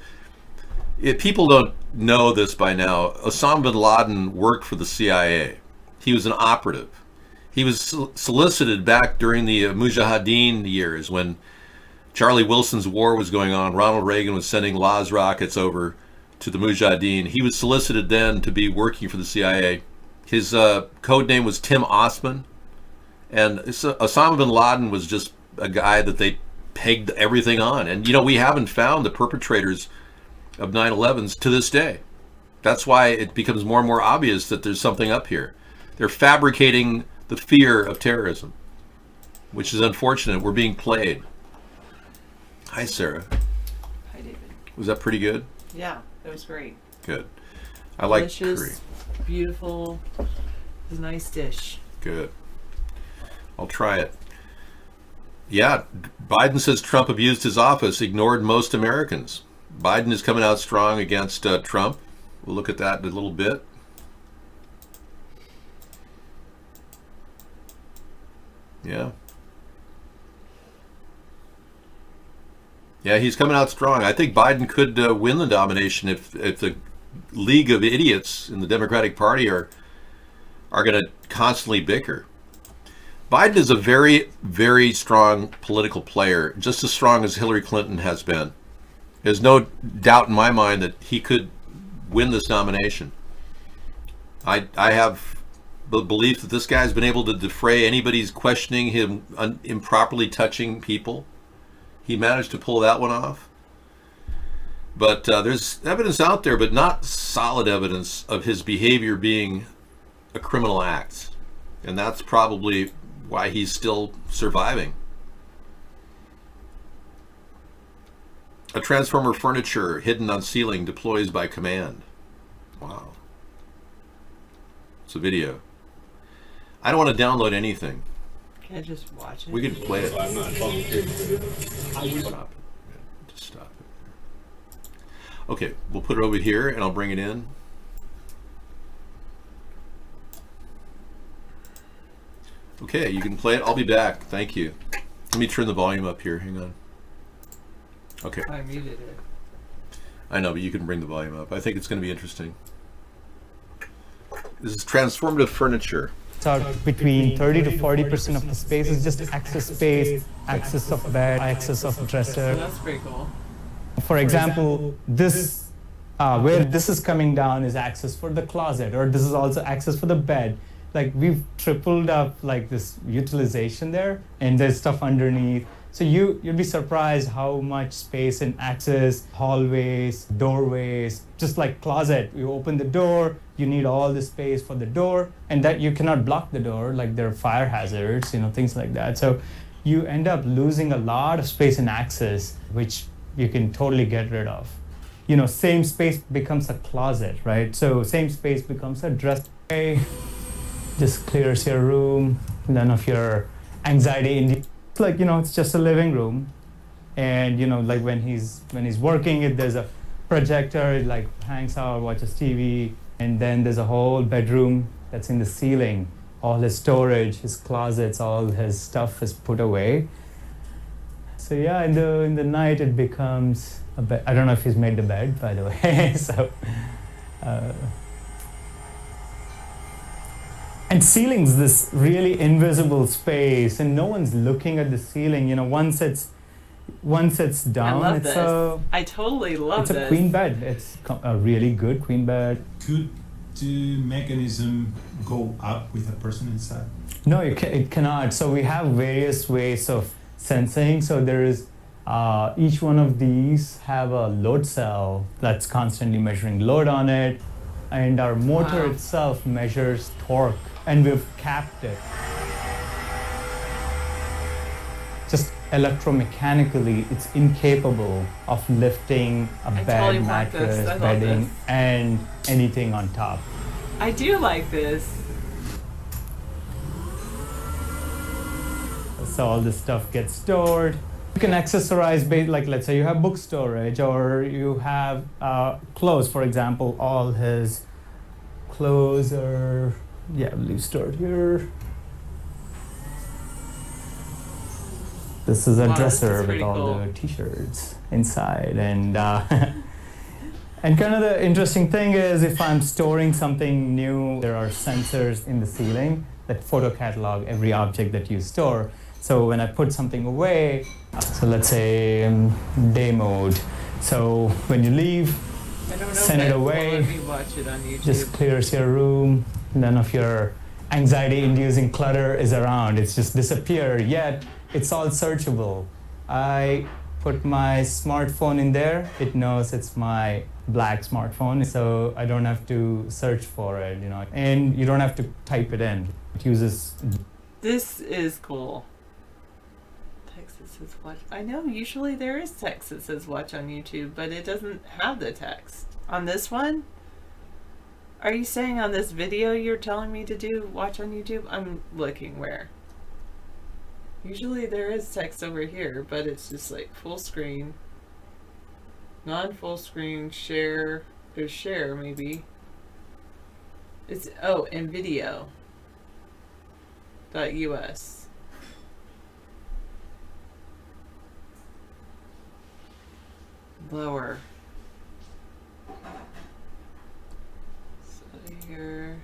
People don't know this by now. Osama bin Laden worked for the CIA. He was an operative. He was solicited back during the Mujahideen years when Charlie Wilson's war was going on. Ronald Reagan was sending Laws rockets over to the Mujahideen. He was solicited then to be working for the CIA. His code name was Tim Osman. And Osama bin Laden was just a guy that they pegged everything on. And, you know, we haven't found the perpetrators of 9/11s to this day. That's why it becomes more and more obvious that there's something up here. They're fabricating the fear of terrorism, which is unfortunate. We're being played. Hi, Sarah. Hi, David. Was that pretty good? Yeah, that was great. Good. I like curry. Delicious, beautiful. It was a nice dish. Good. I'll try it. Yeah, Biden says Trump abused his office, ignored most Americans. Biden is coming out strong against Trump. We'll look at that in a little bit. Yeah. Yeah, he's coming out strong. I think Biden could win the nomination if the League of Idiots in the Democratic Party are going to constantly bicker. Biden is a very, very strong political player, just as strong as Hillary Clinton has been. There's no doubt in my mind that he could win this nomination. I have the belief that this guy's been able to defray anybody's questioning him improperly touching people. He managed to pull that one off. But there's evidence out there, but not solid evidence of his behavior being a criminal act. And that's probably why he's still surviving. A transformer furniture hidden on ceiling deploys by command. Wow. It's a video. I don't want to download anything. Can I just watch it? We can play it. I'm not volunteering for it. Stop it. Just stop it. Okay, we'll put it over here and I'll bring it in. Okay, you can play it. I'll be back. Thank you. Let me turn the volume up here. Hang on. Okay. I muted it. I know, but you can bring the volume up. I think it's going to be interesting. This is transformative furniture. So between 30 to 40% of the space is just access space, access of bed, access of dresser. That's pretty cool. For example, this where this is coming down is access for the closet, or this is also access for the bed. Like we've tripled up like this utilization there, and there's stuff underneath. So you'd be surprised how much space and access, hallways, doorways, just like closet. You open the door, you need all the space for the door, and that you cannot block the door, like there are fire hazards, things like that. So you end up losing a lot of space and access, which you can totally get rid of. Same space becomes a closet, right? So same space becomes a dresser. Just clears your room, none of your anxiety. Like, it's just a living room. And, like when he's working, there's a projector, it like hangs out, watches TV. And then there's a whole bedroom that's in the ceiling. All his storage, his closets, all his stuff is put away. So yeah, in the night it becomes a bed. I don't know if he's made the bed, by the way. So, and ceiling's this really invisible space, and no one's looking at the ceiling. Once it's down, I love it's this. I totally love it's a queen bed. It's a really good queen bed. Could the mechanism go up with a person inside? No, it cannot. So we have various ways of sensing. So there is each one of these have a load cell that's constantly measuring load on it, and our motor itself measures torque, and we've capped it. Just electromechanically, it's incapable of lifting a bed, mattress, bedding, and anything on top. I do like this. So all this stuff gets stored. You can accessorize, like let's say you have book storage, or you have clothes, for example. All his clothes are, stored here. This is a dresser with all the t-shirts inside, and and kind of the interesting thing is, if I'm storing something new, there are sensors in the ceiling that photo catalog every object that you store. So when I put something away, so let's say day mode. So when you leave, send it away. Let me watch it on YouTube. Just clears your room. None of your anxiety-inducing clutter is around. It's just disappeared. Yet it's all searchable. I put my smartphone in there. It knows it's my black smartphone, so I don't have to search for it. And you don't have to type it in. It uses. This is cool. Texas says watch. I know usually there is text that says watch on YouTube, but it doesn't have the text. On this one? Are you saying on this video you're telling me to do watch on YouTube? I'm looking where? Usually there is text over here, but it's just like full screen. Non-full screen, share. There's share maybe. It's, and video. .us. Lower. So here.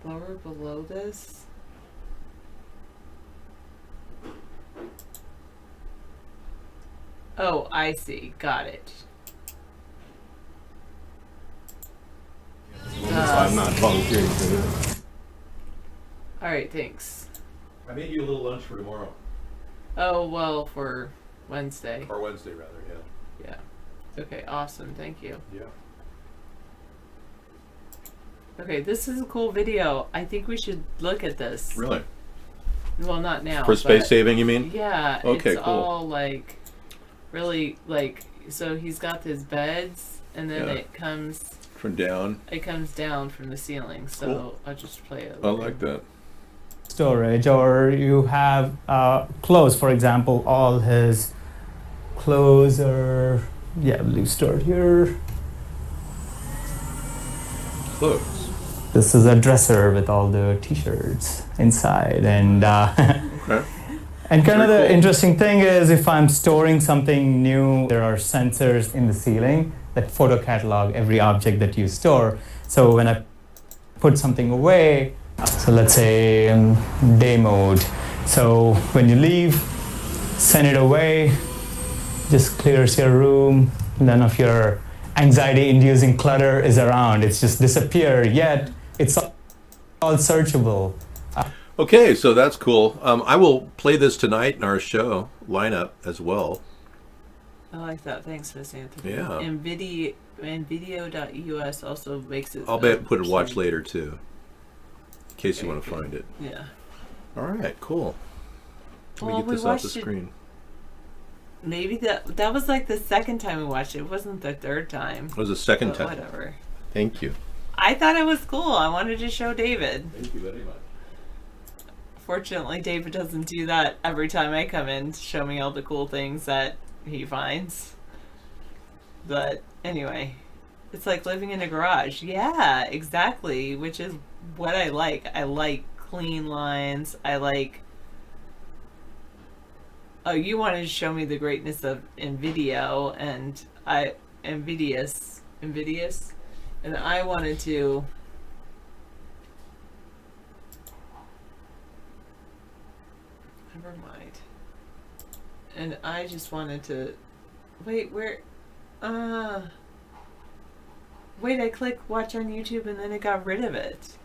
Lower below this. Oh, I see. Got it. So I'm not volunteering for it. Alright, thanks. I made you a little lunch for tomorrow. Oh, well, for Wednesday. Or Wednesday, rather, yeah. Yeah. Okay, awesome. Thank you. Yeah. Okay, this is a cool video. I think we should look at this. Really? Well, not now. For space but saving, you mean? Yeah. Okay, it's cool. all like really like, so he's got his beds and then Yeah. it comes From down. down from the ceiling. So Cool. I'll just play it. I like that. Storage, or you have clothes, for example, all his clothes are, yeah, leave stored here. Clothes. This is a dresser with all the t-shirts inside, and Okay. and kind of the Very cool. interesting thing is, if I'm storing something new, there are sensors in the ceiling that photo catalog every object that you store. So when I put something away, so let's say day mode. So when you leave, send it away, just clears your room. None of your anxiety-inducing clutter is around. It's just disappear, yet it's all searchable. Okay, so that's cool. I will play this tonight in our show lineup as well. I like that. Thanks, Miss Anthony. Yeah. NVIDIA.us also makes it. I'll put a watch later too, in case you want to find it. Yeah. All right, cool. Let me Well, get we this off the watched it- screen. Maybe that was like the second time we watched it. It wasn't the third time. It was the second But time. Whatever. Thank you. I thought it was cool. I wanted to show David. Thank you very much. Fortunately, David doesn't do that every time I come in to show me all the cool things that he finds. But anyway, it's like living in a garage. Yeah, exactly, which is what I like. I like clean lines. I like... Oh, you wanted to show me the greatness of NVIDIA, and Invidious, and I wanted to... Never mind. And I just wanted to... Wait, where... Wait, I clicked watch on YouTube and then it got rid of it.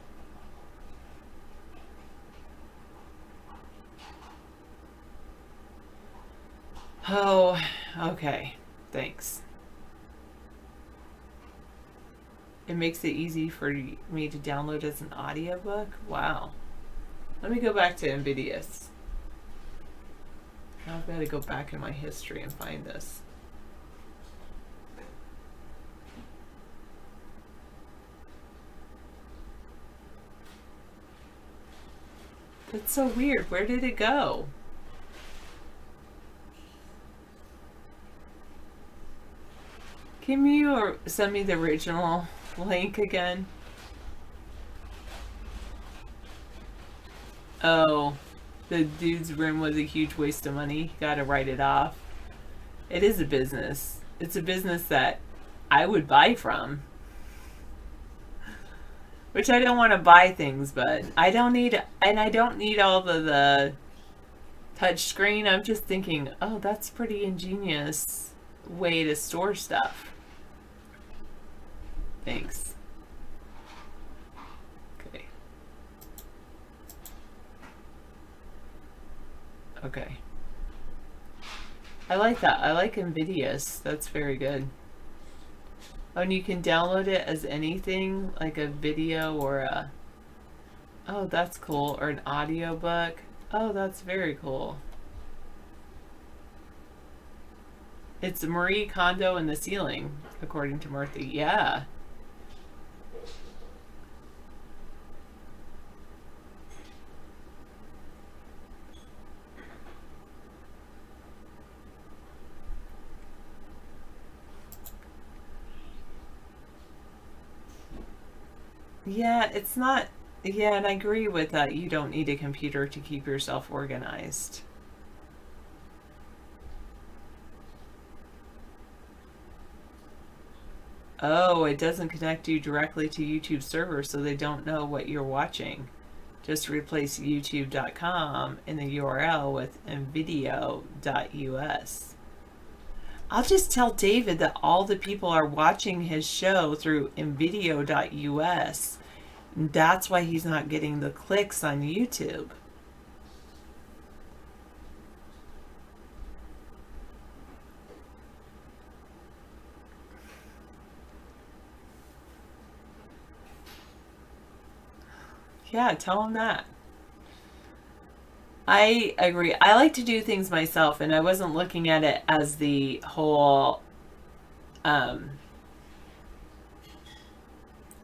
Oh, okay. Thanks. It makes it easy for me to download as an audiobook? Wow. Let me go back to Invidious. Now I've got to go back in my history and find this. That's so weird. Where did it go? Can you send me the original link again? Oh, the dude's room was a huge waste of money. Gotta write it off. It is a business. It's a business that I would buy from. Which I don't want to buy things, but I don't need, and I don't need all the touch screen. I'm just thinking, oh, that's pretty ingenious way to store stuff. Thanks. Okay. Okay. I like that. I like Invidious. That's very good. Oh, and you can download it as anything, like a video or a... Oh, that's cool. Or an audiobook. Oh, that's very cool. It's Marie Kondo in the ceiling, according to Murthy. Yeah. Yeah, it's not... Yeah, and I agree with that. You don't need a computer to keep yourself organized. Oh, it doesn't connect you directly to YouTube server, so they don't know what you're watching. Just replace youtube.com in the URL with nvideo.us. I'll just tell David that all the people are watching his show through nvideo.us. That's why he's not getting the clicks on YouTube. Yeah, tell him that. I agree. I like to do things myself, and I wasn't looking at it as the whole. I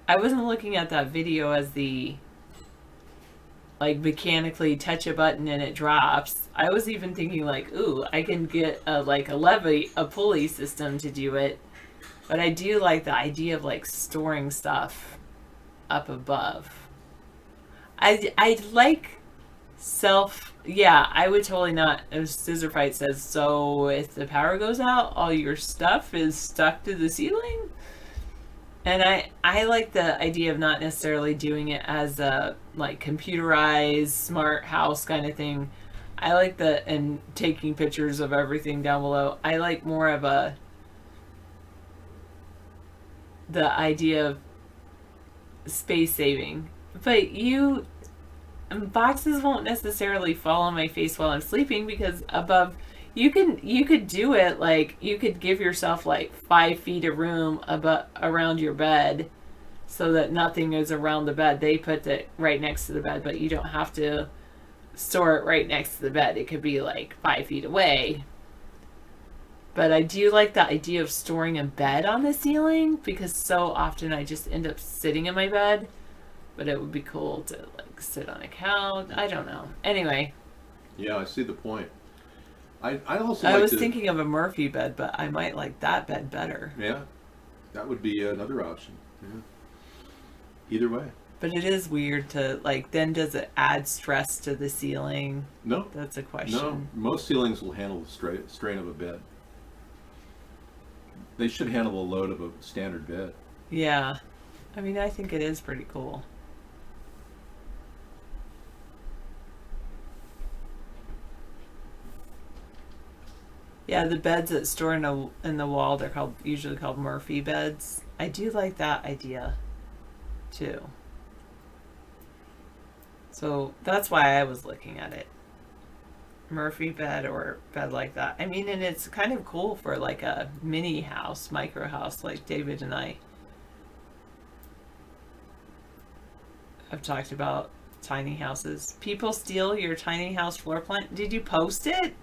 wasn't looking at that video as the like mechanically touch a button and it drops. I was even thinking like, ooh, I can get a pulley system to do it. But I do like the idea of like storing stuff up above. I like I would totally not. As Scissor Fight says, so if the power goes out, all your stuff is stuck to the ceiling. And I like the idea of not necessarily doing it as a like computerized smart house kind of thing. I like and taking pictures of everything down below. I like more of the idea of space saving. But boxes won't necessarily fall on my face while I'm sleeping, because above you could do it like you could give yourself like 5 feet of room around your bed so that nothing is around the bed. They put it right next to the bed, but you don't have to store it right next to the bed. It could be like 5 feet away. But I do like the idea of storing a bed on the ceiling, because so often I just end up sitting in my bed. But it would be cool to like sit on a couch. I don't know. Anyway. Yeah, I see the point. I was thinking of a Murphy bed, but I might like that bed better. Yeah, that would be another option. Yeah. Either way. But it is weird to like. Then does it add stress to the ceiling? No, that's a question. No, most ceilings will handle the strain of a bed. They should handle the load of a standard bed. Yeah, I mean, I think it is pretty cool. Yeah, the beds that store in the wall, they're usually called Murphy beds. I do like that idea, too. So that's why I was looking at it. Murphy bed or bed like that. I mean, and it's kind of cool for like a mini house, micro house, like David and I have talked about tiny houses. People steal your tiny house floor plan. Did you post it?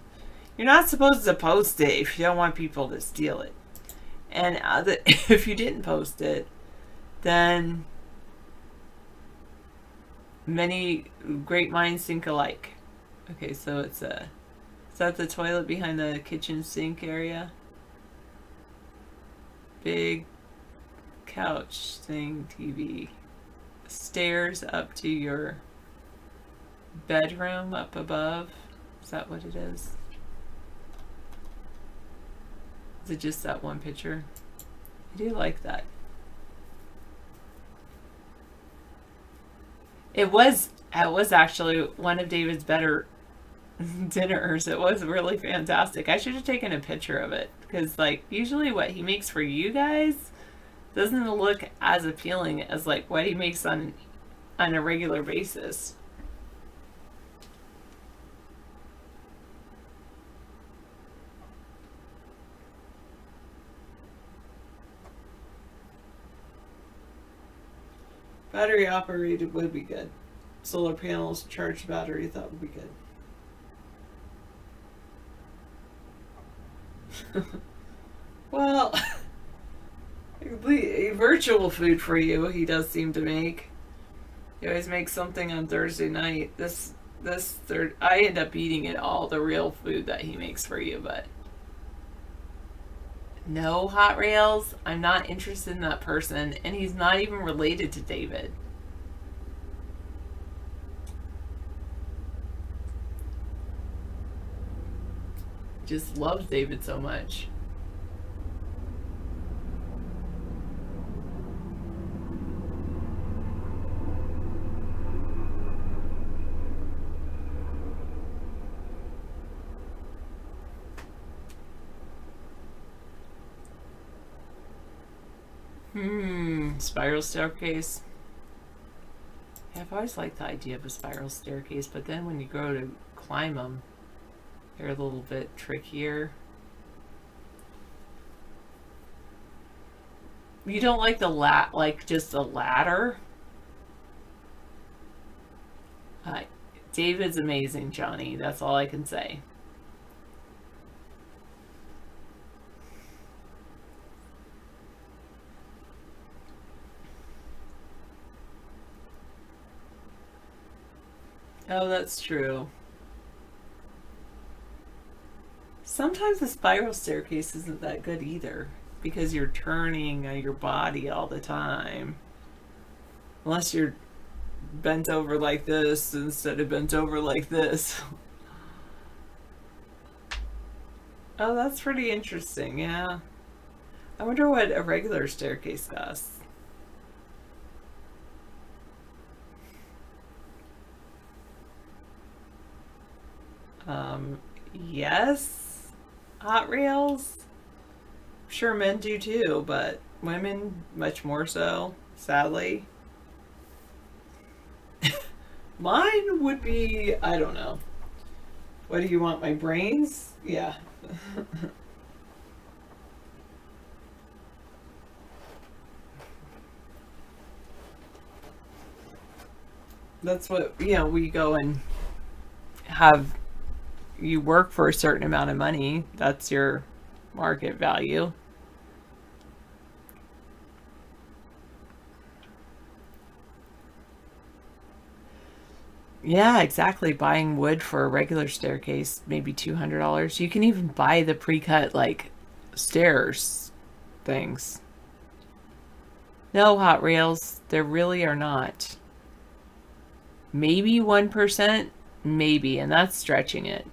You're not supposed to post it if you don't want people to steal it. And if you didn't post it, then many great minds think alike. Okay, so is that the toilet behind the kitchen sink area? Big couch thing, TV. Stairs up to your bedroom up above. Is that what it is? Is it just that one picture? I do like that. It was actually one of David's better dinners. It was really fantastic. I should have taken a picture of it, because like usually what he makes for you guys doesn't look as appealing as like what he makes on a regular basis. Battery operated would be good. Solar panels, charged battery, that would be good. Well, virtual food for you, he does seem to make. He always makes something on Thursday night. I end up eating it all, the real food that he makes for you, but no Hot Rails. I'm not interested in that person, and he's not even related to David. Just loves David so much. Spiral staircase. Yeah, I've always liked the idea of a spiral staircase, but then when you go to climb them, they're a little bit trickier. You don't like the just a ladder? David's amazing, Johnny. That's all I can say. Oh, that's true. Sometimes the spiral staircase isn't that good either, because you're turning your body all the time. Unless you're bent over like this instead of bent over like this. Oh, that's pretty interesting, yeah. I wonder what a regular staircase costs. Yes, Hot Rails. Sure, men do too, but women much more so, sadly. Mine would be, I don't know. What do you want, my brains? Yeah. That's what, we go and have, you work for a certain amount of money. That's your market value. Yeah, exactly. Buying wood for a regular staircase, maybe $200. You can even buy the pre-cut, like, stairs things. No, Hot Rails, there really are not. Maybe 1%, maybe, and that's stretching it.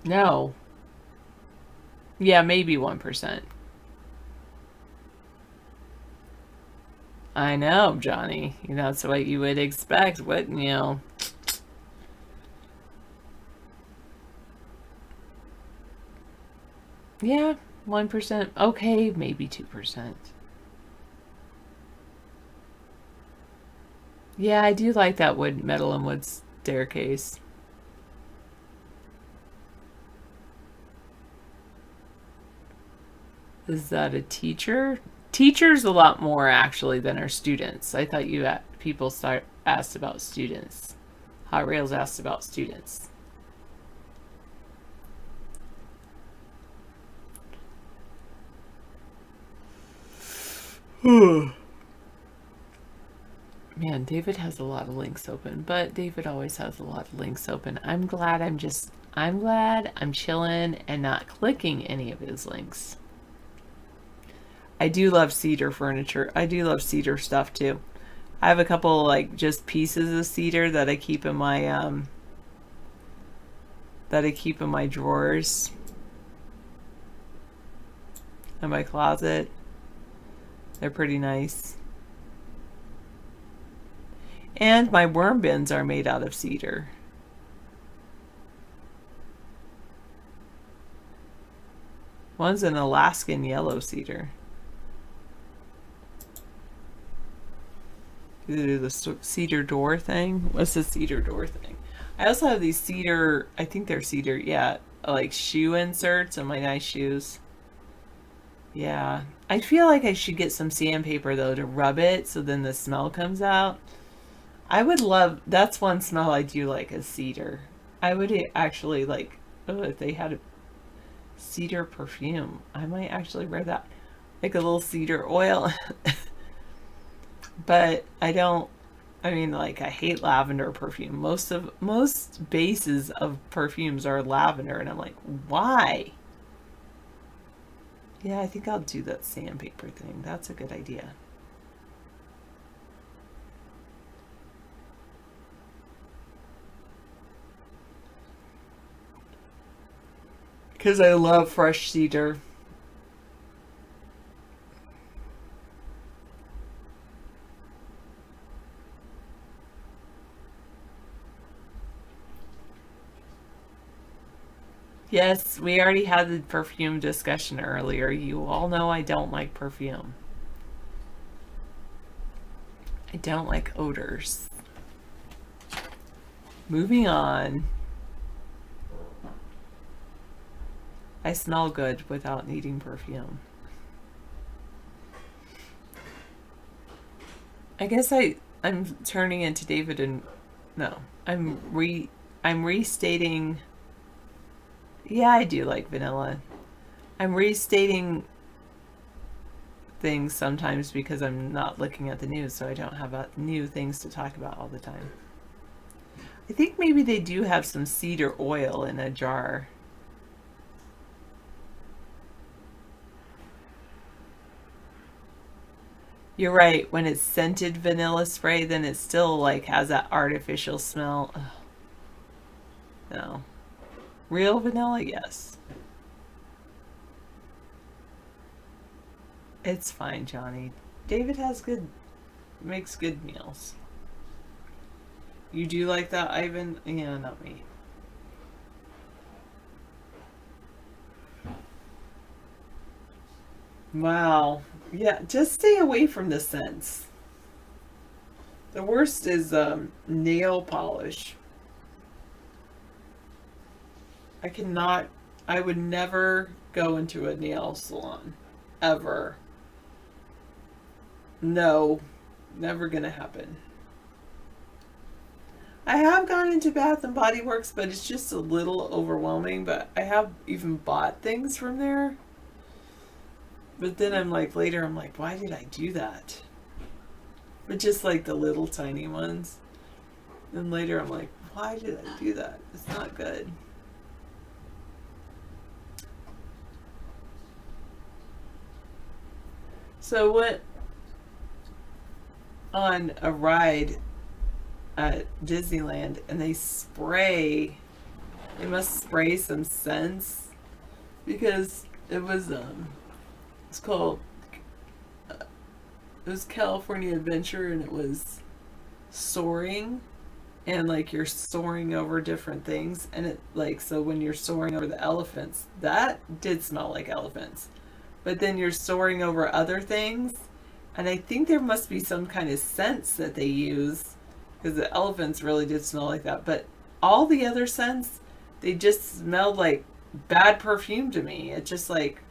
No. Yeah, maybe 1%. I know, Johnny. That's what you would expect, wouldn't you? Yeah, 1%. Okay, maybe 2%. Yeah, I do like that wood, metal and wood staircase. Is that a teacher? Teachers a lot more actually than our students. I thought people asked about students. Hot Rails asked about students. Man, David has a lot of links open, but David always has a lot of links open. I'm glad I'm chilling and not clicking any of his links. I do love cedar furniture. I do love cedar stuff too. I have a couple like just pieces of cedar that I keep in my drawers in my closet. They're pretty nice. And my worm bins are made out of cedar. One's an Alaskan yellow cedar. The cedar door thing. What's the cedar door thing? I also have these cedar, I think they're cedar, yeah, like shoe inserts on my nice shoes. Yeah. I feel like I should get some sandpaper though to rub it so then the smell comes out. I would love, that's one smell I do like is cedar. I would actually like, if they had a cedar perfume, I might actually wear that. Like a little cedar oil. But I hate lavender perfume. Most bases of perfumes are lavender, and I'm like, why? Yeah, I think I'll do that sandpaper thing. That's a good idea. Because I love fresh cedar. Yes, we already had the perfume discussion earlier. You all know I don't like perfume. I don't like odors. Moving on. I smell good without needing perfume. I guess I'm turning into David and no. I'm restating. Yeah, I do like vanilla. I'm restating things sometimes because I'm not looking at the news, so I don't have new things to talk about all the time. I think maybe they do have some cedar oil in a jar. You're right. When it's scented vanilla spray, then it still like has that artificial smell. Ugh. No. Real vanilla, yes. It's fine, Johnny. David makes good meals. You do like that, Ivan? Yeah, not me. Wow. Yeah, just stay away from the scents. The worst is nail polish. I would never go into a nail salon. Ever. No. Never gonna happen. I have gone into Bath and Body Works, but it's just a little overwhelming, but I have even bought things from there. But then later I'm like, why did I do that? But just like the little tiny ones. Then later I'm like, why did I do that? It's not good. So went on a ride at Disneyland and they must spray some scents because it was it's called it was California Adventure, and it was soaring, and like you're soaring over different things, and it so when you're soaring over the elephants, that did smell like elephants, but then you're soaring over other things, and I think there must be some kind of scents that they use because the elephants really did smell like that, but all the other scents, they just smelled like bad perfume to me. It's just like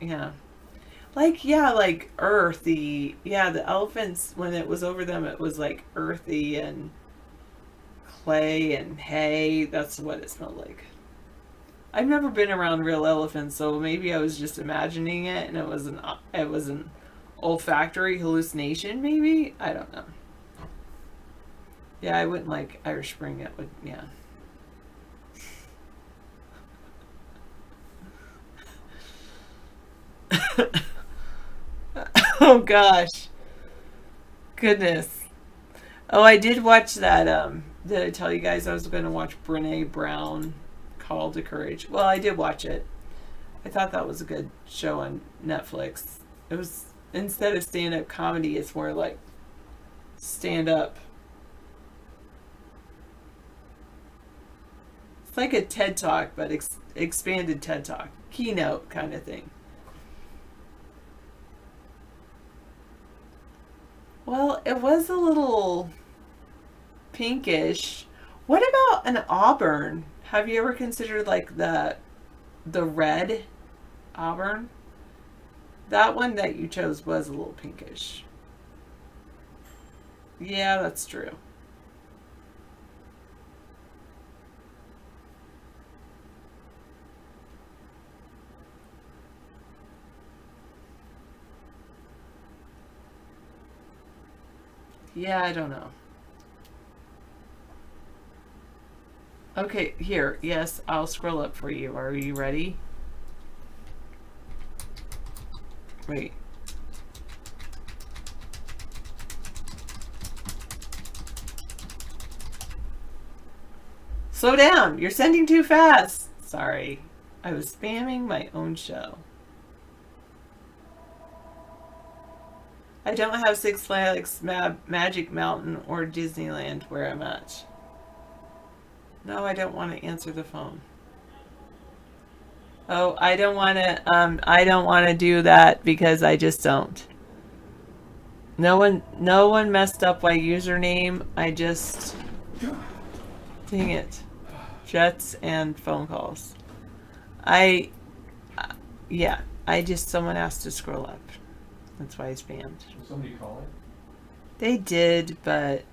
earthy. Yeah, the elephants, when it was over them, it was like earthy and clay and hay. That's what it smelled like. I've never been around real elephants, so maybe I was just imagining it and it was an olfactory hallucination, maybe? I don't know. Yeah, I wouldn't like Irish Spring. It would, yeah. Oh gosh. Goodness. Oh, I did watch that. Did I tell you guys I was going to watch Brené Brown, Call to Courage? Well, I did watch it. I thought that was a good show on Netflix. It was, instead of stand-up comedy, it's more like stand-up. It's like a TED Talk, but expanded TED Talk. Keynote kind of thing. Well, it was a little pinkish. What about an auburn? Have you ever considered like the red auburn? That one that you chose was a little pinkish. Yeah, that's true. Yeah, I don't know. Okay, here. Yes, I'll scroll up for you. Are you ready? Wait. Slow down. You're sending too fast. Sorry. I was spamming my own show. I don't have Six Flags Magic Mountain or Disneyland where I'm at. No, I don't want to answer the phone. Oh, I don't want to do that because I just don't. No one messed up my username. I just, dang it. Jets and phone calls. Someone asked to scroll up. That's why I spammed. Did somebody call it? They did, but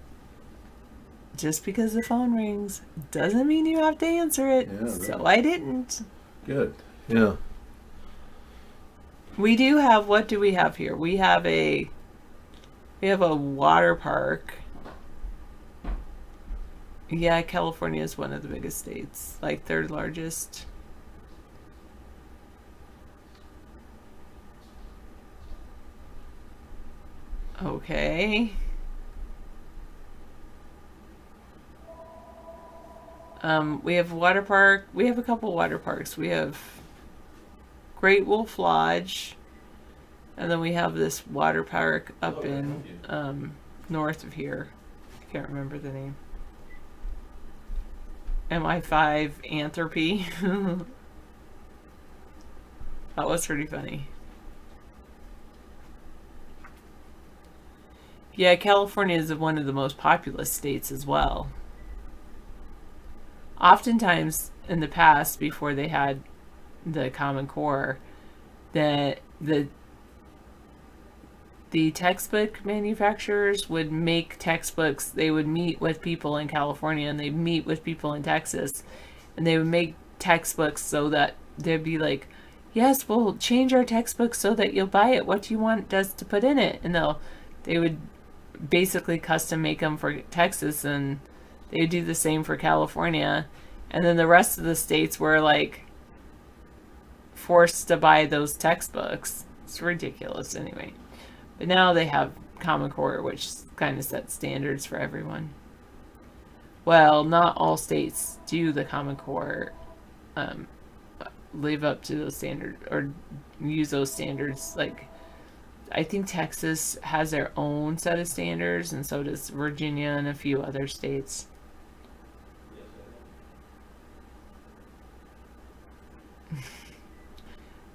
just because the phone rings doesn't mean you have to answer it. Yeah, right. So I didn't. Good. Yeah. We do have, what do we have here? We have a water park. Yeah, California is one of the biggest states, like third largest. Okay. We have a water park. We have a couple water parks. We have Great Wolf Lodge, and then we have this water park up in north of here. I can't remember the name. MI5 Anthropy. That was pretty funny. Yeah, California is one of the most populous states as well. Oftentimes in the past, before they had the Common Core, the textbook manufacturers would make textbooks. They would meet with people in California and they'd meet with people in Texas, and they would make textbooks so that they'd be like, yes, we'll change our textbooks so that you'll buy it. What do you want us to put in it? And they would basically custom make them for Texas, and they do the same for California, and then the rest of the states were like forced to buy those textbooks. It's ridiculous anyway. But now they have Common Core, which kind of sets standards for everyone. Well, not all states do the Common Core live up to those standards or use those standards. Like, I think Texas has their own set of standards, and so does Virginia and a few other states.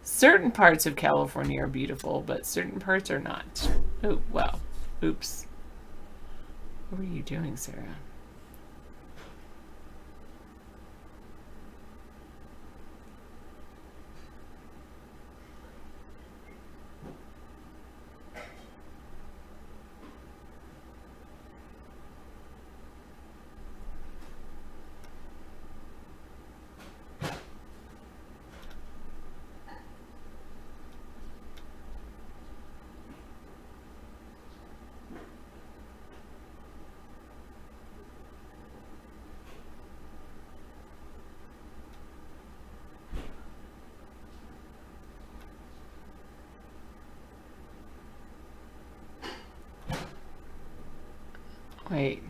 Certain parts of California are beautiful, but certain parts are not. Oh, wow. Oops. What were you doing, Sarah? Wait.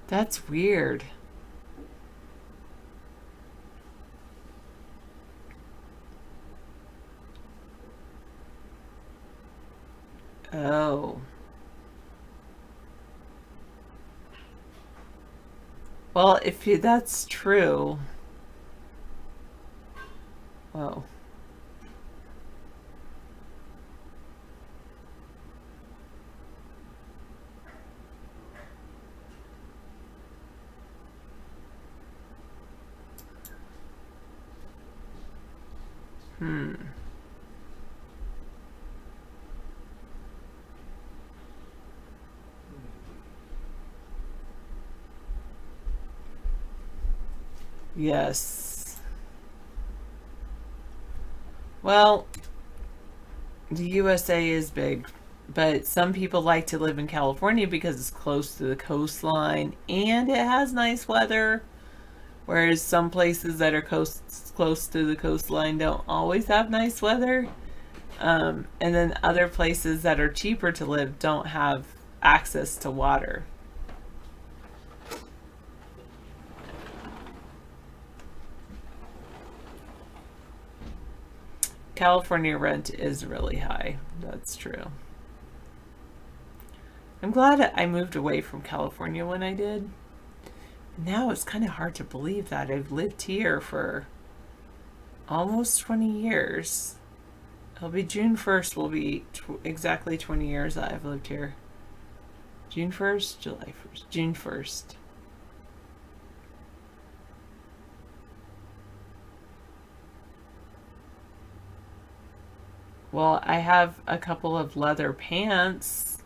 That's weird. Oh. Well, if that's true. Whoa. Yes. Well, the USA is big, but some people like to live in California because it's close to the coastline and it has nice weather, whereas some places that are close to the coastline don't always have nice weather. And then other places that are cheaper to live don't have access to water. California rent is really high. That's true. I'm glad I moved away from California when I did. Now it's kind of hard to believe that I've lived here for almost 20 years. It'll be June 1st will be exactly 20 years that I've lived here. June 1st, July 1st, June 1st. Well, I have a couple of leather pants,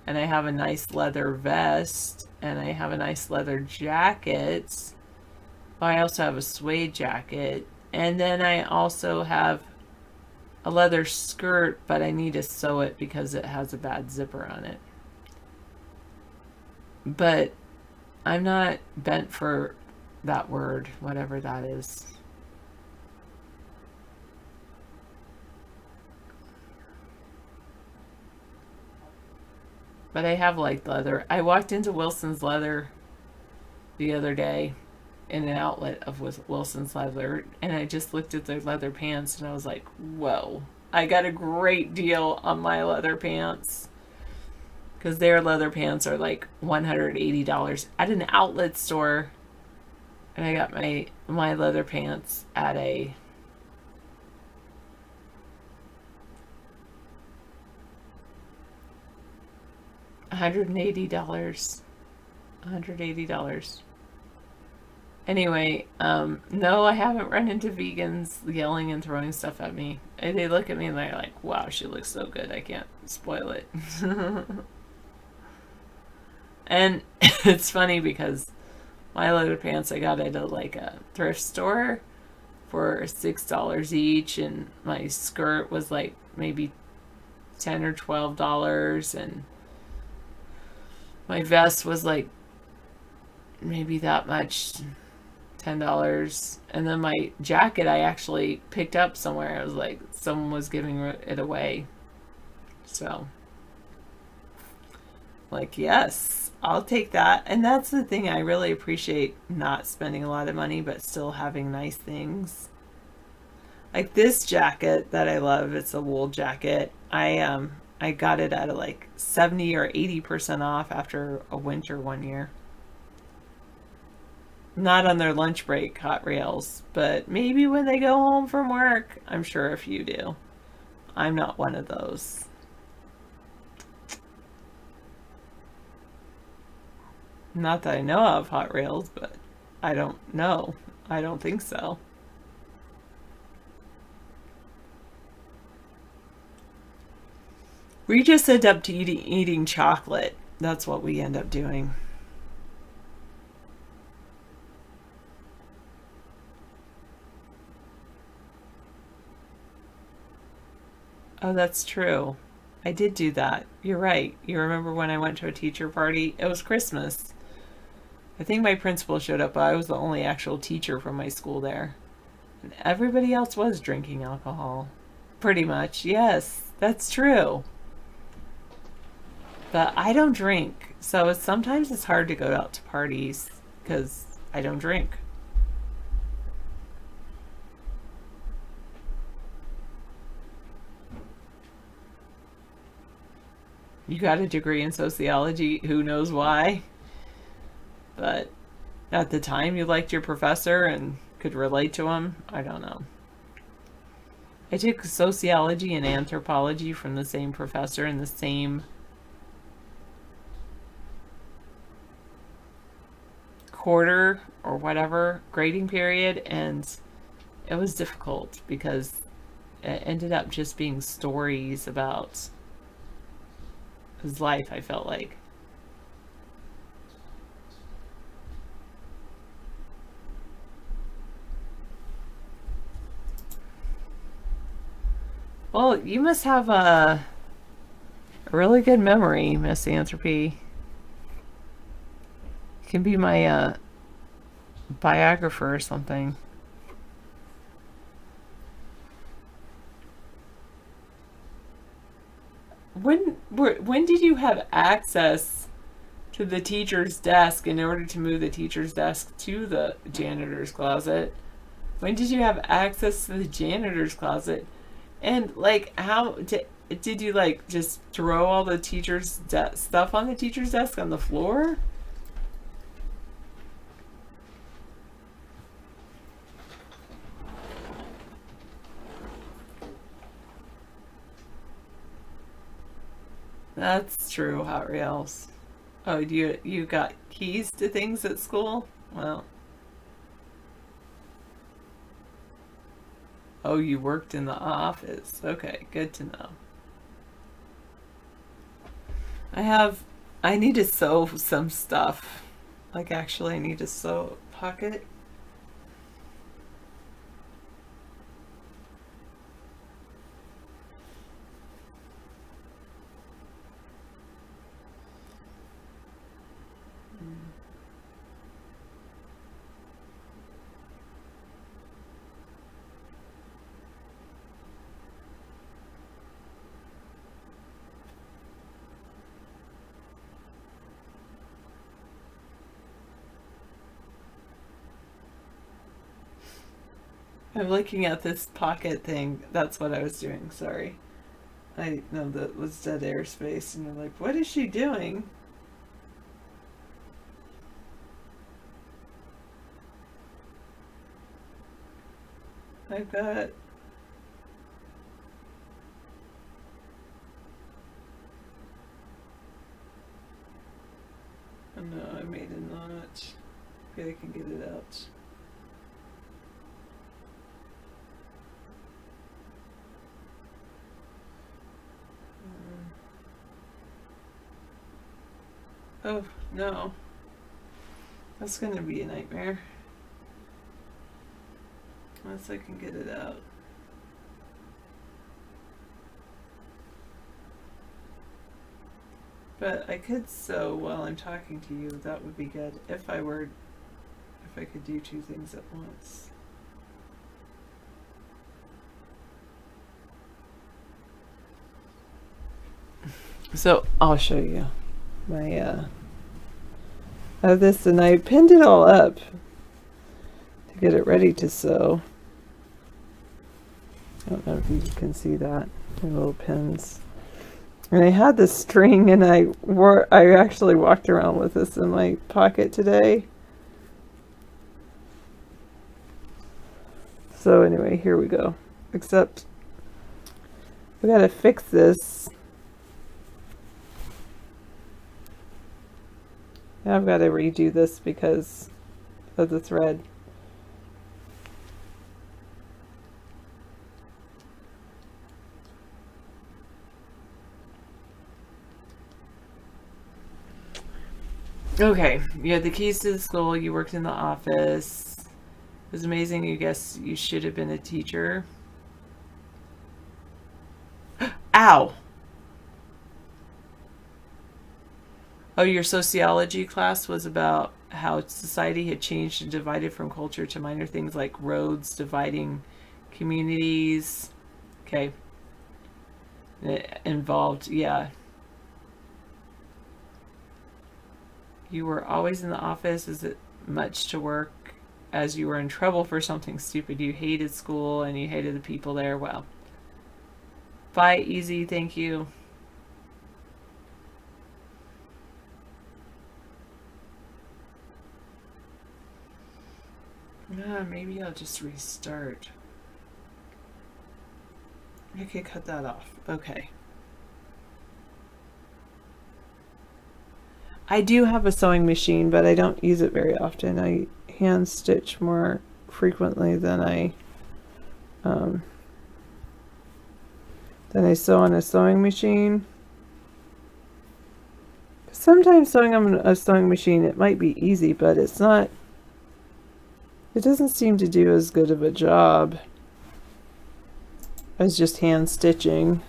and I have a nice leather vest, and I have a nice leather jacket. I also have a suede jacket, and then I also have a leather skirt, but I need to sew it because it has a bad zipper on it. But I'm not bent for that word, whatever that is. But I have liked leather. I walked into Wilson's Leather the other day, in an outlet of Wilson's Leather, and I just looked at their leather pants and I was like, whoa, I got a great deal on my leather pants, because their leather pants are like $180 at an outlet store, and I got my leather pants at a $180. Anyway, no, I haven't run into vegans yelling and throwing stuff at me. And they look at me and they're like, wow, she looks so good, I can't spoil it. And it's funny because my leather pants I got at a thrift store for $6 each, and my skirt was like maybe $10 or $12, and my vest was like maybe that much, $10. And then my jacket I actually picked up somewhere. It was like someone was giving it away. So, like, yes, I'll take that. And that's the thing, I really appreciate not spending a lot of money but still having nice things. Like this jacket that I love, it's a wool jacket. I got it at like 70 or 80% off after a winter one year. Not on their lunch break, Hot Rails, but maybe when they go home from work. I'm sure a few do. I'm not one of those. Not that I know of, Hot Rails, but I don't know. I don't think so. We just end up eating chocolate. That's what we end up doing. Oh, that's true. I did do that. You're right. You remember when I went to a teacher party? It was Christmas. I think my principal showed up, but I was the only actual teacher from my school there. And everybody else was drinking alcohol. Pretty much. Yes, that's true. But I don't drink. So sometimes it's hard to go out to parties because I don't drink. You got a degree in sociology, who knows why? But at the time you liked your professor and could relate to him? I don't know. I took sociology and anthropology from the same professor in the same quarter or whatever grading period, and it was difficult because it ended up just being stories about his life, I felt like. Well, you must have a really good memory, Miss Anthropy. You can be my biographer or something. When did you have access to the teacher's desk in order to move the teacher's desk to the janitor's closet? When did you have access to the janitor's closet? And like, how did you like just throw all the teacher's stuff on the teacher's desk on the floor? That's true, Hot Rails. Oh, you got keys to things at school? Well, Oh, you worked in the office. Okay, good to know. I need to sew some stuff. Like, actually, I need to sew a pocket. I'm looking at this pocket thing. That's what I was doing. Sorry. I know that was dead airspace, and you're like, what is she doing? I've got... Oh no, I made a notch. Maybe I can get it out. Oh, no. That's gonna be a nightmare. Unless I can get it out. But I could sew while I'm talking to you. That would be good if I could do two things at once. So I'll show you my I have this, and I pinned it all up to get it ready to sew. I don't know if you can see that, the little pins. And I had this string, and I actually walked around with this in my pocket today. So anyway, here we go. Except we gotta fix this. Now I've got to redo this because of the thread. Okay, you had the keys to the school, you worked in the office. It was amazing. You guess you should have been a teacher. Ow! Oh, your sociology class was about how society had changed and divided from culture to minor things like roads dividing communities. Okay. It involved, yeah. You were always in the office. Is it much to work as you were in trouble for something stupid? You hated school and you hated the people there. Well, bye, easy. Thank you. Maybe I'll just restart. I could cut that off. Okay. I do have a sewing machine, but I don't use it very often. I hand stitch more frequently than I sew on a sewing machine. Sometimes sewing on a sewing machine, it might be easy, but it's not. It doesn't seem to do as good of a job as just hand stitching.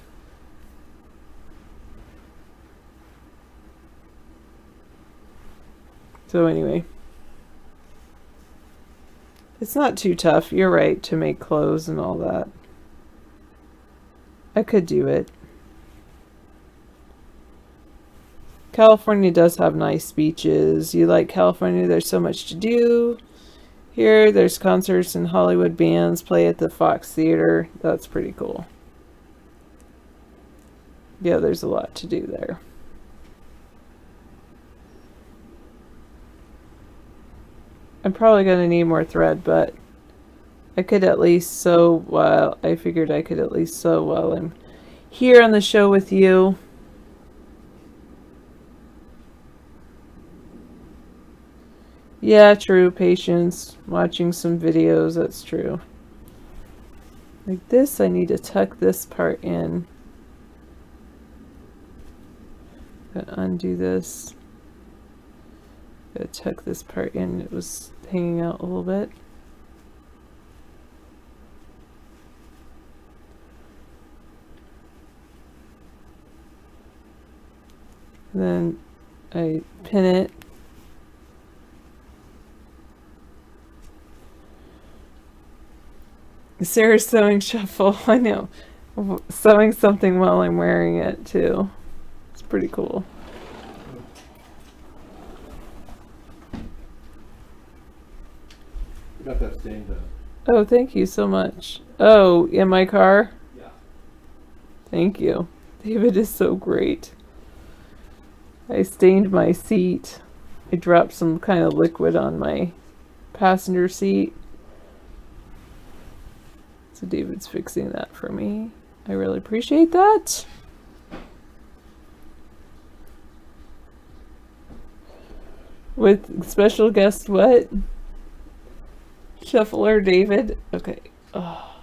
So anyway, it's not too tough. You're right, to make clothes and all that. I could do it. California does have nice beaches. You like California? There's so much to do. Here, there's concerts and Hollywood bands play at the Fox Theater. That's pretty cool. Yeah, there's a lot to do there. I'm probably going to need more thread, but I could at least sew while I figured I could at least sew while I'm here on the show with you. Yeah, true. Patience. Watching some videos. That's true. Like this, I need to tuck this part in. Gotta undo this. Gotta tuck this part in. It was hanging out a little bit. And then I pin it. Sarah's sewing shuffle. I know. Sewing something while I'm wearing it too. It's pretty cool. You got that stained up. Oh, thank you so much. Oh, in my car? Yeah. Thank you. David is so great. I stained my seat. I dropped some kind of liquid on my passenger seat. So David's fixing that for me. I really appreciate that. With special guest what? Shuffler David. Okay. Oh.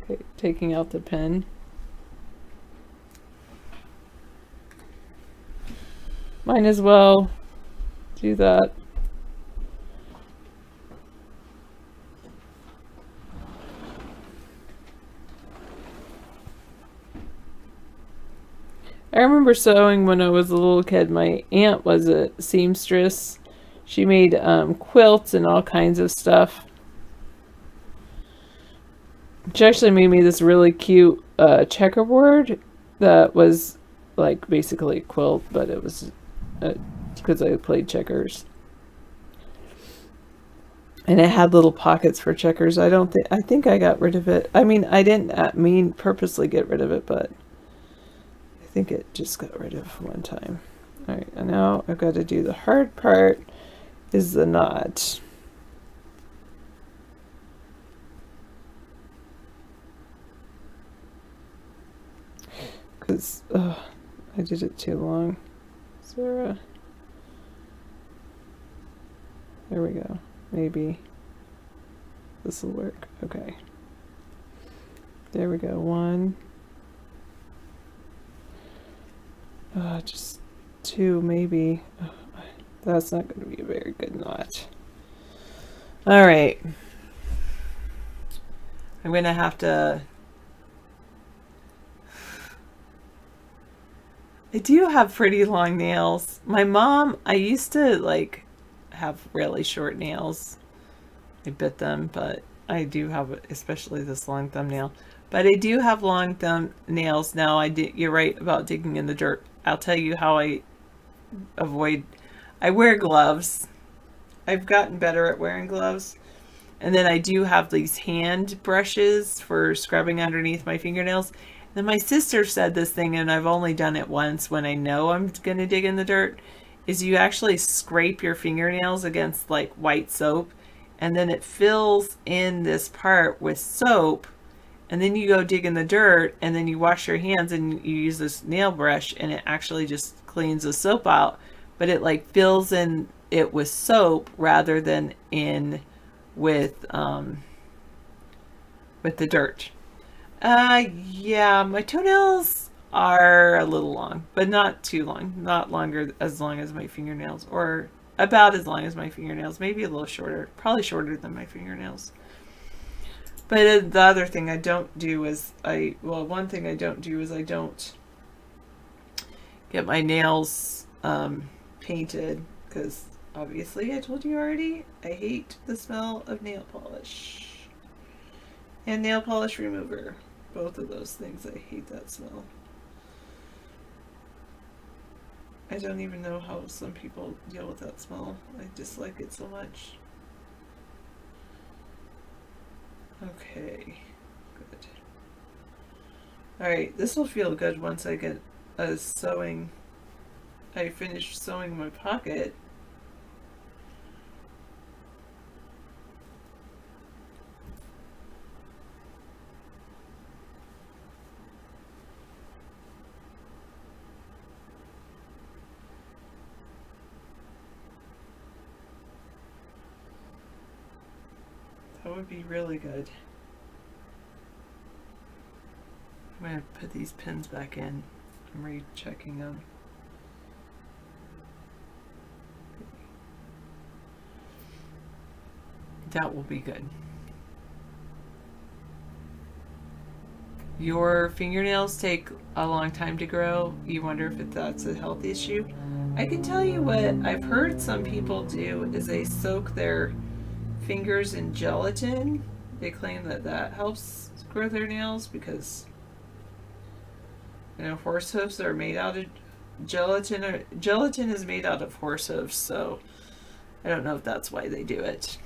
Okay, taking out the pen. Might as well do that. I remember sewing when I was a little kid. My aunt was a seamstress. She made quilts and all kinds of stuff. She actually made me this really cute checkerboard that was like basically a quilt, but it was because I played checkers. And it had little pockets for checkers. I think I got rid of it. I mean, I didn't purposely get rid of it, but I think it just got rid of one time. All right, and now I've got to do the hard part, is the knot. Because I did it too long. Sarah. There we go. Maybe this will work. Okay. There we go. One. Just two, maybe. That's not going to be a very good knot. All right. I'm going to have to... I do have pretty long nails. My mom, I used to like have really short nails. I bit them, but I do have, especially this long thumbnail. But I do have long thumb nails now. You're right about digging in the dirt. I'll tell you how I avoid. I wear gloves. I've gotten better at wearing gloves. And then I do have these hand brushes for scrubbing underneath my fingernails. Then my sister said this thing, and I've only done it once when I know I'm going to dig in the dirt, is you actually scrape your fingernails against like white soap, and then it fills in this part with soap, and then you go dig in the dirt, and then you wash your hands and you use this nail brush, and it actually just cleans the soap out, but it like fills in it with soap rather than in with the dirt. Yeah, my toenails are a little long, but not too long. Not as long as my fingernails, or about as long as my fingernails. Maybe a little shorter. Probably shorter than my fingernails. But the other thing I don't do is one thing I don't do is I don't get my nails painted, because obviously I told you already, I hate the smell of nail polish. And nail polish remover. Both of those things, I hate that smell. I don't even know how some people deal with that smell. I dislike it so much. Okay, good. Alright, this will feel good once I get I finish sewing my pocket. That would be really good. I'm gonna put these pins back in. I'm rechecking them. That will be good. Your fingernails take a long time to grow. You wonder if that's a health issue. I can tell you what I've heard some people do is they soak their fingers in gelatin. They claim that that helps grow their nails because, you know, horse hooves are made out of gelatin. Or gelatin is made out of horse hooves, so I don't know if that's why they do it.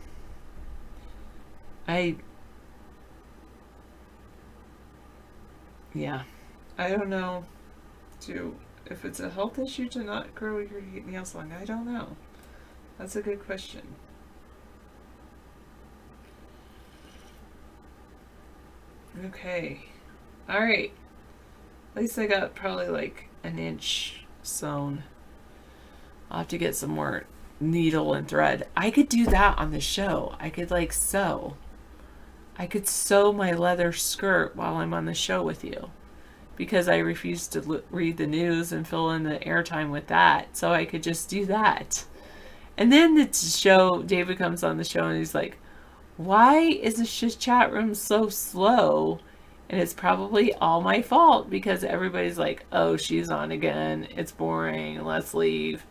Yeah, I don't know if it's a health issue to not grow your nails long. I don't know. That's a good question. Okay. All right. At least I got probably like an inch sewn. I'll have to get some more needle and thread. I could do that on the show. I could like sew. I could sew my leather skirt while I'm on the show with you because I refuse to read the news and fill in the airtime with that. So I could just do that. And then the show, David comes on the show and he's like, why is the chat room so slow? And it's probably all my fault because everybody's like, oh, she's on again. It's boring. Let's leave.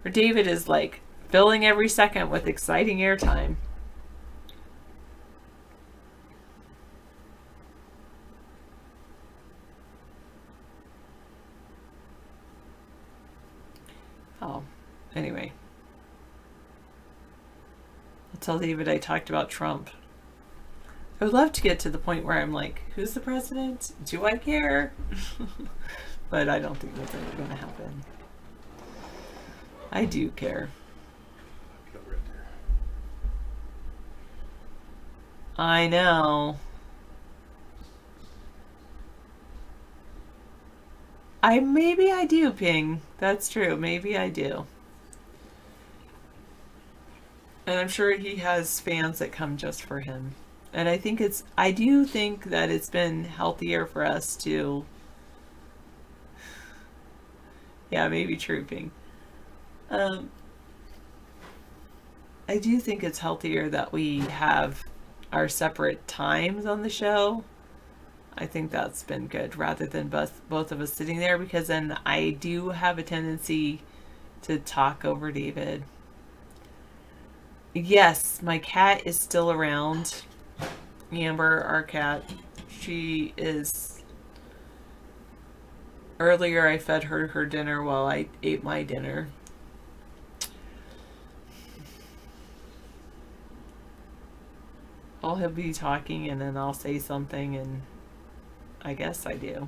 Or David is like filling every second with exciting airtime. Oh, anyway. I'll tell David I talked about Trump. I would love to get to the point where I'm like, who's the president? Do I care? But I don't think that's ever going to happen. I do care. I know. Maybe I do, Ping. That's true. Maybe I do. And I'm sure he has fans that come just for him. And I do think that it's been healthier for us to, yeah, maybe true, Ping. I do think it's healthier that we have our separate times on the show. I think that's been good rather than both of us sitting there, because then I do have a tendency to talk over David. Yes, my cat is still around. Amber, our cat. She is... Earlier I fed her dinner while I ate my dinner. He'll be talking and then I'll say something and I guess I do.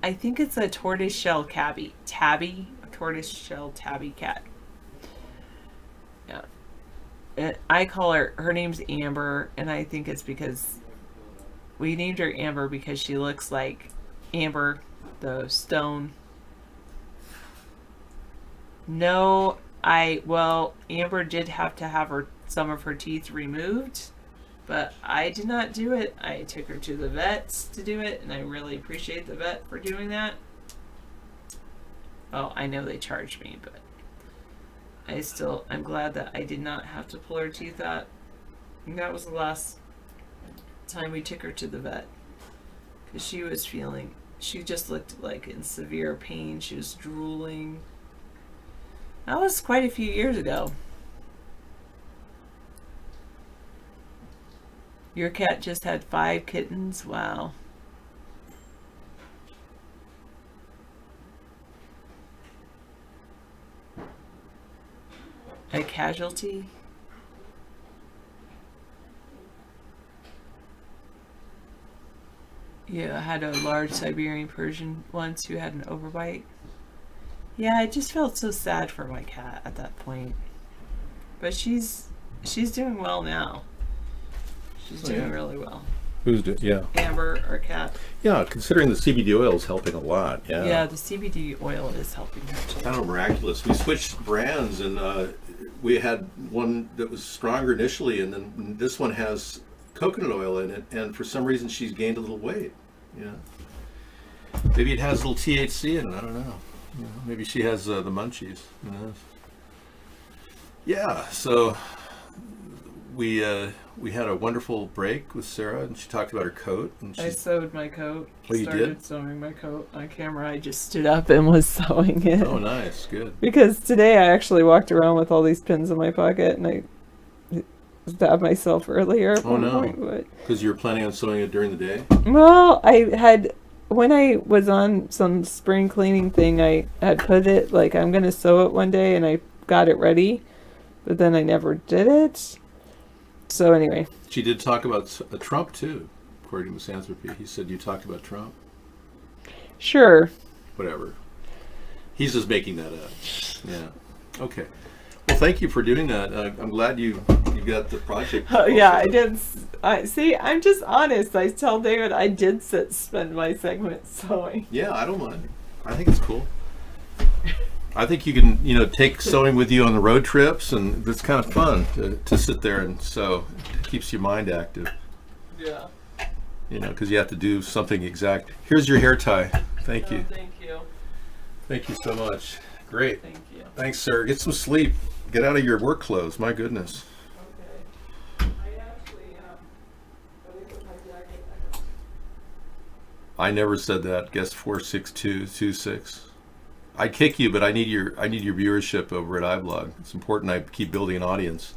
I think it's a tortoiseshell tabby. A tortoiseshell tabby cat. Yeah. I call her name's Amber, and I think it's because we named her Amber because she looks like Amber, the stone. No, Amber did have to have some of her teeth removed, but I did not do it. I took her to the vets to do it, and I really appreciate the vet for doing that. Oh, I know they charged me, but I'm glad that I did not have to pull her teeth out. And that was the last time we took her to the vet, because she just looked like in severe pain. She was drooling. That was quite a few years ago. Your cat just had 5 kittens? Wow. A casualty? Yeah, I had a large Siberian Persian once who had an overbite. Yeah, I just felt so sad for my cat at that point. But she's doing well now. She's doing really well. Who's yeah. Amber, our cat. Yeah, considering the CBD oil is helping a lot. Yeah. Yeah, the CBD oil is helping her too. Kind of miraculous. We switched brands, and we had one that was stronger initially, and then this one has coconut oil in it, and for some reason she's gained a little weight. Yeah. Maybe it has a little THC in it. I don't know. You know, maybe she has the munchies. Who knows? Yeah. So we had a wonderful break with Sarah, and she talked about her coat. And I sewed my coat. Oh, you started did? sewing my coat on camera. I just stood up and was sewing it. Oh, nice. Good. Because today I actually walked around with all these pins in my pocket, and I stabbed myself earlier at one point. Because you were planning on sewing it during the day? Well, I had, when I was on some spring cleaning thing, I had put it, like, I'm going to sew it one day, and I got it ready, but then I never did it. So anyway. She did talk about Trump, too, according to Misanthropy. He said you talked about Trump. Sure. Whatever. He's just making that up. Yeah. Okay. Well, thank you for doing that. I'm glad you got the project. Oh, yeah, I did. See, I'm just honest. I tell David I did spend my segment sewing. Yeah, I don't mind. I think it's cool. I think you can, take sewing with you on the road trips, and it's kind of fun to sit there and sew. It keeps your mind active. Yeah. Because you have to do something exact. Here's your hair tie. Thank you. Thank you. Thank you so much. Great. Thank you. Thanks, sir. Get some sleep. Get out of your work clothes. My goodness. Okay. I actually, let me put my jacket back on. I never said that. Guest 46226. I'd kick you, but I need your viewership over at iBlog. It's important I keep building an audience.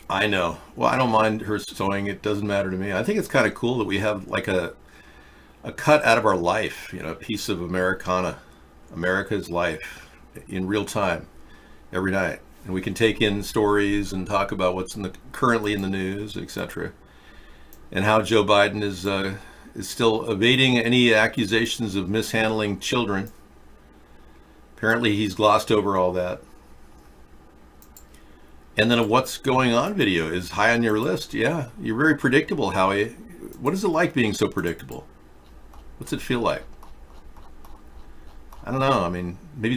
I know. Well, I don't mind her sewing. It doesn't matter to me. I think it's kind of cool that we have like a cut out of our life, a piece of Americana, America's life in real time every night. And we can take in stories and talk about what's currently in the news, etc. And how Joe Biden is still evading any accusations of mishandling children. Apparently he's glossed over all that. And then a what's going on video is high on your list. Yeah, you're very predictable, Howie. What is it like being so predictable? What's it feel like? I don't know. I mean, maybe